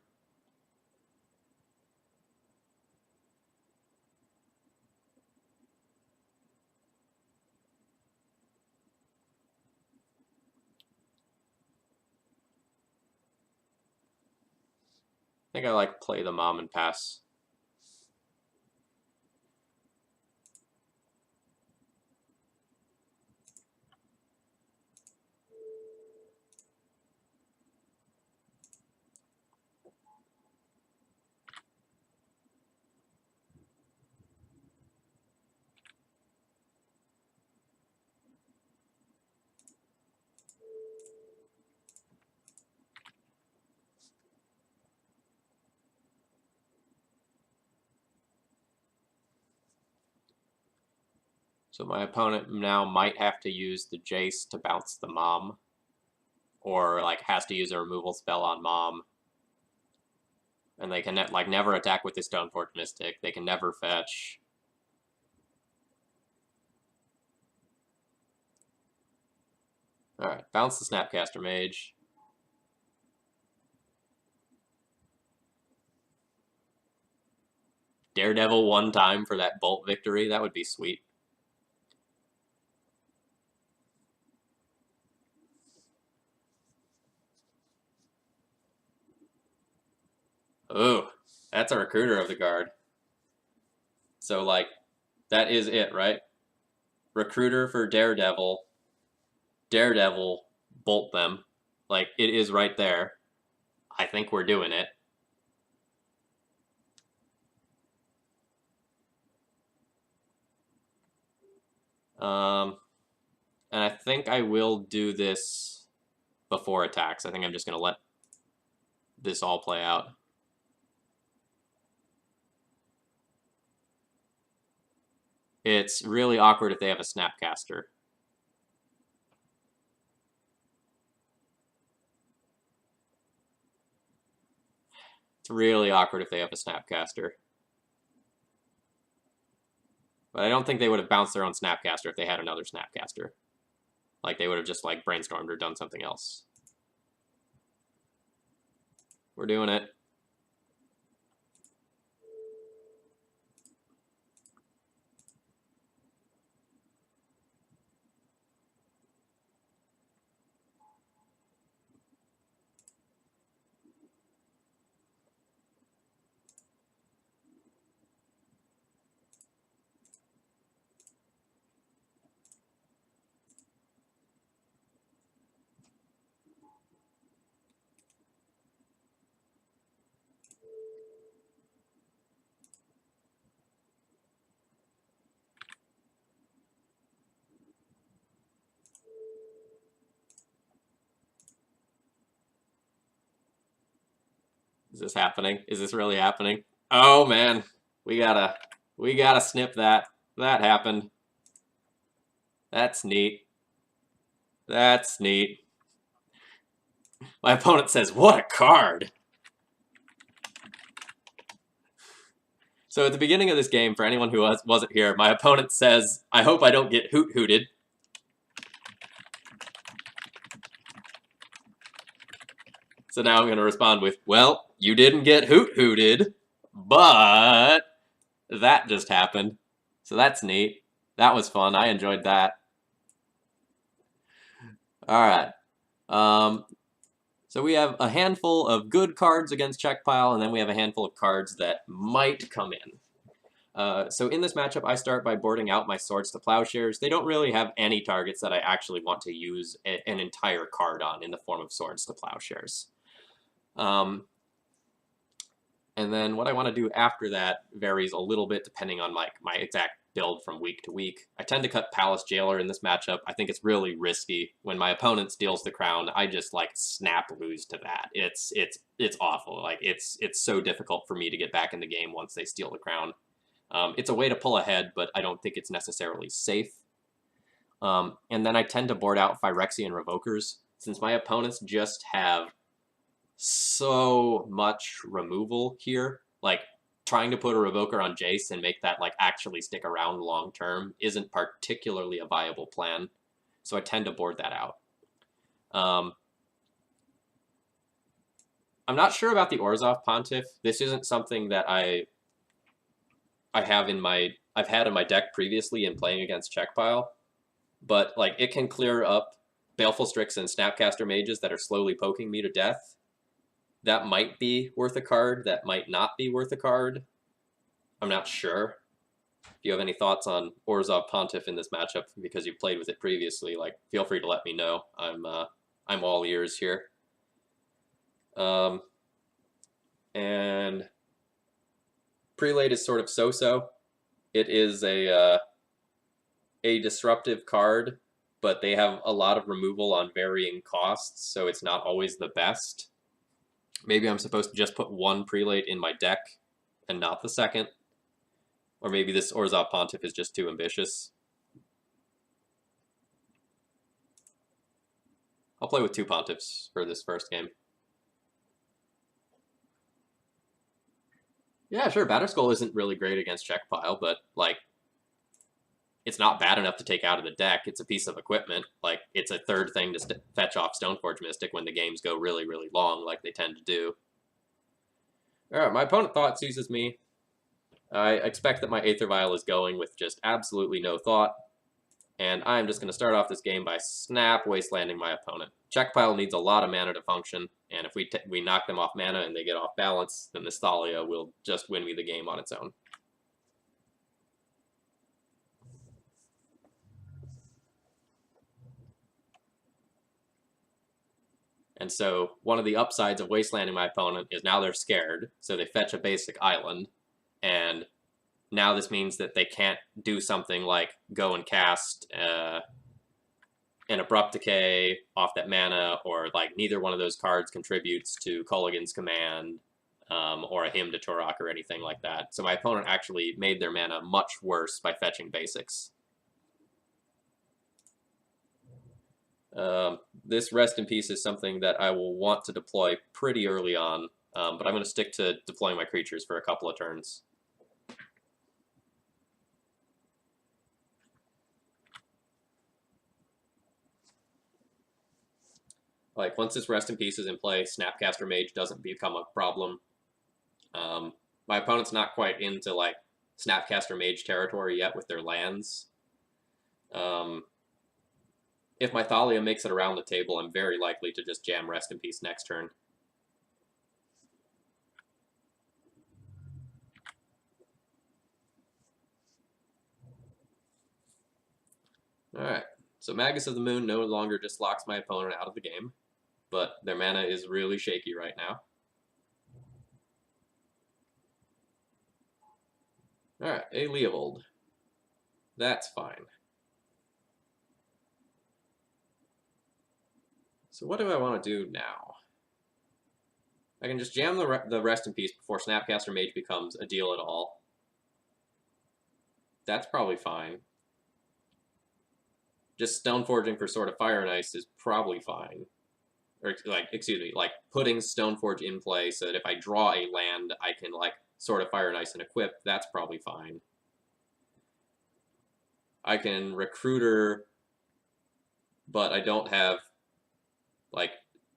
I think I like play the mom and pass. So my opponent now might have to use the Jace to bounce the mom, or, like, has to use a removal spell on mom. And they can, like, never attack with the Stoneforge Mystic. They can never fetch. Alright, bounce the Snapcaster Mage. Daredevil one time for that Bolt victory. That would be sweet. Ooh, that's a Recruiter of the Guard. So, like, that is it, right? Recruiter for Daredevil. Daredevil, bolt them. Like, it is right there. I think we're doing it. And I think I will do this before attacks. I think I'm just going to let this all play out. It's really awkward if they have a Snapcaster. It's really awkward if they have a Snapcaster. But I don't think they would have bounced their own Snapcaster if they had another Snapcaster. Like, they would have just, like, brainstormed or done something else. We're doing it. Is this happening? Is this really happening? Oh, man. We gotta snip that. That happened. That's neat. That's neat. My opponent says, what a card! So at the beginning of this game, for anyone who wasn't here, my opponent says, I hope I don't get hoot-hooted. So now I'm going to respond with, well, you didn't get hoot-hooted, but that just happened. So that's neat. That was fun. I enjoyed that. All right. So we have a handful of good cards against check pile, and then we have a handful of cards that might come in. So in this matchup, I start by boarding out my Swords to Plowshares. They don't really have any targets that I actually want to use an entire card on in the form of Swords to Plowshares. And then what I want to do after that varies a little bit depending on my exact build from week to week. I tend to cut Palace Jailer in this matchup. I think it's really risky. When my opponent steals the crown, I just like snap lose to that. It's awful. Like it's so difficult for me to get back in the game once they steal the crown. It's a way to pull ahead, but I don't think it's necessarily safe. And then I tend to board out Phyrexian Revokers. Since my opponents just have so much removal here, like trying to put a Revoker on Jace and make that like actually stick around long term isn't particularly a viable plan, so I tend to board that out. I'm not sure about the Orzhov Pontiff. This isn't something that I've had in my deck previously in playing against check pile, but like it can clear up Baleful Strix and Snapcaster Mages that are slowly poking me to death. That might be worth a card. That might not be worth a card. I'm not sure. If you have any thoughts on Orzhov Pontiff in this matchup because you played with it previously, like feel free to let me know. I'm all ears here. And Prelate is sort of so-so. It is a disruptive card, but they have a lot of removal on varying costs, so it's not always the best. Maybe I'm supposed to just put one Prelate in my deck and not the second. Or maybe this Orzhov Pontiff is just too ambitious. I'll play with 2 Pontiffs for this first game. Yeah, sure, Batterskull isn't really great against check pile, but, like, it's not bad enough to take out of the deck. It's a piece of equipment. Like, it's a third thing to fetch off Stoneforge Mystic when the games go really, really long, like they tend to do. Alright, my opponent thought seizes me. I expect that my Aether Vial is going with just absolutely no thought. And I'm just going to start off this game by snap wastelanding my opponent. Check pile needs a lot of mana to function, and if we knock them off mana and they get off balance, then this Thalia will just win me the game on its own. And so one of the upsides of wastelanding my opponent is now they're scared, so they fetch a basic island, and now this means that they can't do something like go and cast an Abrupt Decay off that mana, or like neither one of those cards contributes to Culligan's Command or a Hymn to Turok or anything like that. So my opponent actually made their mana much worse by fetching basics. This Rest in Peace is something that I will want to deploy pretty early on, but I'm going to stick to deploying my creatures for a couple of turns. Like, once this Rest in Peace is in play, Snapcaster Mage doesn't become a problem. My opponent's not quite into, like, Snapcaster Mage territory yet with their lands. If my Thalia makes it around the table, I'm very likely to just jam Rest in Peace next turn. Alright, so Magus of the Moon no longer just locks my opponent out of the game, but their mana is really shaky right now. Alright, a Leovold. That's fine. So what do I want to do now? I can just jam the Rest in Peace before Snapcaster Mage becomes a deal at all. That's probably fine. Just Stoneforging for Sword of Fire and Ice is probably fine. Or, like, excuse me, like, putting Stoneforge in play so that if I draw a land, I can, like, Sword of Fire and Ice and equip, that's probably fine. I can Recruiter, but I don't have, like,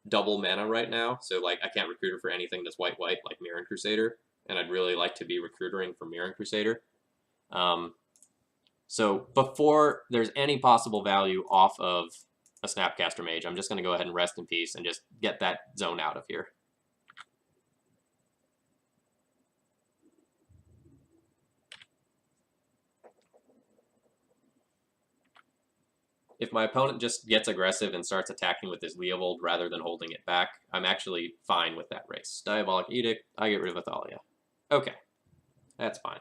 double mana right now, so, like, I can't Recruiter for anything that's white-white, like Mirran Crusader. and I'd really like to be recruitering for Mirror Crusader. So before there's any possible value off of a Snapcaster Mage, I'm just going to go ahead and rest in peace and just get that zone out of here. If my opponent just gets aggressive and starts attacking with his Leovold rather than holding it back, I'm actually fine with that race. Diabolic Edict, I get rid of Athalia. Okay, that's fine.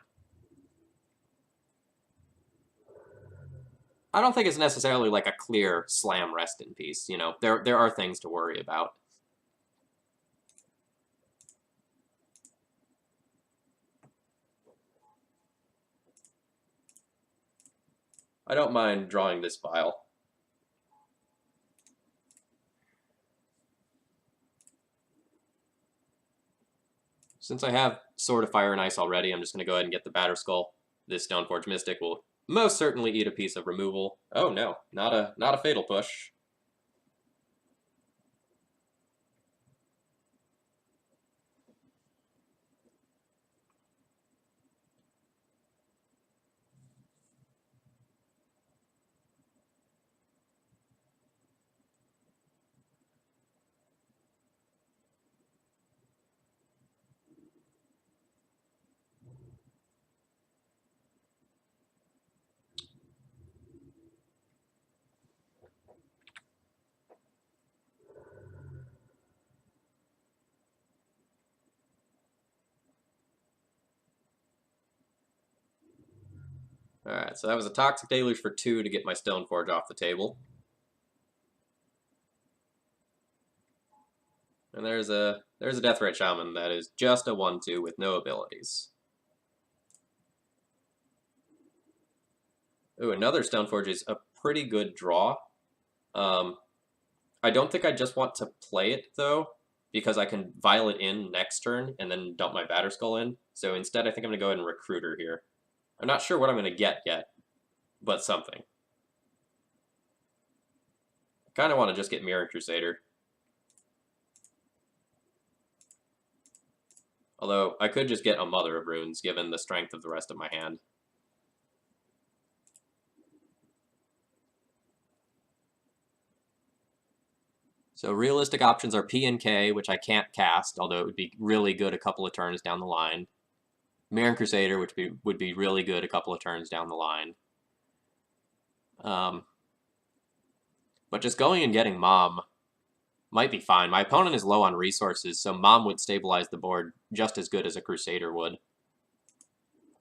I don't think it's necessarily like a clear slam rest in peace. You know, there are things to worry about. I don't mind drawing this file. Since I have Sword of Fire and Ice already, I'm just going to go ahead and get the Batterskull. This Stoneforge Mystic will most certainly eat a piece of removal. Oh no, not a fatal push. Alright, so that was a Toxic Deluge for 2 to get my Stoneforge off the table. And there's a Deathrite Shaman that is just a 1/2 with no abilities. Ooh, another Stoneforge is a pretty good draw. I don't think I just want to play it, though, because I can Violet in next turn and then dump my Batterskull in. So instead, I think I'm going to go ahead and Recruiter here. I'm not sure what I'm going to get yet, but something. I kind of want to just get Mirror Crusader. Although, I could just get a Mother of Runes, given the strength of the rest of my hand. So realistic options are P and K, which I can't cast, although it would be really good a couple of turns down the line. Mirror Crusader, which would be really good a couple of turns down the line. But just going and getting Mom might be fine. My opponent is low on resources, so Mom would stabilize the board just as good as a Crusader would.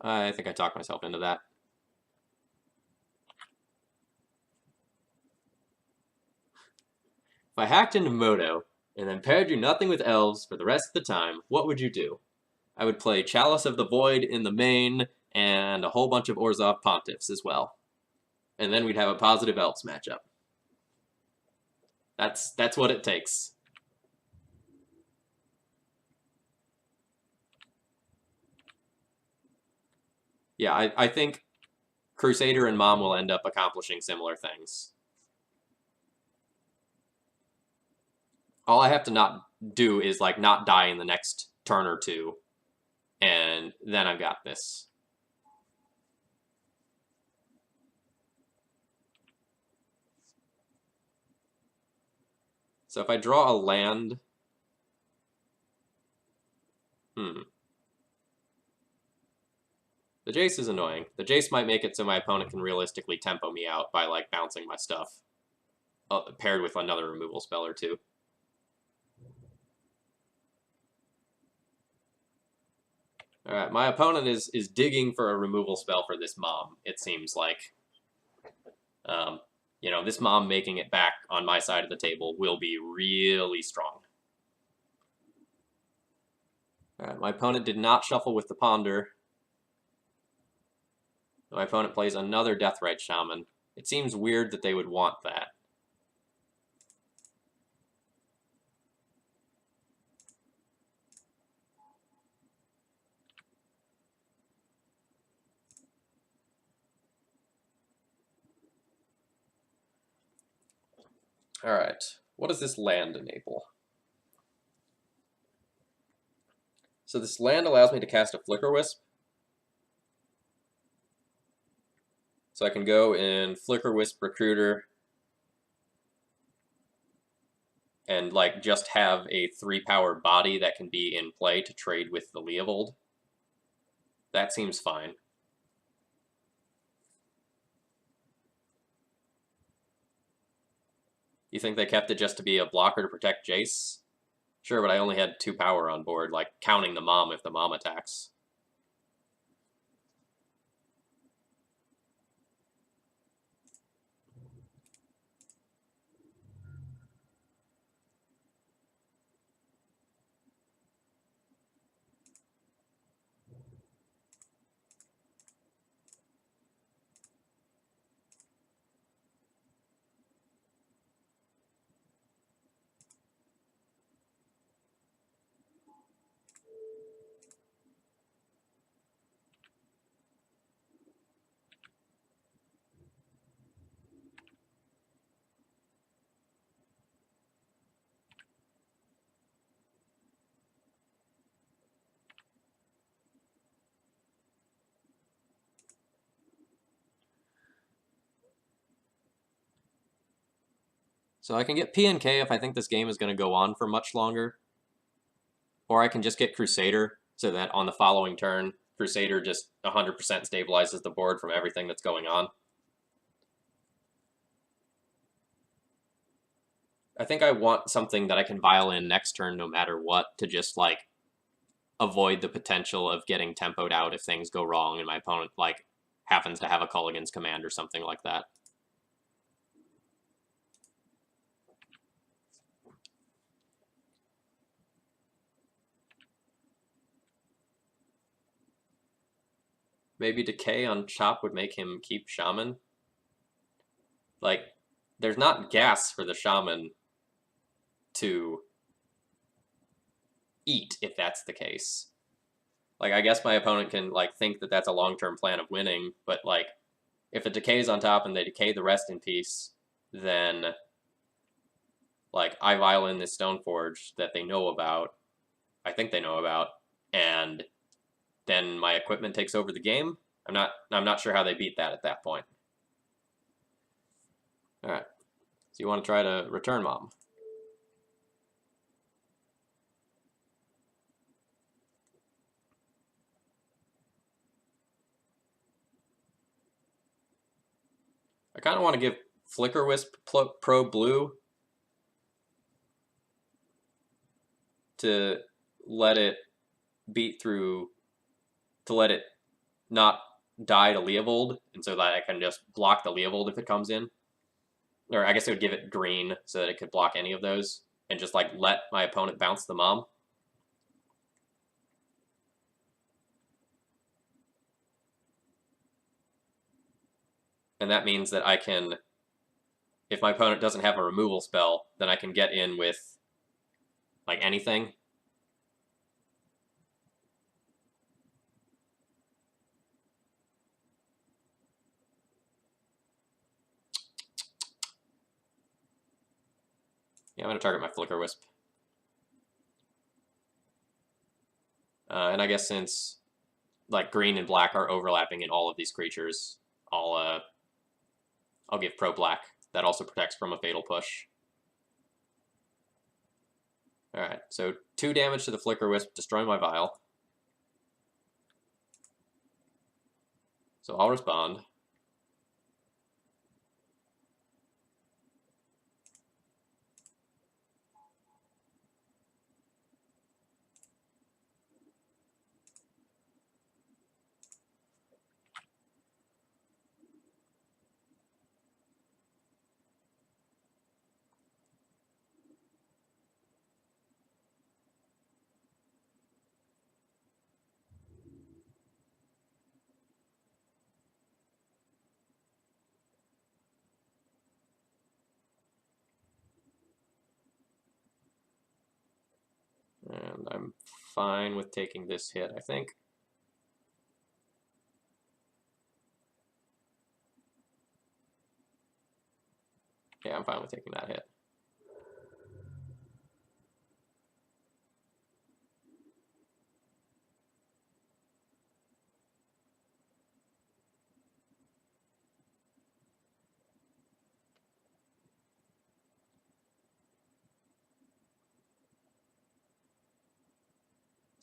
I think I talked myself into that. If I hacked into Moto, and then paired you nothing with elves for the rest of the time, what would you do? I would play Chalice of the Void in the main, and a whole bunch of Orzhov Pontiffs as well. And then we'd have a positive elves matchup. That's what it takes. Yeah, I think Crusader and Mom will end up accomplishing similar things. All I have to not do is, like, not die in the next turn or two, and then I've got this. So if I draw a land... The Jace is annoying. The Jace might make it so my opponent can realistically tempo me out by, like, bouncing my stuff, paired with another removal spell or two. Alright, my opponent is digging for a removal spell for this Mom, it seems like. You know, this Mom making it back on my side of the table will be really strong. Alright, my opponent did not shuffle with the Ponder. My opponent plays another Deathrite Shaman. It seems weird that they would want that. Alright, what does this land enable? So this land allows me to cast a Flicker Wisp. So I can go in Flicker Wisp Recruiter and like just have a 3-power body that can be in play to trade with the Leovold. That seems fine. You think they kept it just to be a blocker to protect Jace? Sure, but I only had 2 power on board, like counting the mom if the mom attacks. So I can get PNK if I think this game is going to go on for much longer. Or I can just get Crusader, so that on the following turn, Crusader just 100% stabilizes the board from everything that's going on. I think I want something that I can vial in next turn no matter what to just, like, avoid the potential of getting tempoed out if things go wrong and my opponent, like, happens to have a Culligan's Command or something like that. Maybe Decay on Chop would make him keep Shaman. Like, there's not gas for the Shaman to eat if that's the case. Like, I guess my opponent can, like, think that that's a long-term plan of winning, but, like, if it decays on top and they decay the rest in peace, then, like, I vial in this Stoneforge that they know about, I think they know about, and then my equipment takes over the game. I'm not sure how they beat that at that point. All right. So you want to try to return Mom. I kind of want to give Flicker Wisp Pro Blue to let it beat through, to let it not die to Leovold, and so that I can just block the Leovold if it comes in. Or I guess it would give it green so that it could block any of those, and just like let my opponent bounce the Mom. And that means that I can, if my opponent doesn't have a removal spell, then I can get in with like anything. Yeah, I'm going to target my Flicker Wisp. And I guess since like green and black are overlapping in all of these creatures, I'll give Pro Black. That also protects from a Fatal Push. Alright, so 2 damage to the Flicker Wisp, destroy my Vial. So I'll respond. And I'm fine with taking this hit, I think. Yeah, I'm fine with taking that hit.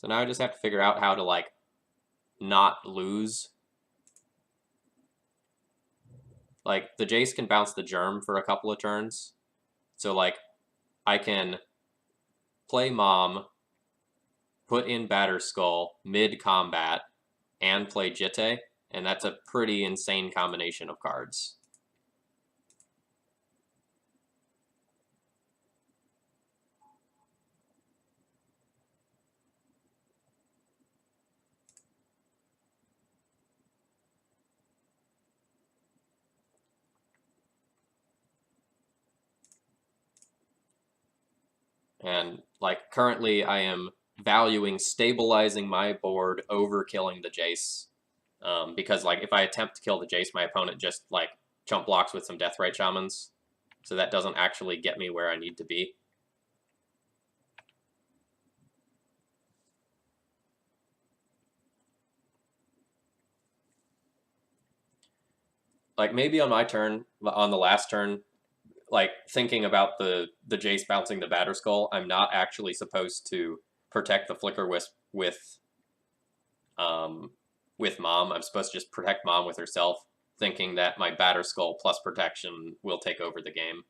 So now I just have to figure out how to, like, not lose. Like, the Jace can bounce the Germ for a couple of turns. So, like, I can play Mom, put in Batterskull mid-combat, and play Jitte, and that's a pretty insane combination of cards. And, like, currently I am valuing stabilizing my board over killing the Jace. Because, like, if I attempt to kill the Jace, my opponent just, like, chump blocks with some Deathrite Shamans. So that doesn't actually get me where I need to be. Like, maybe on my turn, on the last turn, like, thinking about the Jace bouncing the Batterskull, I'm not actually supposed to protect the Flicker Wisp with Mom. I'm supposed to just protect Mom with herself, thinking that my Batterskull plus protection will take over the game.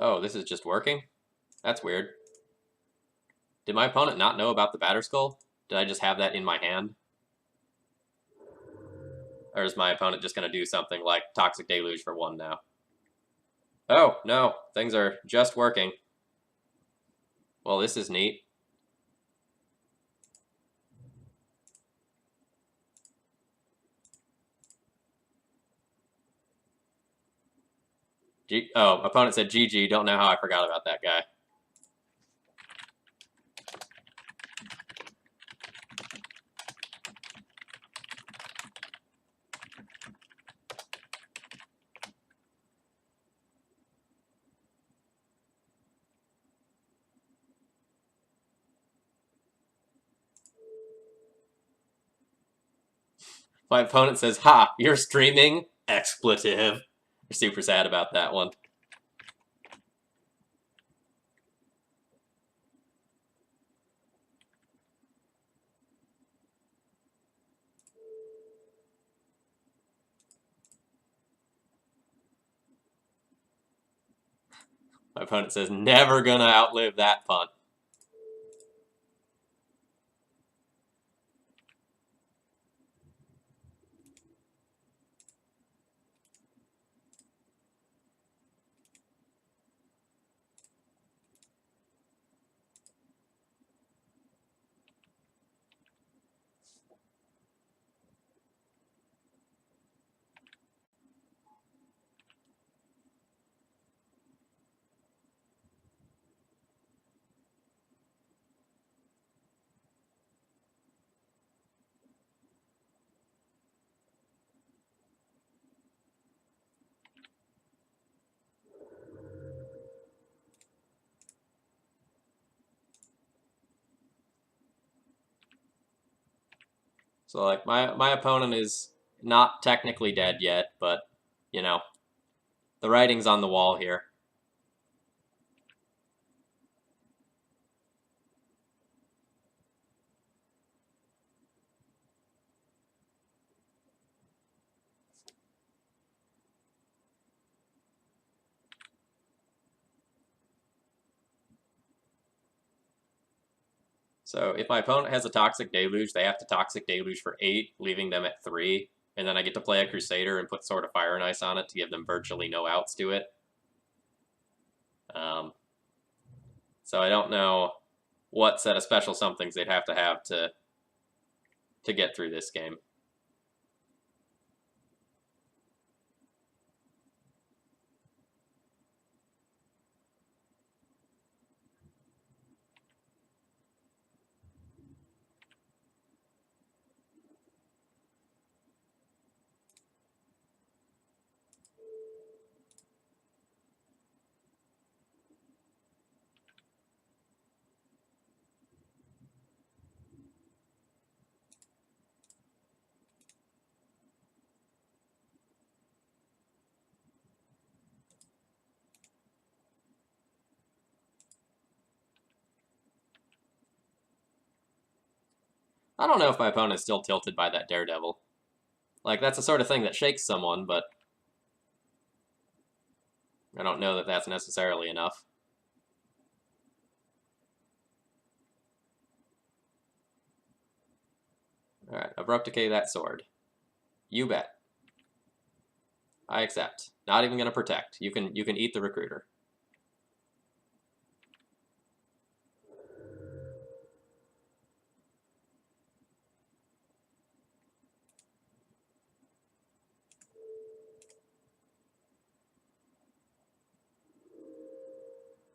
Oh, this is just working? That's weird. Did my opponent not know about the Batterskull? Did I just have that in my hand? Or is my opponent just going to do something like Toxic Deluge for 1 now? Oh, no. Things are just working. Well, this is neat. Opponent said GG. Don't know how I forgot about that guy. My opponent says, "Ha, you're streaming? Expletive." You're super sad about that one. My opponent says, "Never gonna outlive that punt." So, like, my opponent is not technically dead yet, but, you know, the writing's on the wall here. So if my opponent has a Toxic Deluge, they have to Toxic Deluge for 8, leaving them at 3. And then I get to play a Crusader and put Sword of Fire and Ice on it to give them virtually no outs to it. So I don't know what set of special somethings they'd have to get through this game. I don't know if my opponent's still tilted by that Daredevil. Like, that's the sort of thing that shakes someone, but I don't know that that's necessarily enough. Alright, Abrupt Decay that sword. You bet. I accept. Not even gonna protect. You can eat the recruiter.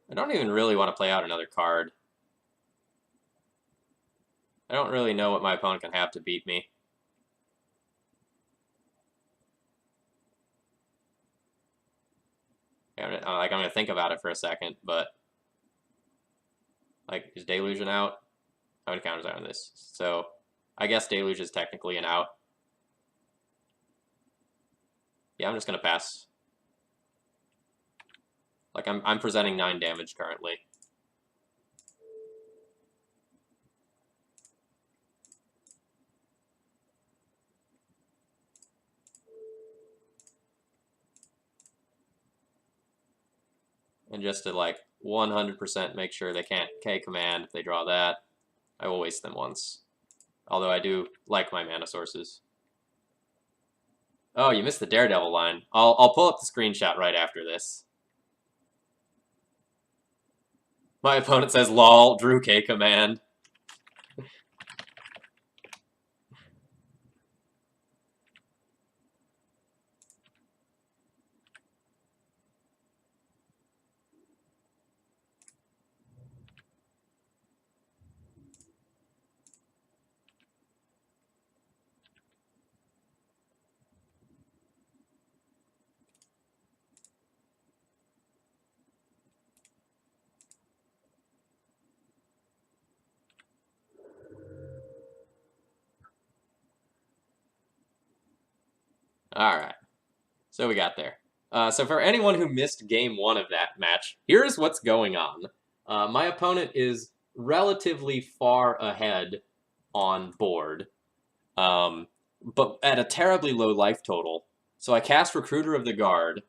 I don't even really want to play out another card. I don't really know what my opponent can have to beat me. I'm gonna think about it for a second, but like, is Deluge an out? How many counters are on this? So I guess Deluge is technically an out. Yeah, I'm just gonna pass. Like, I'm presenting 9 damage currently. And just to like 100% make sure they can't K command if they draw that, I will waste them once. Although I do like my mana sources. Oh, you missed the Daredevil line. I'll pull up the screenshot right after this. My opponent says, lol, drew K command. Alright, so we got there. So for anyone who missed game 1 of that match, here's what's going on. My opponent is relatively far ahead on board, but at a terribly low life total. So I cast Recruiter of the Guard,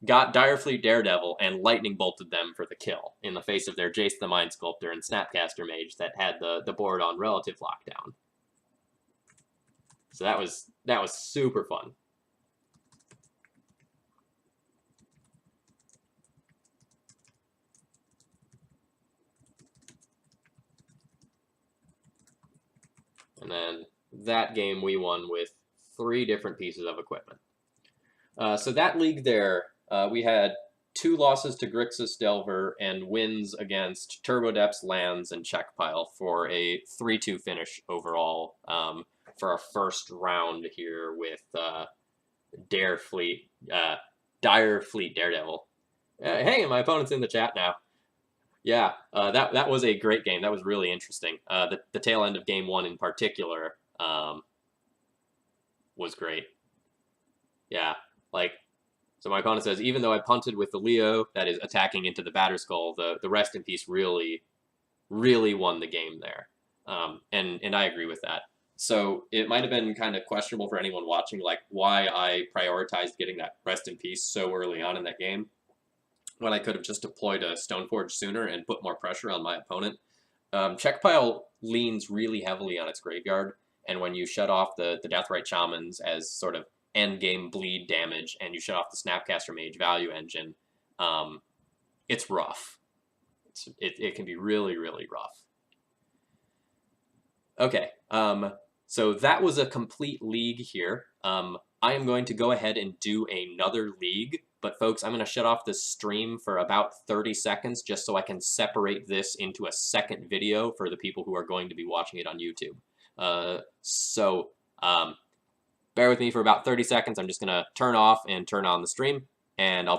got Direfleet Daredevil, and lightning bolted them for the kill in the face of their Jace the Mind Sculptor and Snapcaster Mage that had the board on relative lockdown. So that was super fun. And then that game we won with 3 different pieces of equipment. So that league there, we had 2 losses to Grixis Delver and wins against Turbodepths, Lands, and Checkpile for a 3-2 finish overall for our first round here with Direfleet Daredevil. Hey, my opponent's in the chat now. Yeah, that was a great game. That was really interesting. The tail end of game 1 in particular was great. Yeah, like, so my opponent says, even though I punted with the Leo that is attacking into the Batterskull, the Rest in Peace really won the game there. And I agree with that. So it might have been kind of questionable for anyone watching, like, why I prioritized getting that Rest in Peace so early on in that game, when I could have just deployed a Stoneforge sooner and put more pressure on my opponent. Checkpile leans really heavily on its graveyard, and when you shut off the Deathrite Shamans as sort of endgame bleed damage, and you shut off the Snapcaster Mage value engine, it's rough. It can be really, really rough. Okay, so that was a complete league here. I am going to go ahead and do another league, but folks, I'm going to shut off the stream for about 30 seconds just so I can separate this into a second video for the people who are going to be watching it on YouTube. Bear with me for about 30 seconds. I'm just going to turn off and turn on the stream, and I'll be